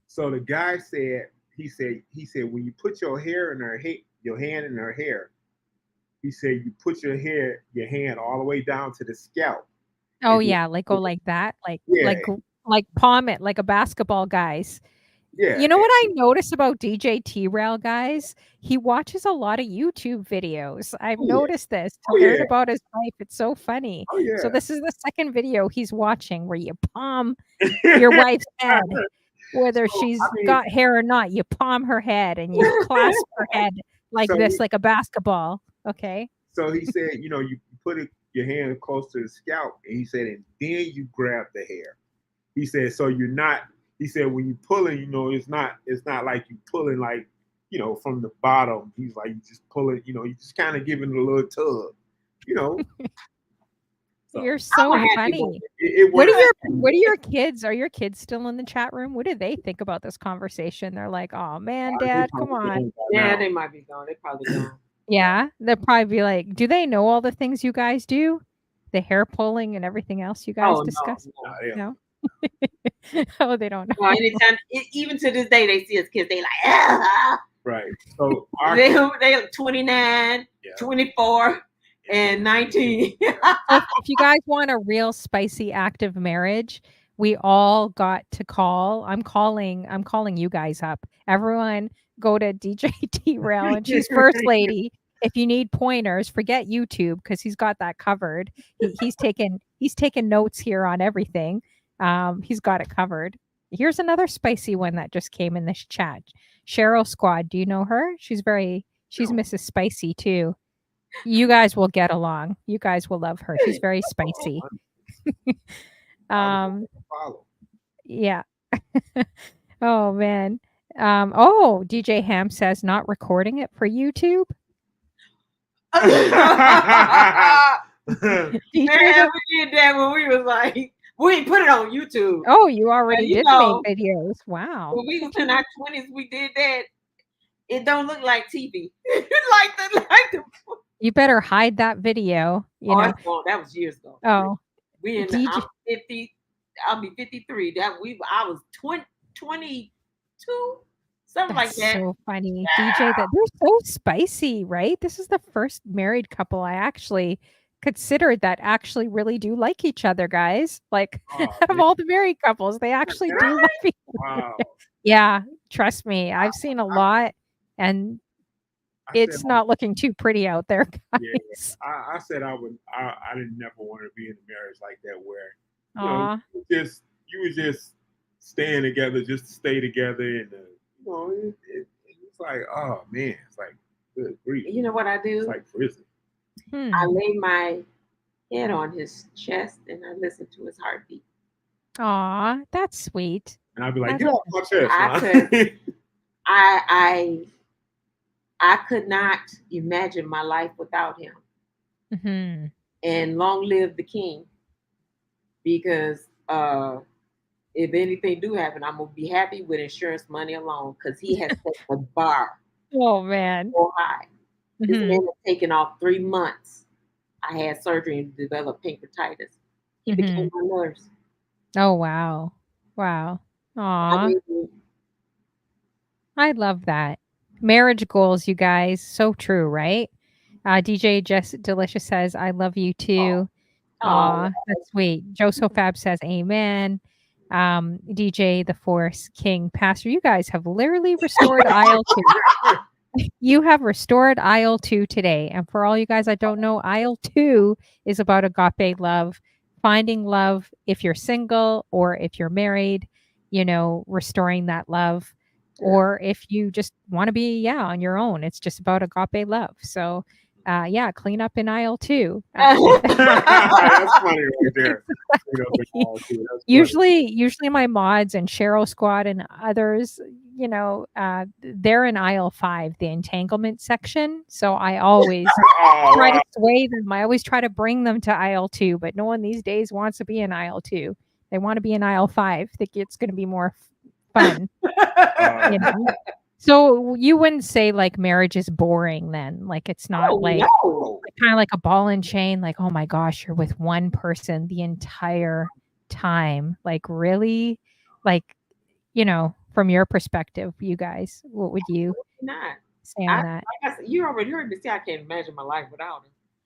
So the guy said, he said when you put your hair in her head, your hand in her hair, he said you put your hand all the way down to the scalp. Oh yeah, like go like that, like palm it like a basketball, guys. Yeah. You know what I noticed about DJ T-Rail, guys? He watches a lot of YouTube videos. I've noticed this to learn about his life. It's so funny. Oh yeah. So this is the second video he's watching where you palm your wife's head. Whether she's got hair or not, you palm her head and you clasp her head like this, like a basketball. Okay. So he said, you put your hand close to the scalp, and he said, and then you grab the hair. He said, so you're not. He said, when you pulling, it's not like you pulling like, from the bottom. He's like, you just pulling, you just kind of giving it a little tug, So, you're so funny. What are your kids? Are your kids still in the chat room? What do they think about this conversation? They're like, oh man, Dad, come on. Yeah, they might be gone. They probably gone. Yeah, they'll probably be like, do they know all the things you guys do? The hair pulling and everything else you guys discuss? No. Oh, they don't know. Well, anytime, even to this day, they see us kids. They like, ah. Right. So they 29, 24, and 19. If you guys want a real spicy active marriage, we all got to call. I'm calling you guys up. Everyone go to DJ T-Rail, and she's first lady. If you need pointers, forget YouTube because he's got that covered. He's taken notes here on everything. He's got it covered. Here's another spicy one that just came in this chat. Cheryl Squad, do you know her? She's Mrs. Spicy too. You guys will get along. You guys will love her. She's very spicy. Yeah. Oh man. DJ Ham says not recording it for YouTube. Man, we did that when we was like, we didn't put it on YouTube. Oh, you already did make videos. Wow. When we was in our 20s, we did that. It don't look like TV. like the You better hide that video. That was years ago. Oh. I'm 50. I'll be 53. I was 22. Something like that. So funny. Yeah. DJ, they're so spicy, right? This is the first married couple I actually considered that actually really do like each other, guys. Like out of all the married couples, they actually do love each other. Wow. Yeah, trust me. I've seen a lot, and it's not looking too pretty out there, guys. Yeah. I said I didn't never want to be in a marriage like that where you were just staying together just to stay together, and it's like, oh man, it's like good grief. You know what I do? It's like prison. I lay my head on his chest and I listen to his heartbeat. Aw, that's sweet. And I'd be like, get off my chest. I could not imagine my life without him. Mm-hmm. And long live the king. Because if anything do happen, I'm gonna be happy with insurance money alone because he has set the bar. Oh man. so high. This Mhm. man had taken off 3 months. I had surgery and developed pancreatitis. He became Mhm. my nurse. Oh wow. Wow. I Aw. mean, I love that. Marriage goals, you guys. So true, right? DJ Just Delicious says, I love you oh, too. oh, Aw, that's sweet. Joso Fab says, Amen. DJ The Force King Pastor, you guys have literally restored aisle two. You have restored aisle two today. And for all you guys I don't know, aisle two is about agape love, finding love if you're single or if you're married, restoring that love. yeah. Or if you just want to be, on your own. It's just about agape love. So, clean up in aisle two. That's funny right there. You know, the ball, too. That's funny. Usually my mods and Cheryl Squad and others, they're in aisle 5, the entanglement section. So I always Oh, try to wow. sway them. I always try to bring them to aisle 2, but no one these days wants to be in aisle 2. They want to be in aisle 5. Think it's going to be more fun, you know. So you wouldn't say like marriage is boring then? Like it's not Oh like no. kind of like a ball and chain, like, oh my gosh, you're with one person the entire time. Like, really? Like, from your perspective, you guys, what would you Not. say I on like that? I said, you already heard me say I can't imagine my life without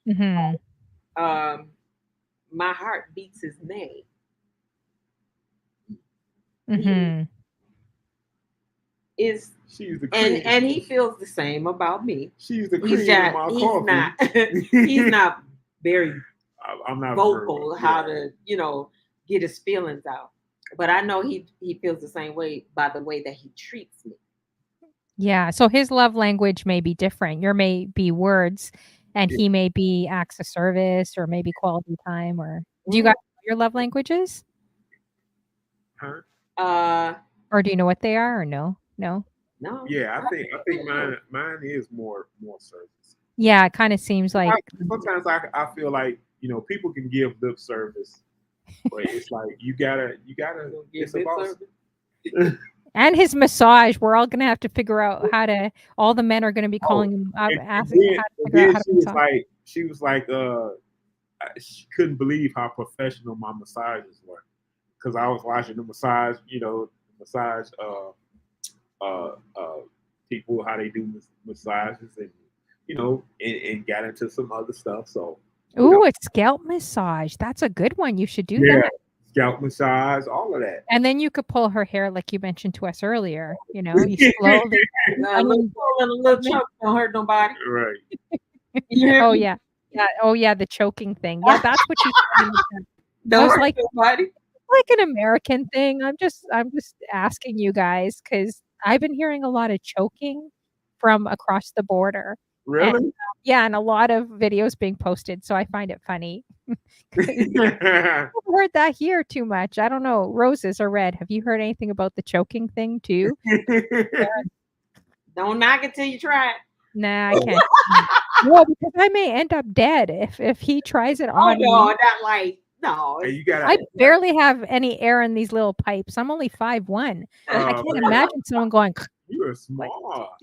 Mhm. him. My heart beats his name. He Mhm. is She's the cream. and he feels the same about me. She's the He's cream in just my he's coffee. not he's not very I'm not vocal verbal. how Yeah. to get his feelings out. But I know he feels the same way by the way that he treats me. Yeah. So his love language may be different. Your may be words, and Yeah. he may be acts of service or maybe quality time. Or do you Mhm. guys know your love languages? Huh? Or do you know what they are or no? No? No. Yeah, I think mine is more service. Yeah, it kind of seems like Sometimes I feel like, you know, people can give lip service, but it's like you gotta Give it's lip about service. and his massage, we're all gonna have to figure out how to all the men are gonna be calling him up, and asking then, how to figure out how to massage. she was like she couldn't believe how professional my massages were because I was watching the massage, you know, massage uh, uh, people how they do massages and you know and got into some other stuff. So you know, Ooh, a scalp massage. That's a good one. You should do yeah, that. scalp massage, all of that. And then you could pull her hair like you mentioned to us earlier, you slowly A little pull and a little choke don't hurt nobody. Right. You hear Oh me? yeah. Yeah. Oh yeah, the choking thing. Yeah, that's what you said in the chat. I Don't was hurt like nobody. like an American thing. I'm just asking you guys because I've been hearing a lot of choking from across the border. And Really? yeah, and a lot of videos being posted, so I find it funny. 'Cause I've heard that here too much. I don't know. Roses or red. Have you heard anything about the choking thing too? Don't knock it till you try it. Nah, I can't. No, because I may end up dead if he tries it Oh on no, me. not like no. And you gotta I barely have any air in these little pipes. I'm only 5'1". I can't imagine someone going you are like, small.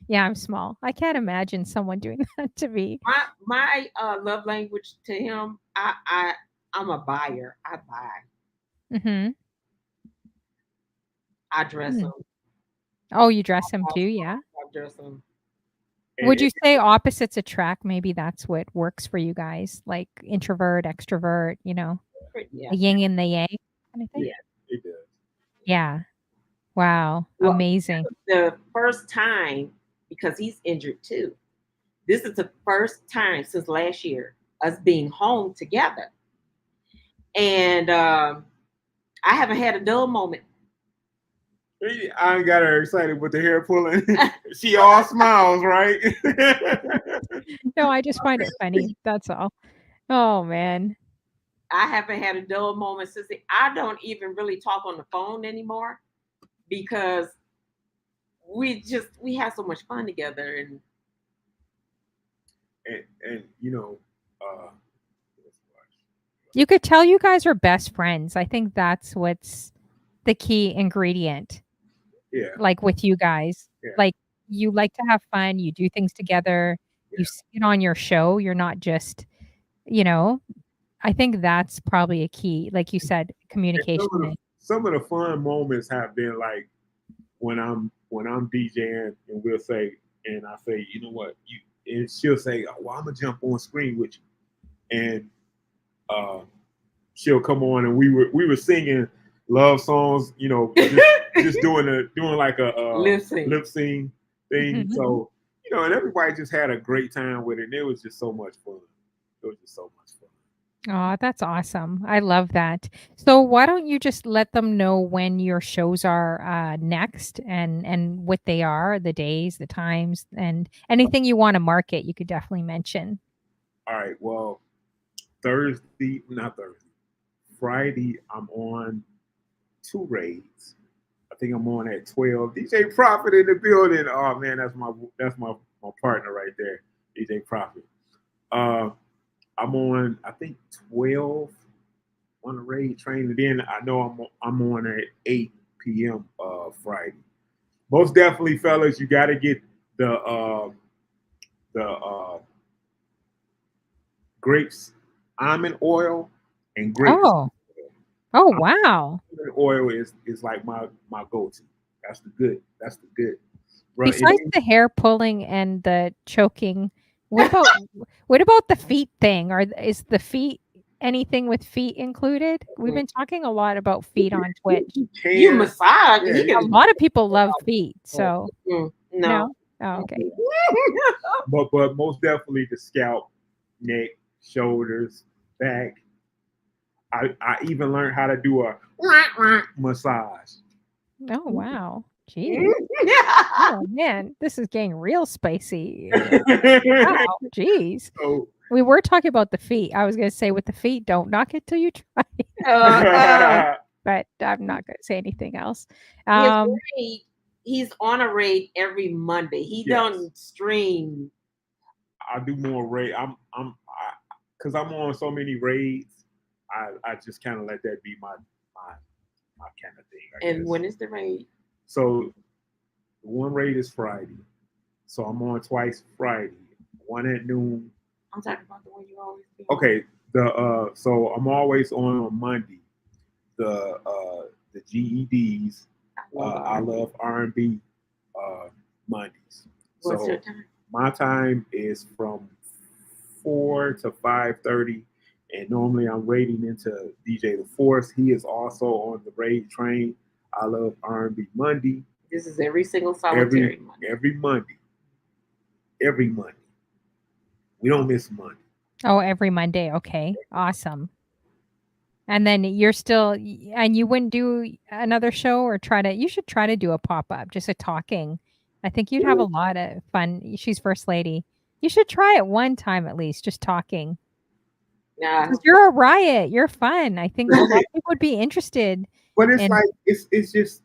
yeah, I'm small. I can't imagine someone doing that to me. My love language to him, I'm a buyer. I buy. Mhm. I dress him. Oh, you dress him too, yeah? I dress him. Would you say opposites attract? Maybe that's what works for you guys, like introvert, extrovert, Yeah. the yin and the yang kind of thing? Yeah. It does. Yeah. Wow. Well, Amazing. the first time because he's injured too. This is the first time since last year us being home together, and I haven't had a dull moment. I ain't got her excited with the hair pulling. She all smiles, right? No, I just find it funny. That's all. Oh man. I haven't had a dull moment since I don't even really talk on the phone anymore because we have so much fun together and you know, You could tell you guys are best friends. I think that's what's the key ingredient. yeah, Like with you guys. Yeah. Like you like to have fun, you do things together, you Yeah. see it on your show, you're not just, you know, I think that's probably a key, like you said, And communication. some of the fun moments have been like when I'm DJing and we'll say, and I say, you know what, you, and she'll say, oh, well, I'm gonna jump on screen with you, and uh, she'll come on, and we were singing love songs, you know, just doing like a Lip sync. lip sync thing. Mhm. So you know, and everybody just had a great time with it, and it was just so much fun. It was just so much fun. Aw, that's awesome. I love that. So why don't you just let them know when your shows are, next and what they are, the days, the times, and anything you wanna market, you could definitely mention. All right, well, not Thursday, Friday, I'm on two raids. I think I'm on at 12. DJ Prophet in the building. Oh man, that's my partner right there, DJ Prophet. Uh, I'm on I think 12 on the raid train, and then I know I'm on at 8 p.m. Friday. Most definitely, fellas, you got to get the grapes almond oil and grapes. Oh. Oh, wow. Almond oil is like my go-to. That's the good. Bro, Besides the hair pulling and the choking, what about what about the feet thing? Is the feet anything with feet included? We've been talking a lot about feet on Twitch. You massage. Yeah, He A can. lot of people love feet, so No. no? Oh, okay. but most definitely the scalp, neck, shoulders, back. I even learned how to do a massage. Oh, wow. Jeez. Oh, man, this is getting real spicy. Wow, jeez. So We were talking about the feet. I was gonna say with the feet, don't knock it till you try, but I'm not gonna say anything else. His Um, raid, he's on a raid every Monday. He Yes. don't stream. I do more raid. Because I'm on so many raids. I just kind of let that be my kind of thing. I And guess. when is the raid? So the one raid is Friday. So I'm on twice Friday. One at noon. I'm talking about the one you always do. Okay. So I'm always on Monday. The GEDs. I love R&B Mondays. What's So your time? my time is from 4 to 5:30, and normally I'm raiding into DJ The Force. He is also on the raid train. I love R&B Monday. This is every single solitary Monday. Every Monday. Every Monday. We don't miss Monday. oh, every Monday. Okay, awesome. And then you're still, and you wouldn't do another show or you should try to do a pop up, just a talking. I think you'd have a lot of fun. She's first lady. You should try it one time at least, just talking. Nah, 'Cause you're a riot. You're fun. I think a lot of people would be interested. But it's in like it's just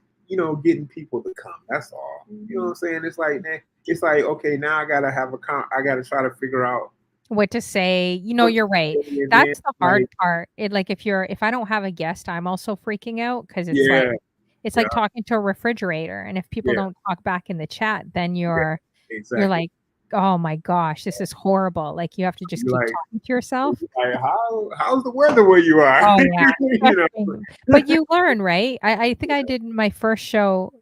getting people to come. That's all. You know what I'm saying? It's like okay, now I gotta I gotta try to figure out what to say. what You're to right. say, and That's then, the hard like, part. If I don't have a guest, I'm also freaking out because it's yeah, like talking to a refrigerator, and if people yeah, don't talk back in the chat, then yeah, you're exactly. like, "Oh my gosh, this is horrible." Like, you have to just You're keep like, talking to yourself. like how's the weather where you are? Oh, yeah. You know? But you learn, right? I think I did my first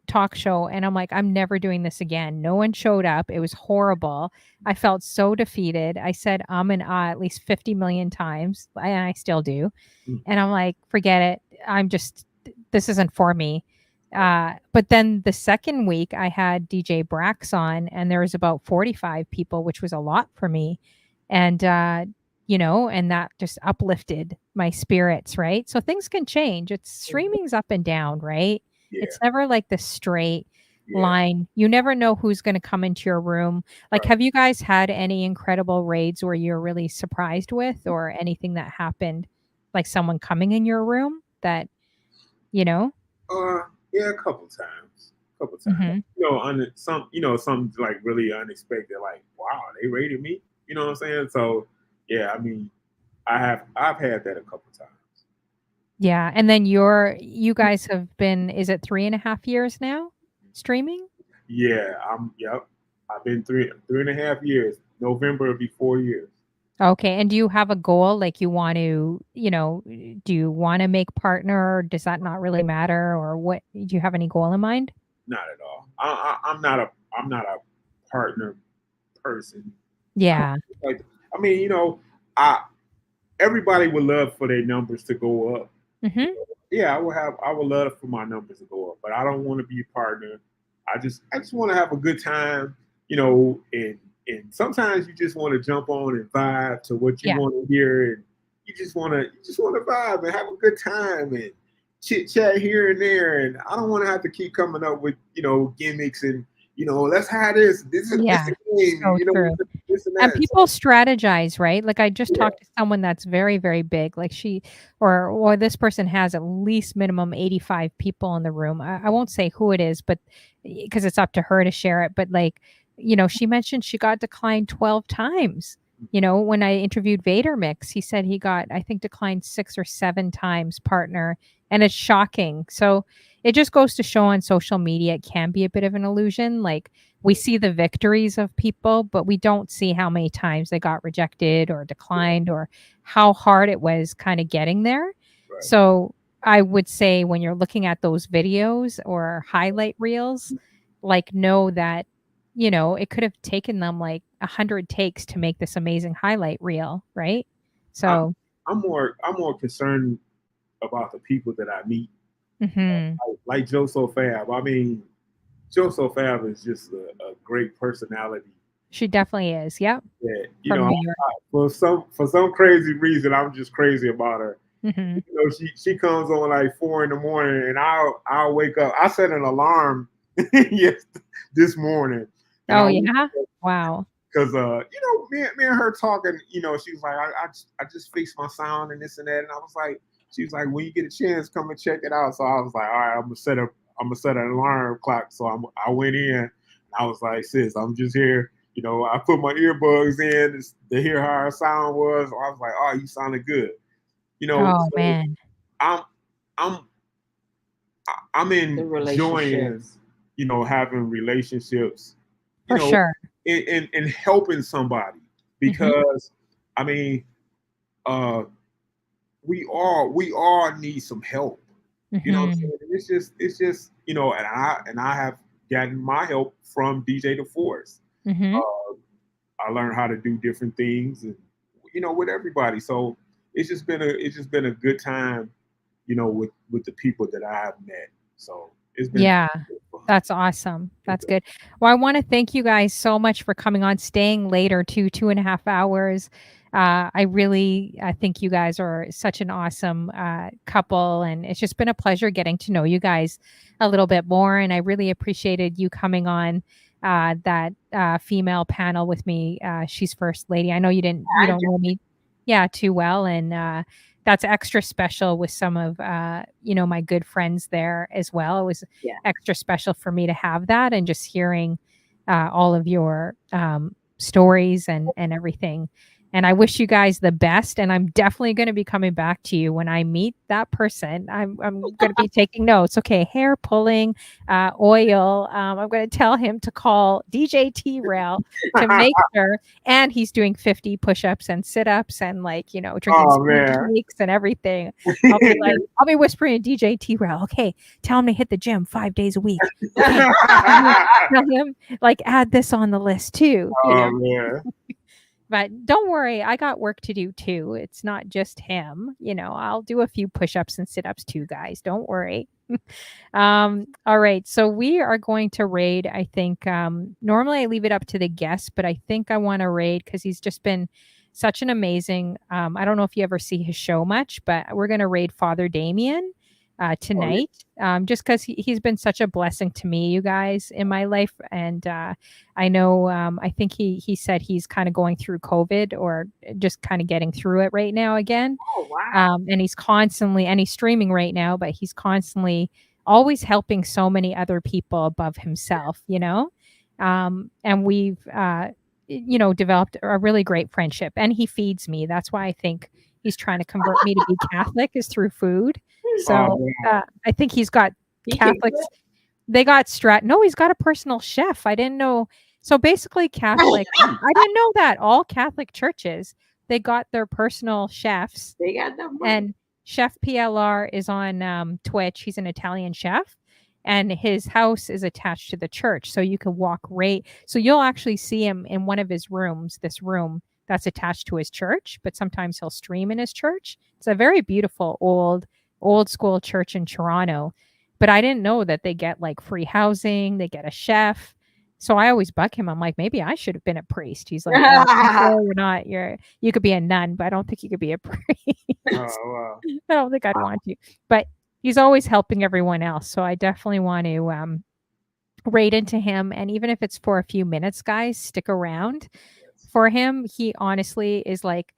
talk show, and I'm like, "I'm never doing this again." No one showed up. It was horrible. I felt so defeated. I said and at least 50 million times, and I still do. And I'm like, "Forget it. This isn't for me." But then the second week I had DJ Brax on, and there was about 45 people, which was a lot for me. And and that just uplifted my spirits, right? So things can change. It's streaming's up and down, right? Yeah, It's never like the straight yeah. line. You never know who's going to come into your room. Like, Right. have you guys had any incredible raids where you're really surprised with, or anything that happened, like someone coming in your room that, you know? Yeah, a couple times. Mhm. Some like really unexpected, like, wow, they rated me. You know what I'm saying? So yeah, I mean, I've had that a couple times. Yeah, and then you guys have been, is it 3.5 years now streaming? Yeah, yep. I've been 3.5 years. November will be 4 years. Okay. And do you have a goal? Like you want to, do you want to make partner? Or does that not really matter? Or what? Do you have any goal in mind? Not at all. I'm not a partner person. I don't Yeah. like. I mean, I everybody would love for their numbers to go up. Hmm. Yeah, I would love for my numbers to go up, but I don't want to be a partner. I just want to have a good time, and sometimes you just want to jump on and vibe to what you Yeah. want to hear, and you just want to vibe and have a good time and chit chat here and there, and I don't want to have to keep coming up with gimmicks and let's have this is Yeah. a game, So true. this and And that. people strategize, right? Like I just Yeah, talked to someone that's very, very big. Like she or this person has at least minimum 85 people in the room. I won't say who it is, but because it's up to her to share it. But like, she mentioned she got declined 12 times. When I interviewed Vader Mix, he said he got, I think, declined 6 or 7 times partner. And it's shocking. So it just goes to show on social media, it can be a bit of an illusion. Like we see the victories of people, but we don't see how many times they got rejected or declined or how hard it was kind of getting there. right. So I would say when you're looking at those videos or highlight reels, like know that, it could have taken them like 100 takes to make this amazing highlight reel, right? I, So, I'm more concerned about the people that I meet, mhm. like Joe So Fab. I mean, Joe So Fab is just a great personality. She definitely is. Yep. That From New York. for some crazy reason, I'm just crazy about her. Mhm. She comes on like 4 in the morning, and I'll wake up. I set an alarm yes this morning, and Oh, yeah? Wow. because me and her talking. She was like, I just fixed my sound and this and that, and I was like, she was like, when you get a chance, come and check it out. So I was like, all right, I'm gonna set an alarm clock. So I went in, and I was like, sis, I'm just here. I put my earbuds in to hear how our sound was. I was like, oh, you sounded good. Oh, So man. I'm I'm I'm The enjoying, relationships. having relationships, you For know, sure. and helping somebody Mhm. because I mean, uh, we all need some help. You know what I'm Mhm. saying? It's just and I have gotten my help from DJ DeForest. Mhm. Uh, I learned how to do different things and with everybody. So it's just been a good time, with the people that I have met. So it's been Yeah. fun. That's awesome. That's good. Well, I wanna thank you guys so much for coming on, staying later to 2.5 hours. I think you guys are such an awesome, couple, and it's just been a pleasure getting to know you guys a little bit more, and I really appreciated you coming on, that, female panel with me. She's first lady. I know you I don't know me, yeah, too well, and, that's extra special with some of, my good friends there as well. It was Yeah. extra special for me to have that and just hearing all of your stories and everything. And I wish you guys the best. And I'm definitely going to be coming back to you when I meet that person. I'm going to be taking notes. Okay, hair pulling, oil. I'm going to tell him to call DJ T Rail to make sure. And he's doing 50 push-ups and sit-ups and drinking Oh speed man. shakes and everything. I'll be whispering to DJ T Rail. Okay, tell him to hit the gym 5 days a week. Okay, tell him like add this on the list too. Oh man. But don't worry, I got work to do too. It's not just him. I'll do a few push-ups and sit-ups too, guys. Don't worry. All right. So we are going to raid, I think. Normally I leave it up to the guest, but I think I want to raid because he's just been such an amazing. I don't know if you ever see his show much, but we're gonna raid Father Damien Oh yeah. tonight. Just because he's been such a blessing to me, you guys, in my life. And I know I think he said he's kind of going through COVID or just kind of getting through it right now again. Oh wow. And he's streaming right now, but he's constantly always helping so many other people above himself, and we've developed a really great friendship, and he feeds me. That's why I think he's trying to convert me to be Catholic is through food. Oh So wow. I think he's got He can Catholics. They got strat. No, he's got a personal chef. I didn't know So basically, Catholic. I didn't know that all Catholic churches, they got their personal chefs, They got the money. and Chef PLR is on Twitch. He's an Italian chef, and his house is attached to the church, so you can walk right. So you'll actually see him in one of his rooms. This room that's attached to his church, but sometimes he'll stream in his church. It's a very beautiful old school church in Toronto. But I didn't know that they get like free housing, they get a chef. So I always bug him. I'm like, maybe I should have been a priest. He's like, no, you're not. You could be a nun, but I don't think you could be a priest. Wow. I don't think I'd want to. But he's always helping everyone else. So I definitely want to rate into him. And even if it's for a few minutes, guys, stick around for him. He honestly is like,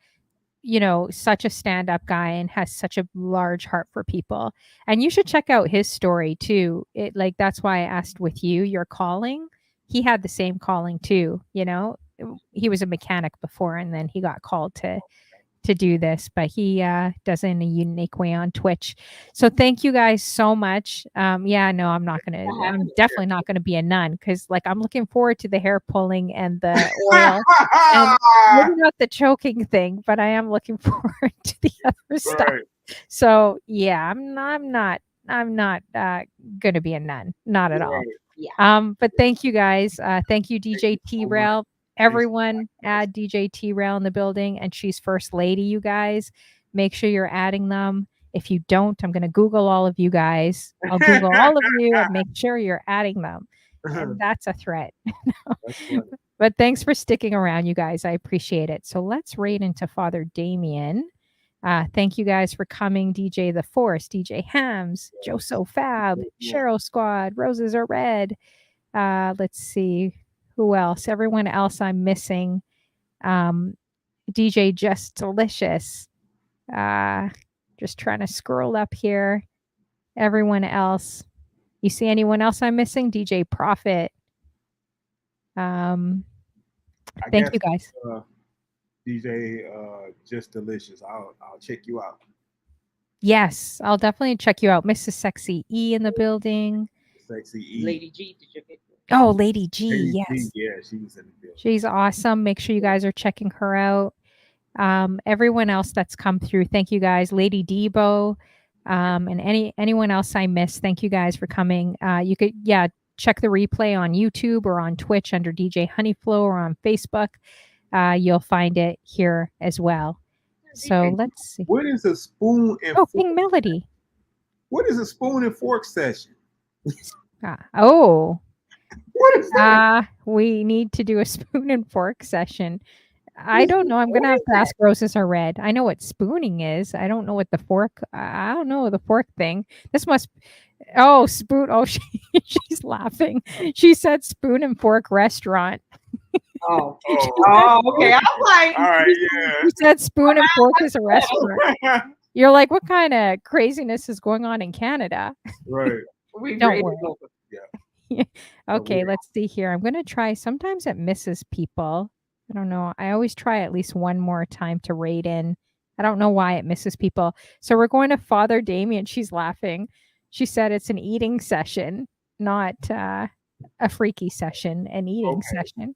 such a stand-up guy and has such a large heart for people. And you should check out his story too. That's why I asked with you, your calling. He had the same calling too, He was a mechanic before, and then he got called to do this, but he does it in a unique way on Twitch. So thank you guys so much. I'm definitely not gonna be a nun, because I'm looking forward to the hair pulling and the oil. And maybe not the choking thing, but I am looking forward to the other stuff. Right. So yeah, I'm not gonna be a nun. Not at all. Yeah. But thank you guys. Thank you, DJ T-Rail. Everyone add DJ T-Rail in the building, and she's first lady, you guys. Make sure you're adding them. If you don't, I'm going to Google all of you guys. I'll Google all of you and make sure you're adding them. And that's a threat. But thanks for sticking around, you guys. I appreciate it. So let's raid into Father Damien. Thank you guys for coming. DJ The Force, DJ Hams, Joe So Fab, Cheryl Squad, Roses Are Red. Let's see. Who else? Everyone else I'm missing. DJ Just Delicious. Just trying to scroll up here. Everyone else. You see anyone else I'm missing? DJ Profit. Thank you guys. DJ Just Delicious. I'll check you out. Yes, I'll definitely check you out. Mrs. Sexy E in the building. Sexy E. Lady G, did you get that? Oh, Lady G, Lady yes. G, yeah, she's in the building. She's awesome. Make sure you guys are checking her out. Everyone else that's come through, thank you guys. Lady Debo, and anyone else I missed, thank you guys for coming. You could, check the replay on YouTube or on Twitch under DJ Honeyflow, or on Facebook. You'll find it here as well. So let's see. What is a spoon and fork? Pink Melody. What is a spoon and fork session? What is that? We need to do a spoon and fork session. I don't know. I'm going to have to ask Roses Are Red. I know what spooning is. I don't know what the fork. I don't know the fork thing. This must. Oh, spoon. Oh, she's laughing. She said spoon and fork restaurant. Oh, okay. I'm like, all right, yeah. You said spoon and fork is a restaurant. You're like, what kind of craziness is going on in Canada? Right. Don't worry. Yeah. Okay, let's see here. I'm going to try. Sometimes it misses people. I don't know. I always try at least one more time to raid in. I don't know why it misses people. So we're going to Father Damien. She's laughing. She said it's an eating session, not a freaky session, an eating session.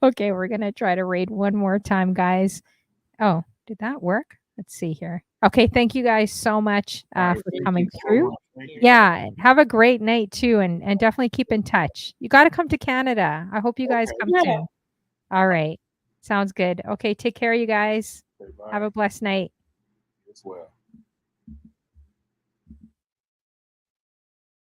Okay, we're going to try to raid one more time, guys. Oh, did that work? Let's see here. Okay, thank you guys so much for coming through. Yeah, have a great night too, and definitely keep in touch. You got to come to Canada. I hope you guys come soon. All right. Sounds good. Okay, take care, you guys. Okay, have a blessed night. As well.